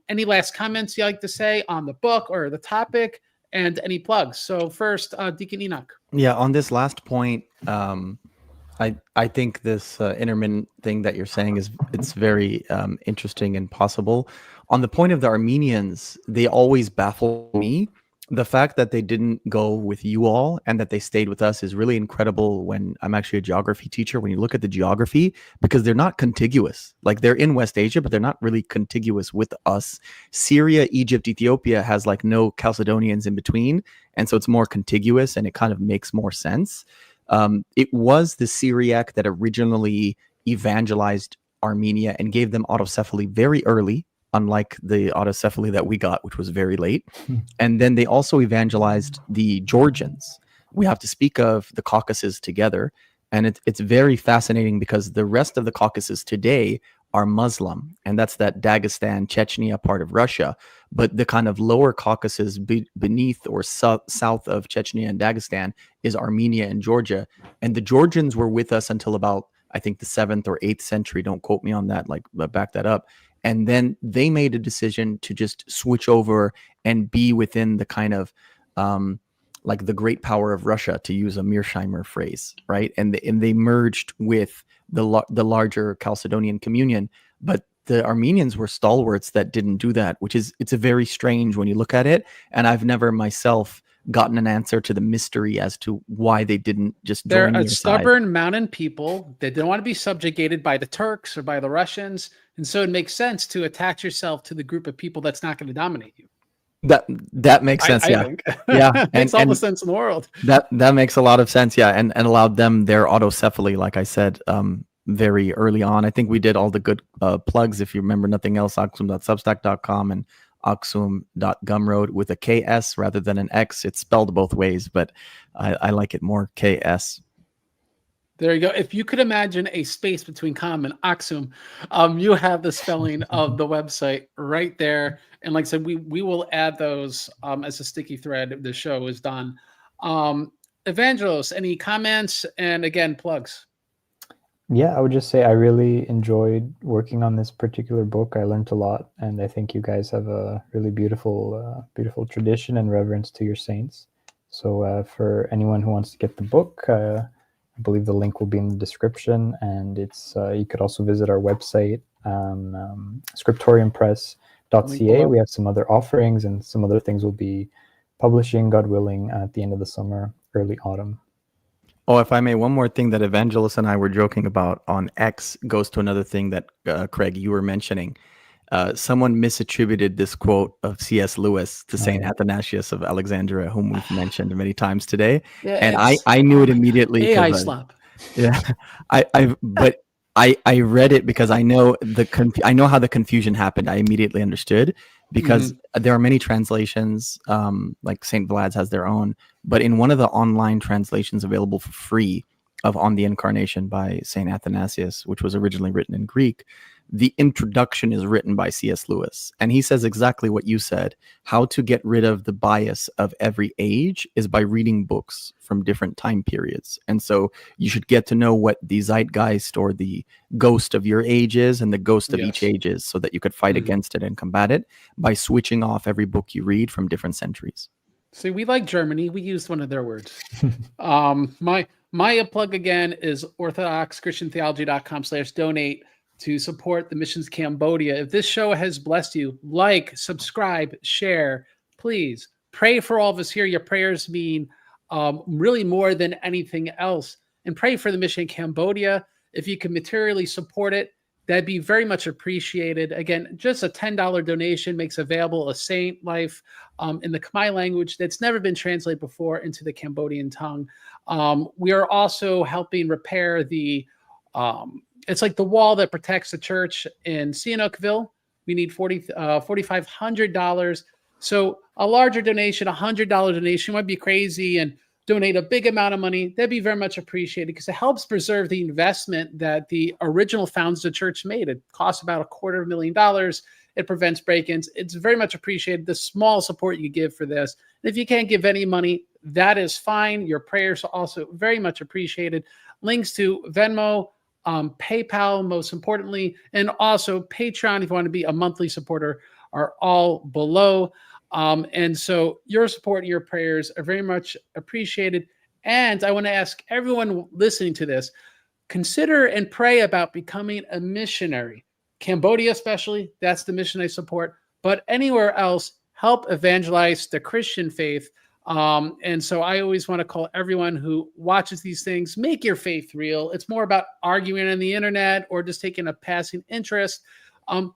any last comments you like to say on the book or the topic, and any plugs. So first, Deacon Enoch. Yeah, on this last point, I think this intermittent thing that you're saying it's very interesting and possible. On the point of the Armenians, they always baffle me. The fact that they didn't go with you all and that they stayed with us is really incredible. When I'm actually a geography teacher, when you look at the geography, because they're not contiguous. Like, they're in West Asia, but they're not really contiguous with us. Syria, Egypt, Ethiopia has like no Chalcedonians in between, and so it's more contiguous, and it kind of makes more sense. It was the Syriac that originally evangelized Armenia and gave them autocephaly very early, unlike the autocephaly that we got, which was very late. And then they also evangelized the Georgians. We have to speak of the Caucasus together. And it's very fascinating, because the rest of the Caucasus today are Muslim, and that's that Dagestan, Chechnya part of Russia. But the kind of lower Caucasus beneath or south of Chechnya and Dagestan is Armenia and Georgia. And the Georgians were with us until about, I think, the 7th or 8th century. Don't quote me on that, back that up. And then they made a decision to just switch over and be within the kind of like the great power of Russia, to use a Mearsheimer phrase, right? And they merged with the larger Chalcedonian communion. But the Armenians were stalwarts that didn't do that, it's a very strange when you look at it. And I've never myself gotten an answer to the mystery as to why they didn't just join. They're a stubborn mountain people. They don't want to be subjugated by the Turks or by the Russians. And so it makes sense to attach yourself to the group of people that's not going to dominate you. That makes sense. I think. Yeah. Makes all the sense in the world. That makes a lot of sense. Yeah. And allowed them their autocephaly, like I said, very early on. I think we did all the good plugs. If you remember nothing else, aksum.substack.com and aksum.gumroad with a KS rather than an X. It's spelled both ways, but I like it more KS. There you go. If you could imagine a space between com and Aksum, you have the spelling of the website right there. And like I said, we will add those as a sticky thread if the show is done. Evangelos, any comments? And again, plugs. Yeah, I would just say I really enjoyed working on this particular book. I learned a lot, and I think you guys have a really beautiful, beautiful tradition and reverence to your saints. So for anyone who wants to get the book, I believe the link will be in the description, and it's you could also visit our website, scriptoriumpress.ca. We have some other offerings and some other things we'll be publishing, God willing, at the end of the summer, early autumn. Oh, if I may, one more thing that Evangelist and I were joking about on X goes to another thing that, Craig, you were mentioning. Someone misattributed this quote of C.S. Lewis to St. Athanasius of Alexandria, whom we've mentioned many times today. Yeah, and I knew it immediately. AI slop. Yeah, but I read it because I know I know how the confusion happened. I immediately understood because there are many translations, like St. Vlad's has their own, but in one of the online translations available for free of On the Incarnation by St. Athanasius, which was originally written in Greek, the introduction is written by C.S. Lewis. And he says exactly what you said. How to get rid of the bias of every age is by reading books from different time periods. And so you should get to know what the zeitgeist or the ghost of your age is and the ghost of each age is, so that you could fight against it and combat it by switching off every book you read from different centuries. See, we like Germany. We used one of their words. My plug again is orthodoxchristiantheology.com/donate to support the missions Cambodia. If this show has blessed you, like, subscribe, share, please pray for all of us here. Your prayers mean really more than anything else. And pray for the mission in Cambodia. If you can materially support it, that'd be very much appreciated. Again, just a $10 donation makes available a saint life in the Khmer language that's never been translated before into the Cambodian tongue. We are also helping repair the it's like the wall that protects the church in Sihanoukville. We need $4,500. So a larger donation, $100 donation might be crazy, and donate a big amount of money. That'd be very much appreciated because it helps preserve the investment that the original founders of the church made. It costs about $250,000. It prevents break-ins. It's very much appreciated. The small support you give for this. And if you can't give any money, that is fine. Your prayers are also very much appreciated. Links to Venmo, PayPal, most importantly, and also Patreon, if you want to be a monthly supporter, are all below. And so your support and your prayers are very much appreciated. And I want to ask everyone listening to this, consider and pray about becoming a missionary. Cambodia especially, that's the mission I support. But anywhere else, help evangelize the Christian faith. And so I always want to call everyone who watches these things, make your faith real. It's more about arguing on the internet or just taking a passing interest.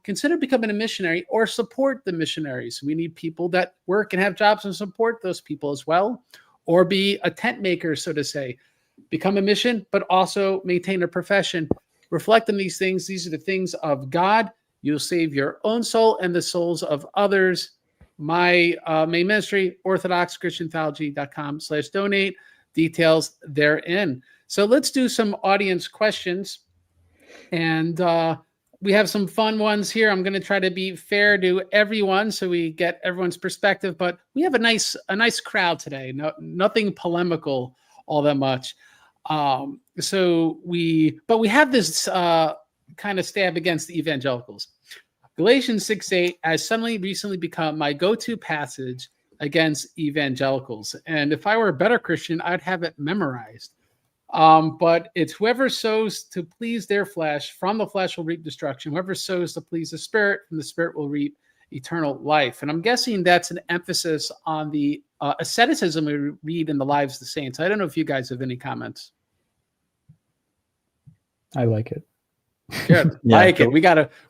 Consider becoming a missionary or support the missionaries. We need people that work and have jobs and support those people as well, or be a tent maker, so to say. Become a mission, but also maintain a profession. Reflect on these things. These are the things of God. You'll save your own soul and the souls of others. My main ministry, orthodoxchristiantheology.com/donate, details therein. So let's do some audience questions. And we have some fun ones here. I'm going to try to be fair to everyone so we get everyone's perspective, but we have a nice crowd today. Nothing polemical all that much. So we have this kind of stab against the evangelicals. Galatians 6:8 has suddenly recently become my go-to passage against evangelicals. And if I were a better Christian, I'd have it memorized. But it's whoever sows to please their flesh, from the flesh will reap destruction. Whoever sows to please the Spirit, from the Spirit will reap eternal life. And I'm guessing that's an emphasis on the asceticism we read in the lives of the saints. I don't know if you guys have any comments. I like it. Good. Yeah, like it.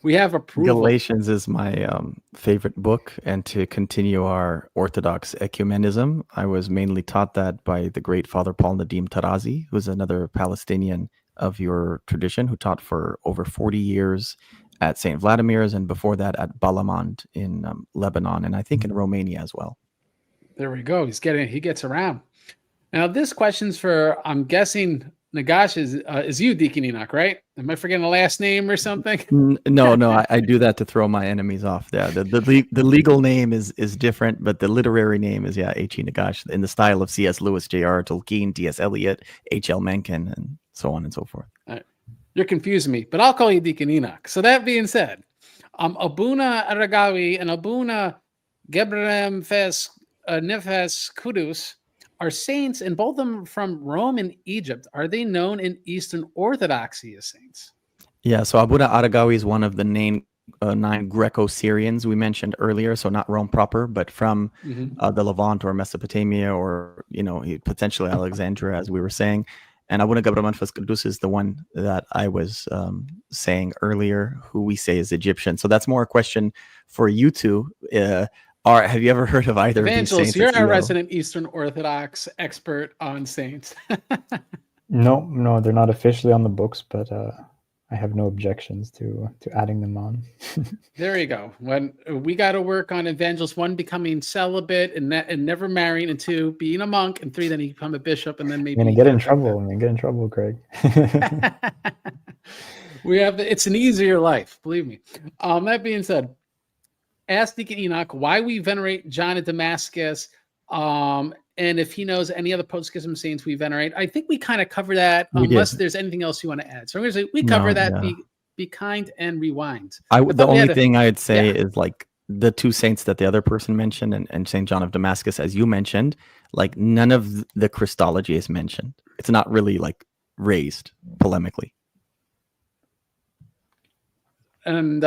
We have approval. Galatians is my favorite book, and to continue our Orthodox ecumenism, I was mainly taught that by the great Father Paul Nadim Tarazi, who's another Palestinian of your tradition, who taught for over 40 years at St. Vladimir's, and before that at Balamand in Lebanon, and I think in Romania as well. There we go. He gets around. Now, this question's for, I'm guessing, Nagash is you, Deacon Enoch, right? Am I forgetting a last name or something? No, I do that to throw my enemies off. Yeah, the legal name is different, but the literary name is H.E. Nagash in the style of C.S. Lewis, J.R. Tolkien, T.S. Eliot, H.L. Mencken, and so on and so forth. You're confusing me, but I'll call you Deacon Enoch. So that being said, Abuna Aragawi and Abuna Gebrem Fes Nefes Kudus are saints, and both of them from Rome and Egypt. Are they known in Eastern Orthodoxy as saints? Yeah, so Abuna Aragawi is one of the nine Greco-Syrians we mentioned earlier, so not Rome proper, but from the Levant or Mesopotamia, or potentially Alexandria, as we were saying. And Abuna Gebrem Fes Kudus is the one that I was saying earlier, who we say is Egyptian. So that's more a question for you two. Have you ever heard of either of these saints? You're our resident Eastern Orthodox expert on saints. No, they're not officially on the books, but I have no objections to adding them on. There you go. When we got to work on Evangelist 1 becoming celibate and never marrying, and 2 being a monk, and 3 then he become a bishop, and then maybe I'm gonna get in trouble. Craig. It's an easier life, believe me. That being said, ask Deacon Enoch why we venerate John of Damascus, and if he knows any other post-schism saints we venerate. I think we kind of cover that, unless there's anything else you want to add. So I'm going to say we cover that. Yeah. Be kind and rewind. The only thing I'd say is like the 2 saints that the other person mentioned, and Saint John of Damascus, as you mentioned, like none of the Christology is mentioned. It's not really like raised polemically. And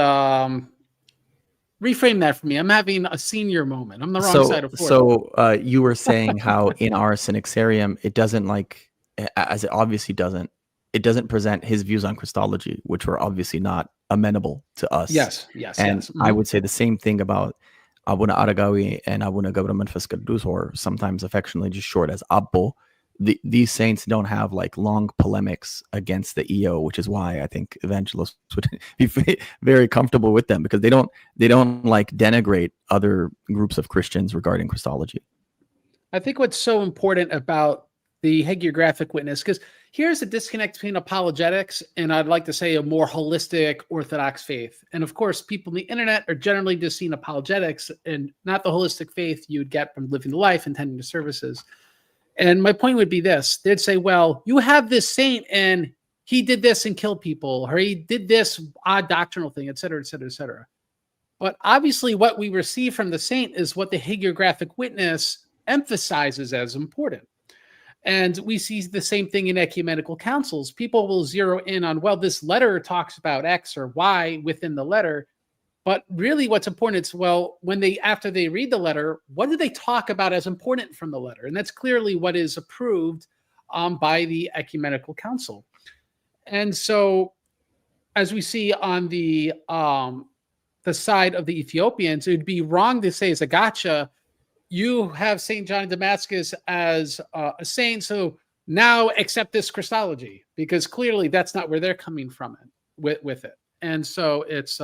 reframe that for me. I'm having a senior moment. I'm the wrong side of 40. So you were saying how in our Synaxarium, it doesn't as it obviously doesn't, it doesn't present his views on Christology, which were obviously not amenable to us. Yes. And I would say the same thing about Abuna Aragawi and Abuna Gebrem Fes Kudus, or sometimes affectionately just short as Abbo. These saints don't have like long polemics against the EO, which is why I think evangelists would be very comfortable with them, because they don't like denigrate other groups of Christians regarding Christology. I think what's so important about the hagiographic witness, because here's a disconnect between apologetics and, I'd like to say, a more holistic Orthodox faith. And of course, people on the internet are generally just seeing apologetics and not the holistic faith you'd get from living the life and attending the services. And my point would be this. They'd say, well, you have this saint and he did this and killed people, or he did this odd doctrinal thing, et cetera, et cetera, et cetera. But obviously what we receive from the saint is what the hagiographic witness emphasizes as important. And we see the same thing in ecumenical councils. People will zero in on, well, this letter talks about X or Y within the letter. But really what's important is, well, after they read the letter, what do they talk about as important from the letter? And that's clearly what is approved by the ecumenical council. And so as we see on the side of the Ethiopians, it would be wrong to say as a gotcha, you have St. John of Damascus as a saint, so now accept this Christology, because clearly that's not where they're coming from with it. And so it's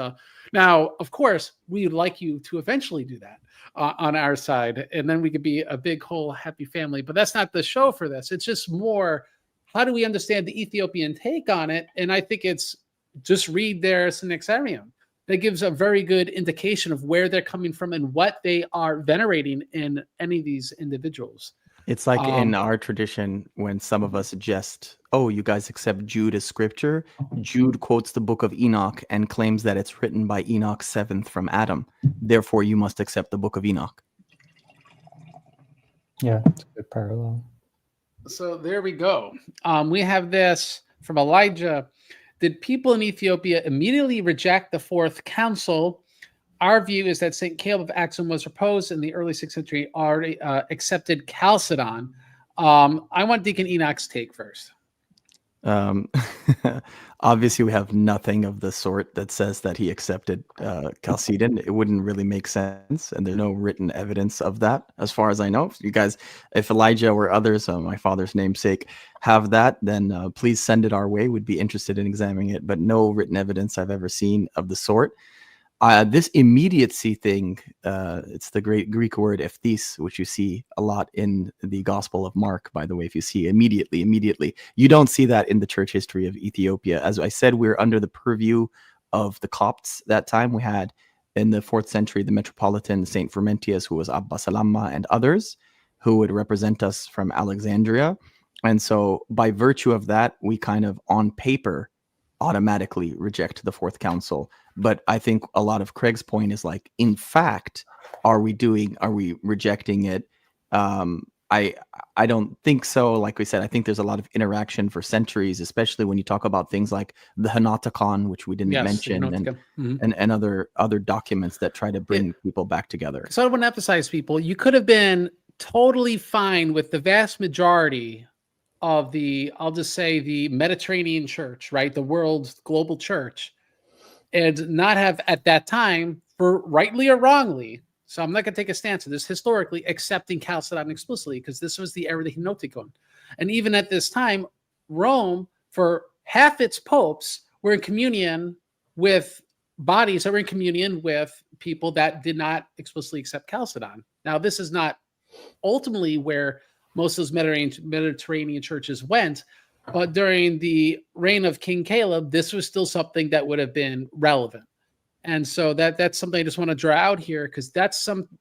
now, of course, we'd like you to eventually do that on our side, and then we could be a big, whole, happy family. But that's not the show for this. It's just more, how do we understand the Ethiopian take on it? And I think it's just read their Synaxarium. That gives a very good indication of where they're coming from and what they are venerating in any of these individuals. It's like in our tradition, when some of us suggest, oh, you guys accept Jude as scripture. Jude quotes the book of Enoch and claims that it's written by Enoch 7th from Adam. Therefore, you must accept the book of Enoch. Yeah, that's a good parallel. So there we go. We have this from Elijah. Did people in Ethiopia immediately reject the Fourth Council? Our view is that St. Caleb of Axum was proposed in the early 6th century, already accepted Chalcedon. I want Deacon Enoch's take first. Obviously, we have nothing of the sort that says that he accepted Chalcedon. It wouldn't really make sense, and there's no written evidence of that, as far as I know. If you guys, if Elijah or others, my father's namesake, have that, then please send it our way. We'd be interested in examining it, but no written evidence I've ever seen of the sort. This immediacy thing, it's the great Greek word ephthes, which you see a lot in the Gospel of Mark, by the way. If you see immediately, you don't see that in the church history of Ethiopia. As I said, we're under the purview of the Copts that time. We had in the 4th century the Metropolitan Saint Frumentius, who was Abba Salamma, and others who would represent us from Alexandria. And so by virtue of that, we kind of on paper automatically reject the Fourth Council. But I think a lot of Craig's point is like, in fact, are we rejecting it? I don't think so. Like we said, I think there's a lot of interaction for centuries, especially when you talk about things like the Henoticon, which we didn't mention, and other documents that try to bring people back together. So I want to emphasize, people, you could have been totally fine with the vast majority of the, I'll just say, the Mediterranean church, right? The world's global church, and not have at that time, for rightly or wrongly, so I'm not going to take a stance on this, historically accepting Chalcedon explicitly, because this was the era of the Henoticon. And even at this time, Rome, for half its popes, were in communion with bodies that were in communion with people that did not explicitly accept Chalcedon. Now, this is not ultimately where most of those Mediterranean churches went, but during the reign of King Caleb, this was still something that would have been relevant. And so that's something I just want to draw out here, because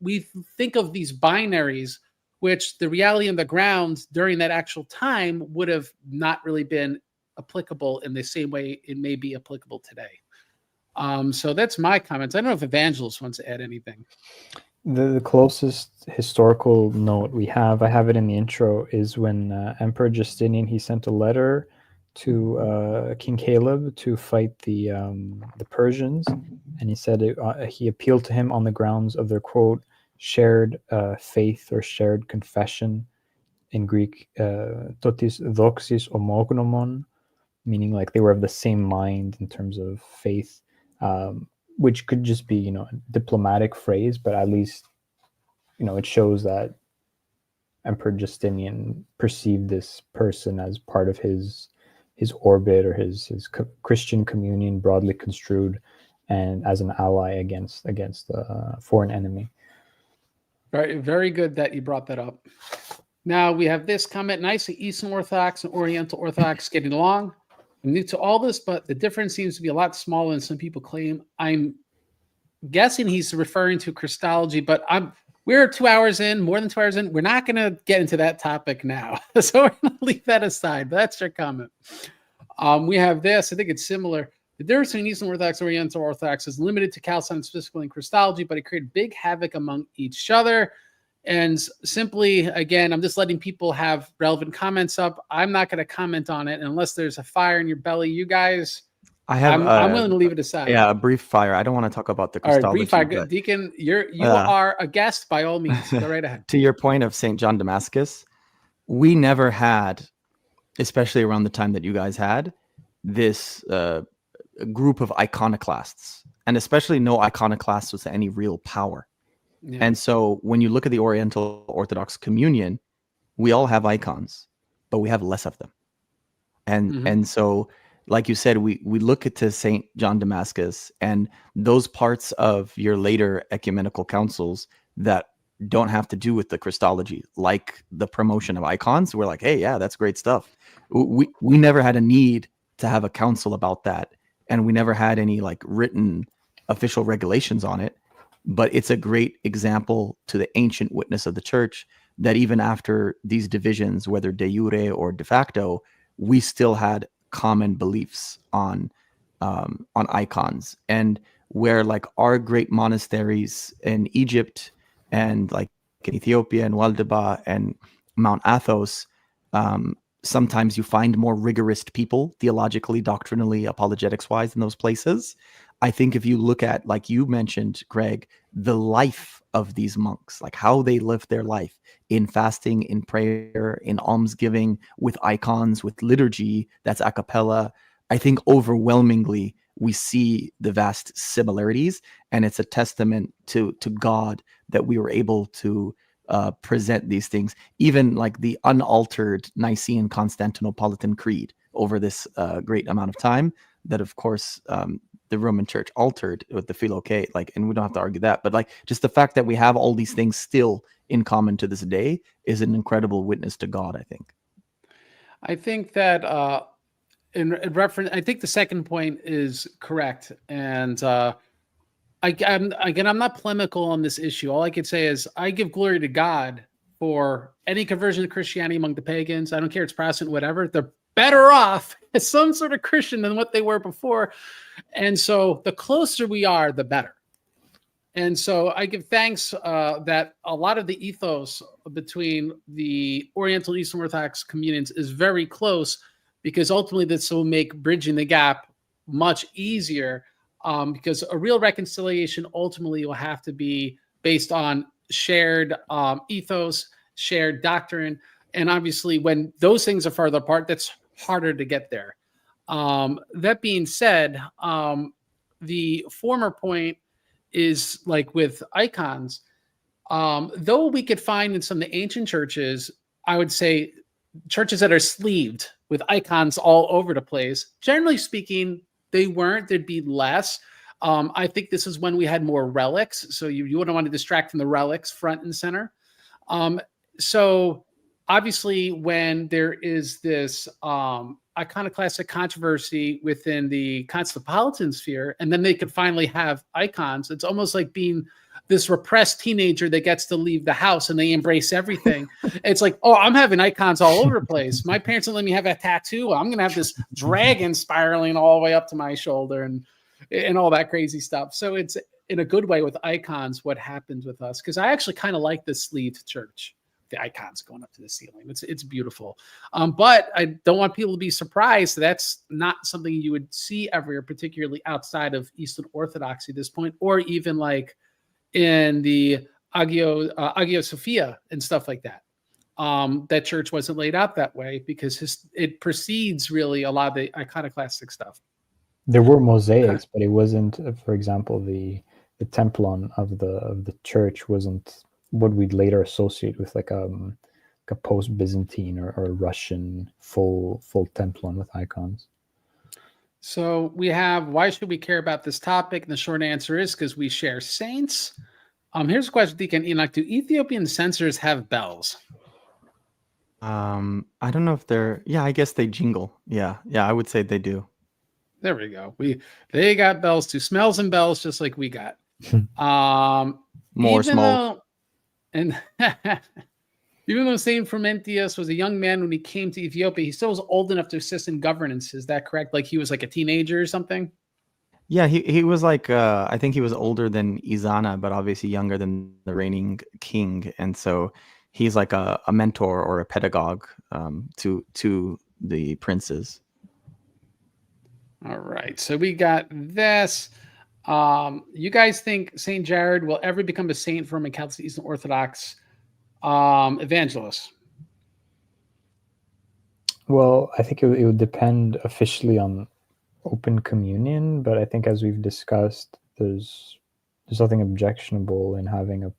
we think of these binaries, which the reality on the ground during that actual time would have not really been applicable in the same way it may be applicable today. So that's my comments. I don't know if Evangelist wants to add anything. The closest historical note we have, I have it in the intro, is when Emperor Justinian, he sent a letter to King Caleb to fight the Persians, and he said he appealed to him on the grounds of their, quote, shared faith or shared confession, in Greek, totis doxis homognomon, meaning like they were of the same mind in terms of faith, which could just be, a diplomatic phrase, but at least, it shows that Emperor Justinian perceived this person as part of his orbit, or his Christian communion, broadly construed, and as an ally against a foreign enemy. Very, very good that you brought that up. Now we have this comment: nicely, Eastern Orthodox and Oriental Orthodox getting along. I'm new to all this, but the difference seems to be a lot smaller than some people claim. I'm guessing he's referring to Christology, but we're 2 hours in, more than 2 hours in. We're not going to get into that topic now. So we're going to leave that aside. But that's your comment. We have this. I think it's similar. The difference between Eastern Orthodox and Oriental Orthodox is limited to Chalcedon, specifically in Christology, but it created big havoc among each other. And simply, again, I'm just letting people have relevant comments up. I'm not going to comment on it unless there's a fire in your belly. You guys, I'm willing to leave it aside. Yeah, a brief fire. I don't want to talk about the Christology. All right, brief fire. Deacon, you are a guest by all means. Go right ahead. To your point of St. John Damascus, we never had, especially around the time that you guys had, this group of iconoclasts, and especially no iconoclasts with any real power. Yeah. And so when you look at the Oriental Orthodox communion, we all have icons, but we have less of them. And so, like you said, we look at St. John Damascus and those parts of your later ecumenical councils that don't have to do with the Christology, like the promotion of icons. We're like, hey, yeah, that's great stuff. We never had a need to have a council about that. And we never had any like written official regulations on it. But it's a great example to the ancient witness of the church that even after these divisions, whether de jure or de facto, we still had common beliefs on icons. And where like our great monasteries in Egypt and like in Ethiopia and Waldeba and Mount Athos, sometimes you find more rigorous people theologically, doctrinally, apologetics wise in those places. I think if you look at, like you mentioned, Greg, the life of these monks, like how they live their life in fasting, in prayer, in almsgiving, with icons, with liturgy, that's a cappella. I think overwhelmingly we see the vast similarities, and it's a testament to God that we were able to present these things, even like the unaltered Nicene Constantinopolitan Creed over this great amount of time, that of course the Roman Church altered with the Philoque, like, and we don't have to argue that, but like just the fact that we have all these things still in common to this day is an incredible witness to God, I think. I think that in reference, I think the second point is correct, and I'm not polemical on this issue. All I could say is I give glory to God for any conversion to Christianity among the pagans. I don't care, it's Protestant, whatever. They're better off as some sort of Christian than what they were before. And so the closer we are, the better. And so I give thanks that a lot of the ethos between the Oriental and Eastern Orthodox communions is very close, because ultimately this will make bridging the gap much easier, because a real reconciliation ultimately will have to be based on shared ethos, shared doctrine. And obviously when those things are farther apart, that's harder to get there. That being said, the former point is like with icons, though we could find in some of the ancient churches, I would say churches that are sleeved with icons all over the place, generally speaking, they weren't, there'd be less. I think this is when we had more relics. So you wouldn't want to distract from the relics front and center. So obviously when there is this iconoclastic controversy within the Constantinopolitan sphere, and then they could finally have icons, it's almost like being this repressed teenager that gets to leave the house and they embrace everything. It's like, oh, I'm having icons all over the place. My parents don't let me have a tattoo. I'm going to have this dragon spiraling all the way up to my shoulder and all that crazy stuff. So it's in a good way with icons what happens with us, because I actually kind of like the sleeved church. The icons going up to the ceiling. It's beautiful. But I don't want people to be surprised. That's not something you would see everywhere, particularly outside of Eastern Orthodoxy at this point, or even like in the Hagia Sophia and stuff like that. That church wasn't laid out that way because it precedes really a lot of the iconoclastic stuff. There were mosaics, but it wasn't, for example, the Templon of the church wasn't what we'd later associate with like a post-Byzantine or Russian full Templon with icons. So we have, why should we care about this topic? And the short answer is because we share saints. Here's a question, Deacon Enoch. Do Ethiopian censers have bells? I don't know if I guess they jingle. Yeah, I would say they do. There we go. They got bells too. Smells and bells just like we got. More smoke. And even though Saint Frumentius was a young man when he came to Ethiopia, he still was old enough to assist in governance. Is that correct? Like he was like a teenager or something? Yeah, he was like, I think he was older than Izana, but obviously younger than the reigning king. And so he's like a mentor or a pedagogue to the princes. All right. So we got this. You guys think St. Jared will ever become a saint from a Catholic Eastern Orthodox evangelist? Well, I think it would depend officially on open communion, but I think as we've discussed, there's nothing objectionable in having a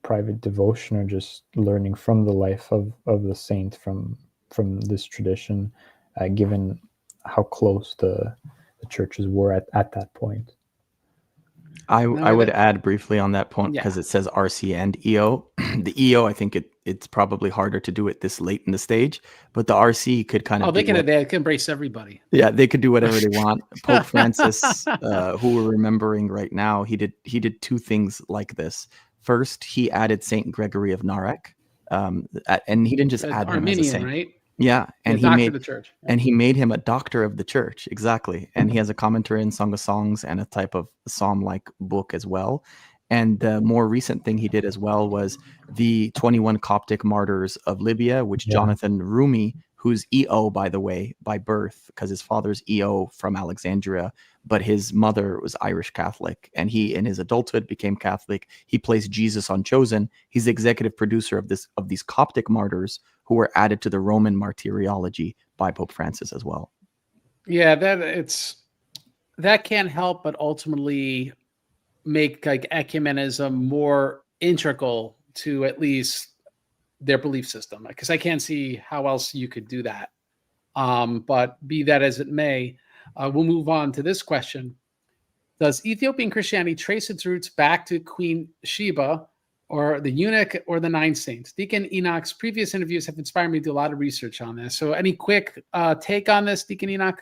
private devotion or just learning from the life of the saint from this tradition, given how close the churches were at that point. I would add briefly on that point because it says RC and EO. The EO, I think it's probably harder to do it this late in the stage, but the RC could kind of. They can embrace everybody. Yeah, they could do whatever they want. Pope Francis, who we're remembering right now, he did two things like this. First, he added Saint Gregory of Narek, and he didn't just add him as a saint, right? Yeah, and he made the church, and he made him a doctor of the church, exactly. And he has a commentary in Song of Songs and a type of psalm-like book as well. And the more recent thing he did as well was the 21 Coptic martyrs of Libya, which Jonathan Rumi, who's EO, by the way, by birth, because his father's EO from Alexandria, but his mother was Irish Catholic, and he, in his adulthood, became Catholic. He placed Jesus on Chosen. He's the executive producer of these Coptic martyrs who were added to the Roman martyrology by Pope Francis as well. Yeah, that can't help but ultimately make like ecumenism more integral to at least their belief system, because I can't see how else you could do that. But be that as it may, we'll move on to this question. Does Ethiopian Christianity trace its roots back to Queen Sheba, or the eunuch, or the 9 saints? Deacon Enoch's previous interviews have inspired me to do a lot of research on this. So any quick take on this, Deacon Enoch?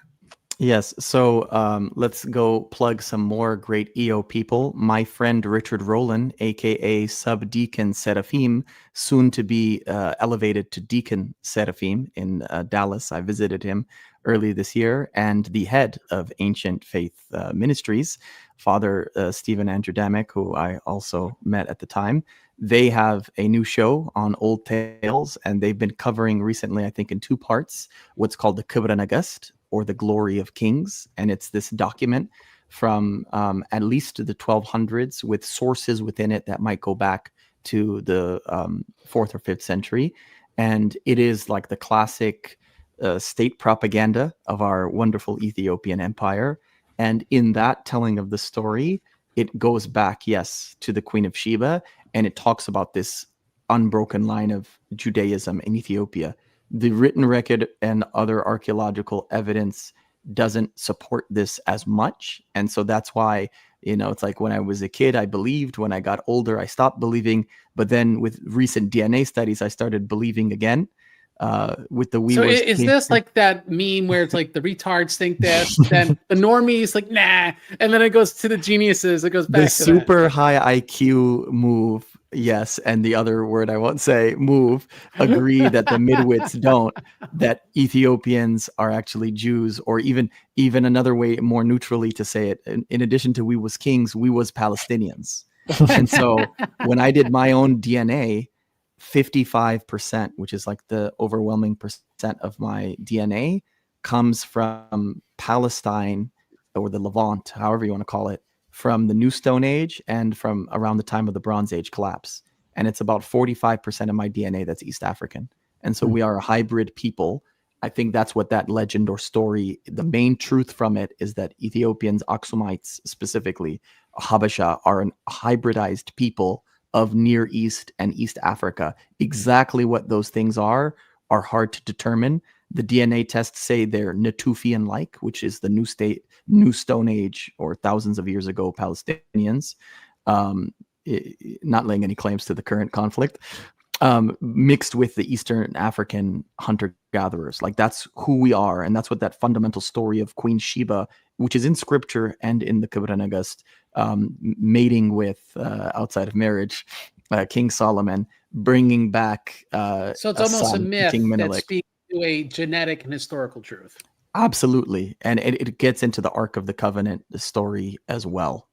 Yes. So let's go plug some more great EO people. My friend Richard Rowland, aka Subdeacon Seraphim, soon to be elevated to Deacon Seraphim in Dallas. I visited him early this year, and the head of Ancient Faith Ministries, Father Stephen Andrew Damick, who I also met at the time. They have a new show on Old Tales, and they've been covering recently, I think in 2 parts, what's called the Kibra Nagast, or the Glory of Kings. And it's this document from at least the 1200s with sources within it that might go back to the 4th or 5th century. And it is like the classic state propaganda of our wonderful Ethiopian empire. And in that telling of the story, it goes back, yes, to the Queen of Sheba, and it talks about this unbroken line of Judaism in Ethiopia. The written record and other archaeological evidence doesn't support this as much. And so that's why, it's like when I was a kid, I believed. When I got older, I stopped believing. But then with recent DNA studies, I started believing again. With the So is this like that meme where it's like the retards think this, then the normies like, nah, and then it goes to the geniuses, it goes back the to super that. high IQ move, yes, and the other word I won't say, move, agree that the midwits don't, that Ethiopians are actually Jews, or even another way, more neutrally to say it, in addition to we was kings, we was Palestinians. And so when I did my own DNA, 55%, which is like the overwhelming percent of my DNA, comes from Palestine, or the Levant, however you want to call it, from the New Stone Age and from around the time of the Bronze Age collapse. And it's about 45% of my DNA that's East African. And so we are a hybrid people. I think that's what that legend or story, the main truth from it is that Ethiopians, Aksumites specifically, Habasha, are a hybridized people of Near East and East Africa. Exactly what those things are hard to determine. The DNA tests say they're Natufian-like, which is the New Stone Age, or thousands of years ago Palestinians, not laying any claims to the current conflict, mixed with the Eastern African hunter-gatherers. Like, that's who we are, and that's what that fundamental story of Queen Sheba, which is in scripture and in the Kibra Nagast, mating with, outside of marriage, King Solomon, bringing back So it's almost a myth King that Menelik. speaks to a genetic and historical truth. Absolutely. And it gets into the Ark of the Covenant, the story as well.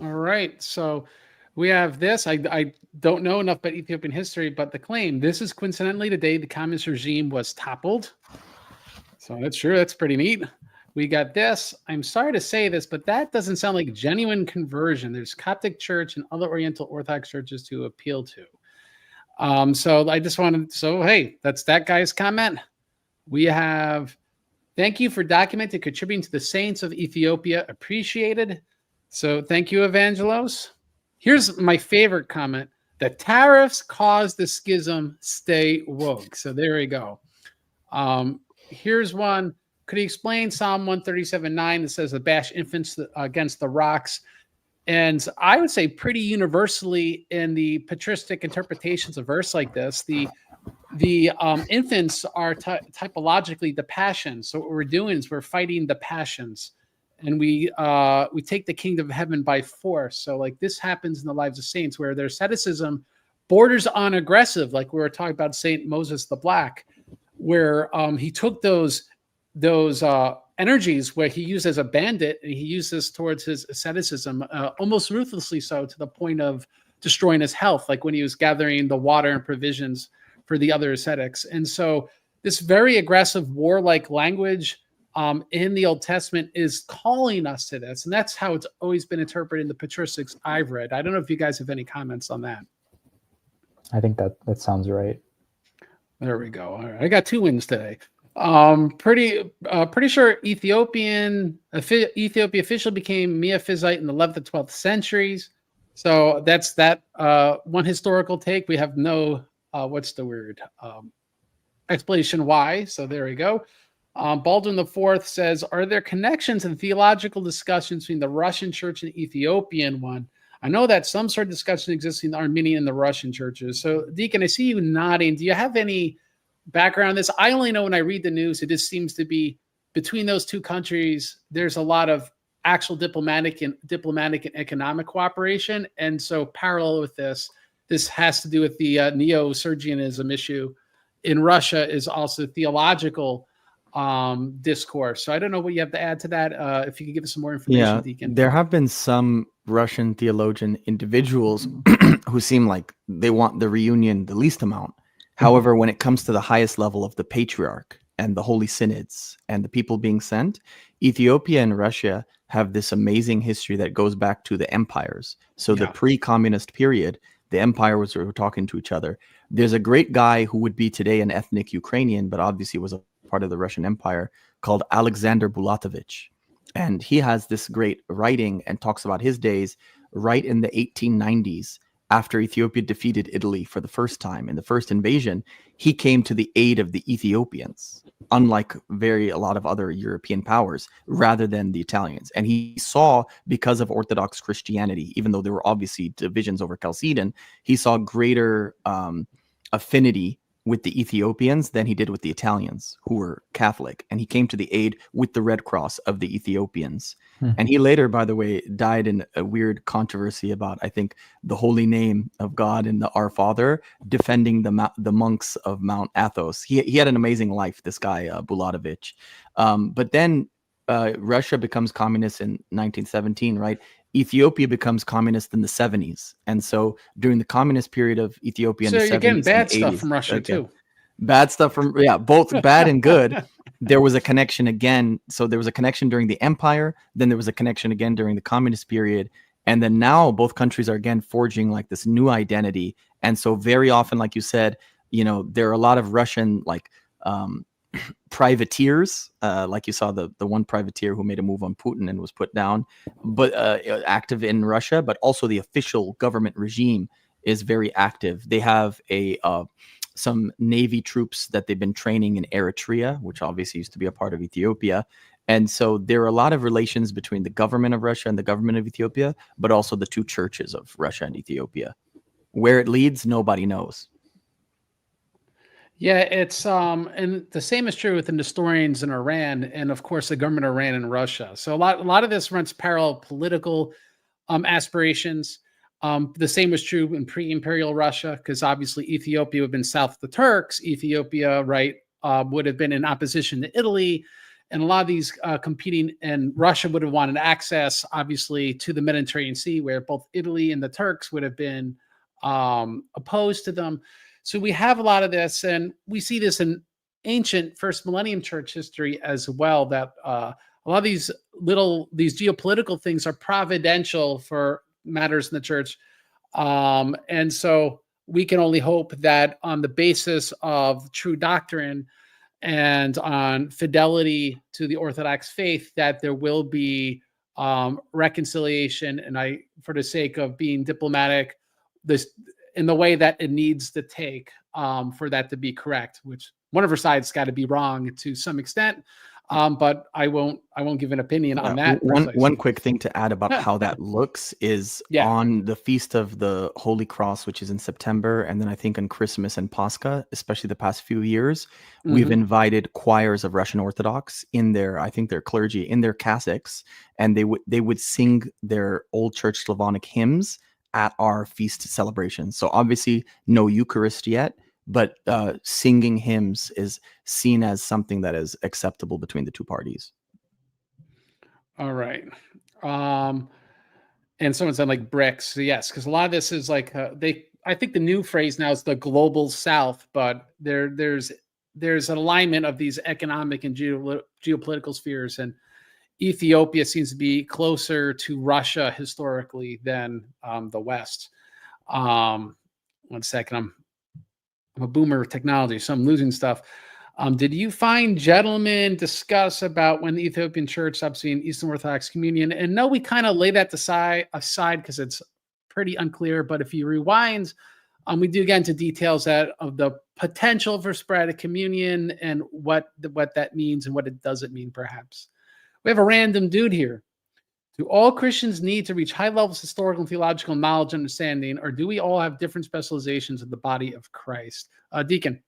All right. So we have this. I don't know enough about Ethiopian history, but the claim, this is coincidentally the day the communist regime was toppled. So that's true. That's pretty neat. We got this. I'm sorry to say this, but that doesn't sound like genuine conversion. There's Coptic Church and other Oriental Orthodox churches to appeal to. So I just wanted, hey, that's that guy's comment. We have, thank you for documenting, contributing to the saints of Ethiopia. Appreciated. So thank you, Evangelos. Here's my favorite comment. The tariffs caused the schism. Stay woke. So there we go. Here's one. Could he explain Psalm 137:9 that says, "The bash infants against the rocks"? And I would say pretty universally in the patristic interpretations of verse like this, the infants are typologically the passions. So what we're doing is we're fighting the passions, and we take the kingdom of heaven by force. So like this happens in the lives of saints, where their asceticism borders on aggressive, like we were talking about Saint Moses the Black, where he took those energies where he used as a bandit, and he used this towards his asceticism, almost ruthlessly so, to the point of destroying his health, like when he was gathering the water and provisions for the other ascetics. And so this very aggressive warlike language in the Old Testament is calling us to this. And that's how it's always been interpreted in the patristics I've read. I don't know if you guys have any comments on that. I think that sounds right. There we go. All right. I got 2 wins today. Pretty sure Ethiopia officially became Miaphysite in the 11th and 12th centuries. So that's that one historical take. We have no explanation why. So there we go. Baldwin IV says, are there connections and theological discussions between the Russian church and the Ethiopian one? I know that some sort of discussion exists between the Armenian and the Russian churches. So, Deacon, I see you nodding. Do you have any background on this? I only know when I read the news, it just seems to be between those two countries, there's a lot of actual diplomatic and economic cooperation. And so parallel with this has to do with the neo-Sergianism issue in Russia is also theological discourse. So I don't know what you have to add to that. If you could give us some more information, Deacon. There have been some Russian theologian individuals who seem like they want the reunion the least amount. However, when it comes to the highest level of the patriarch and the holy synods and the people being sent, Ethiopia and Russia have this amazing history that goes back to the empires. So the pre-communist period, the empires were talking to each other. There's a great guy who would be today an ethnic Ukrainian, but obviously was a part of the Russian Empire, called Alexander Bulatovich. And he has this great writing and talks about his days right in the 1890s. After Ethiopia defeated Italy for the first time in the first invasion, he came to the aid of the Ethiopians, unlike a lot of other European powers, rather than the Italians. And he saw, because of Orthodox Christianity, even though there were obviously divisions over Chalcedon, he saw greater affinity with the Ethiopians than he did with the Italians, who were Catholic. And he came to the aid with the Red Cross of the Ethiopians. And he later, by the way, died in a weird controversy about, I think, the holy name of God and the Our Father, defending the monks of Mount Athos. He had an amazing life, this guy, Bulatovich. But then Russia becomes communist in 1917, right? Ethiopia becomes communist in the 70s. And so during the communist period of Ethiopia in the 70s, you're getting bad stuff 80s, from Russia too. Bad stuff from, both bad and good. There was a connection again. So there was a connection during the empire. Then there was a connection again during the communist period. And then now both countries are again forging like this new identity. And so very often, like you said, there are a lot of Russian privateers, like you saw the one privateer who made a move on Putin and was put down, but active in Russia, but also the official government regime is very active. They have some Navy troops that they've been training in Eritrea, which obviously used to be a part of Ethiopia. And so there are a lot of relations between the government of Russia and the government of Ethiopia, but also the two churches of Russia and Ethiopia. Where it leads, nobody knows. Yeah, it's and the same is true with the Nestorians in Iran, and of course the government of Iran and Russia. So a lot of this runs parallel political aspirations. The same was true in pre-imperial Russia, because obviously Ethiopia would have been south of the Turks. Ethiopia, right, would have been in opposition to Italy, and a lot of these competing. And Russia would have wanted access, obviously, to the Mediterranean Sea, where both Italy and the Turks would have been opposed to them. So we have a lot of this, and we see this in ancient first millennium church history as well, that a lot of these geopolitical things are providential for matters in the church. And so we can only hope that on the basis of true doctrine and on fidelity to the Orthodox faith, that there will be reconciliation. And for the sake of being diplomatic, in the way that it needs to take for that to be correct, which one of our sides got to be wrong to some extent. But I won't give an opinion on that. One quick thing to add about how that looks is on the Feast of the Holy Cross, which is in September, and then I think on Christmas and Pascha, especially the past few years, we've invited choirs of Russian Orthodox in their clergy, in their cassocks, and they would sing their old church Slavonic hymns at our feast celebration. So obviously no Eucharist yet, but singing hymns is seen as something that is acceptable between the two parties. All right. And someone said like BRICS. So yes, because a lot of this is like I think the new phrase now is the global South, but there's an alignment of these economic and geopolitical spheres, and Ethiopia seems to be closer to Russia historically than the West. 1 second, I'm a boomer of technology, so I'm losing stuff. Did you find gentlemen discuss about when the Ethiopian church stops being Eastern Orthodox communion? And no, we kind of lay that aside because it's pretty unclear. But if you rewind We do get into details of the potential for sporadic communion and what that means and what it doesn't mean, perhaps. We have a random dude here. Do all Christians need to reach high levels of historical and theological knowledge and understanding, or do we all have different specializations in the body of Christ? Deacon.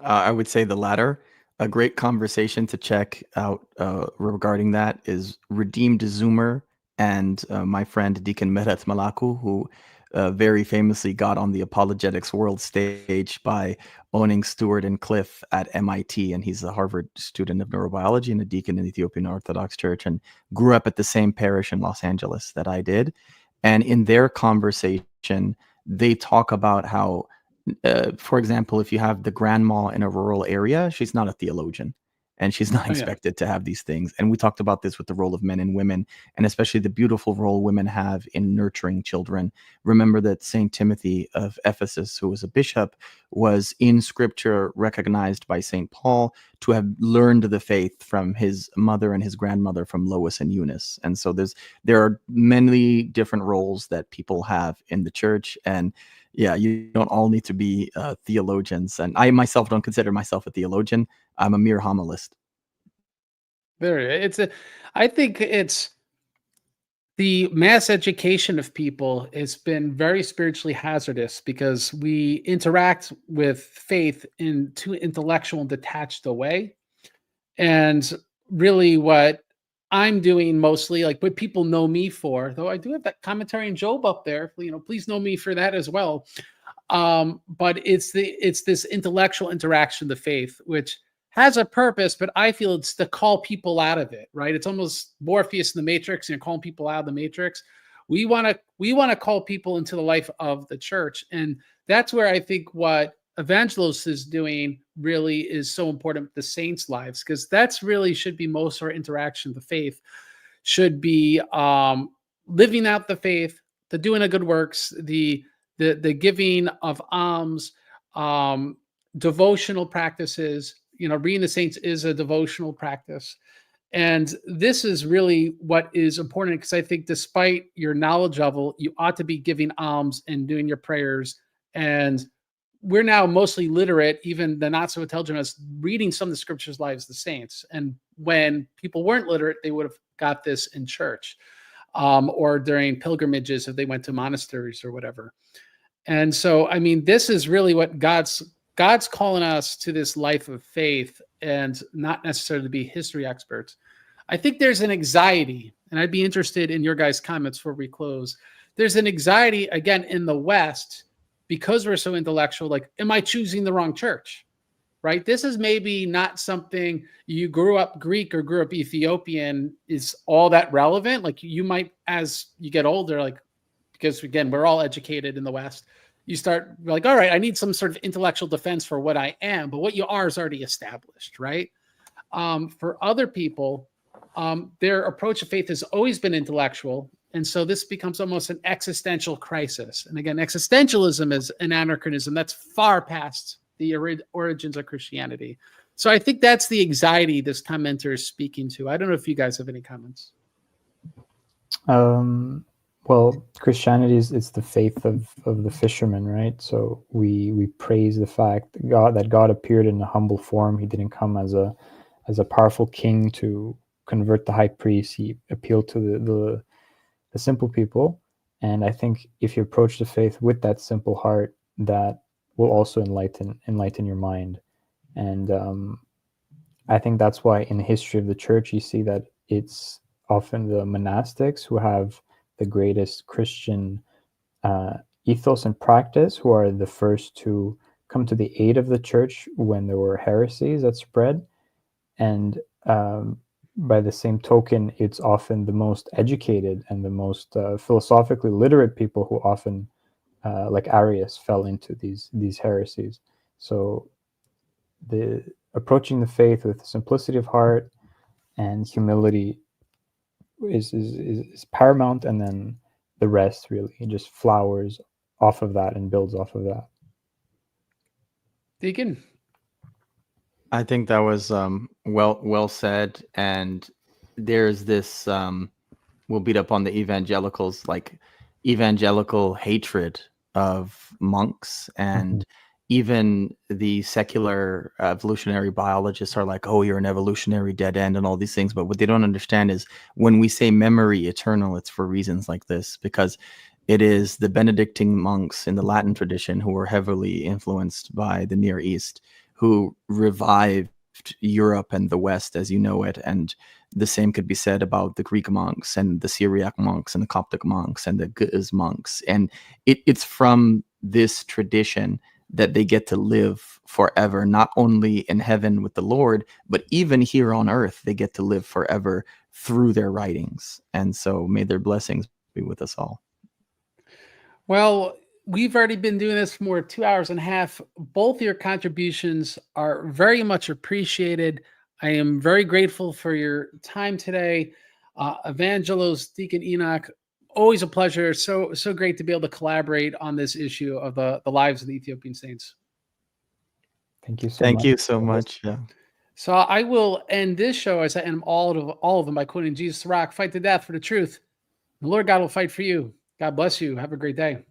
I would say the latter. A great conversation to check out regarding that is Redeemed Zoomer and my friend Deacon Meret Malaku, who very famously got on the apologetics world stage by owning Stewart and Cliff at MIT. And he's a Harvard student of neurobiology and a deacon in the Ethiopian Orthodox Church, and grew up at the same parish in Los Angeles that I did. And in their conversation, they talk about how, for example, if you have the grandma in a rural area, she's not a theologian and she's not expected to have these things. And we talked about this with the role of men and women, and especially the beautiful role women have in nurturing children. Remember that St. Timothy of Ephesus, who was a bishop, was in scripture recognized by St. Paul to have learned the faith from his mother and his grandmother, from Lois and Eunice. And so there are many different roles that people have in the church. And yeah, you don't all need to be theologians. And I myself don't consider myself a theologian. I'm a mere homilist. I think it's the mass education of people has been very spiritually hazardous because we interact with faith in too intellectual and detached a way. And really what I'm doing mostly, like what people know me for, though I do have that commentary in Job up there, please know me for that as well. But it's this intellectual interaction of the faith, which has a purpose, but I feel it's to call people out of it, right? It's almost Morpheus in the Matrix, and you're calling people out of the Matrix. We want to call people into the life of the church. And that's where I think what Evangelos is doing really is so important with the saints' lives, because that's really should be most of our interaction of the faith, should be living out the faith, the doing of good works, the giving of alms, devotional practices. Reading the saints is a devotional practice. And this is really what is important, because I think despite your knowledge level, you ought to be giving alms and doing your prayers. And we're now mostly literate, even the not so intelligent, as reading some of the scriptures, lives of the saints. And when people weren't literate, they would have got this in church or during pilgrimages if they went to monasteries or whatever. And so, I mean, this is really what God's calling us to, this life of faith, and not necessarily to be history experts. I think there's an anxiety, and I'd be interested in your guys' comments before we close. There's an anxiety, again, in the West, because we're so intellectual, like, am I choosing the wrong church, right? This is maybe not something you grew up Greek or grew up Ethiopian is all that relevant. Like, you might, as you get older, like, because again, we're all educated in the West, you start like, all right, I need some sort of intellectual defense for what I am, but what you are is already established, right? For other people, their approach to faith has always been intellectual. And so this becomes almost an existential crisis. And again, existentialism is an anachronism that's far past the origins of Christianity. So I think that's the anxiety this commenter is speaking to. I don't know if you guys have any comments. Well, Christianity is the faith of the fishermen, right? So we praise the fact that God appeared in a humble form. He didn't come as a powerful king to convert the high priest. He appealed to the simple people. And I think if you approach the faith with that simple heart, that will also enlighten your mind. And I think that's why in the history of the church, you see that it's often the monastics who have the greatest Christian ethos and practice, who are the first to come to the aid of the church when there were heresies that spread. And by the same token, it's often the most educated and the most philosophically literate people who often, like Arius, fell into these heresies. So the approaching the faith with simplicity of heart and humility is paramount, and then the rest really just flowers off of that and builds off of that. Deacon? I think that was well said. And there's this we'll beat up on the evangelicals, like evangelical hatred of monks, and even the secular evolutionary biologists are like, oh, you're an evolutionary dead end and all these things. But what they don't understand is when we say memory eternal, it's for reasons like this, because it is the Benedictine monks in the Latin tradition who were heavily influenced by the Near East who revived Europe and the West as you know it. And the same could be said about the Greek monks and the Syriac monks and the Coptic monks and the Ge'ez monks. And it's from this tradition that they get to live forever, not only in heaven with the Lord, but even here on earth, they get to live forever through their writings. And so may their blessings be with us all. Well, we've already been doing this for more than 2 hours and a half. Both your contributions are very much appreciated. I am very grateful for your time today. Evangelos, Deacon Enoch, always a pleasure. So great to be able to collaborate on this issue of the lives of the Ethiopian saints. Thank you so much. Thank you so much. Yeah. So I will end this show as I end all of them by quoting Jesus the Rock, fight to death for the truth. The Lord God will fight for you. God bless you. Have a great day.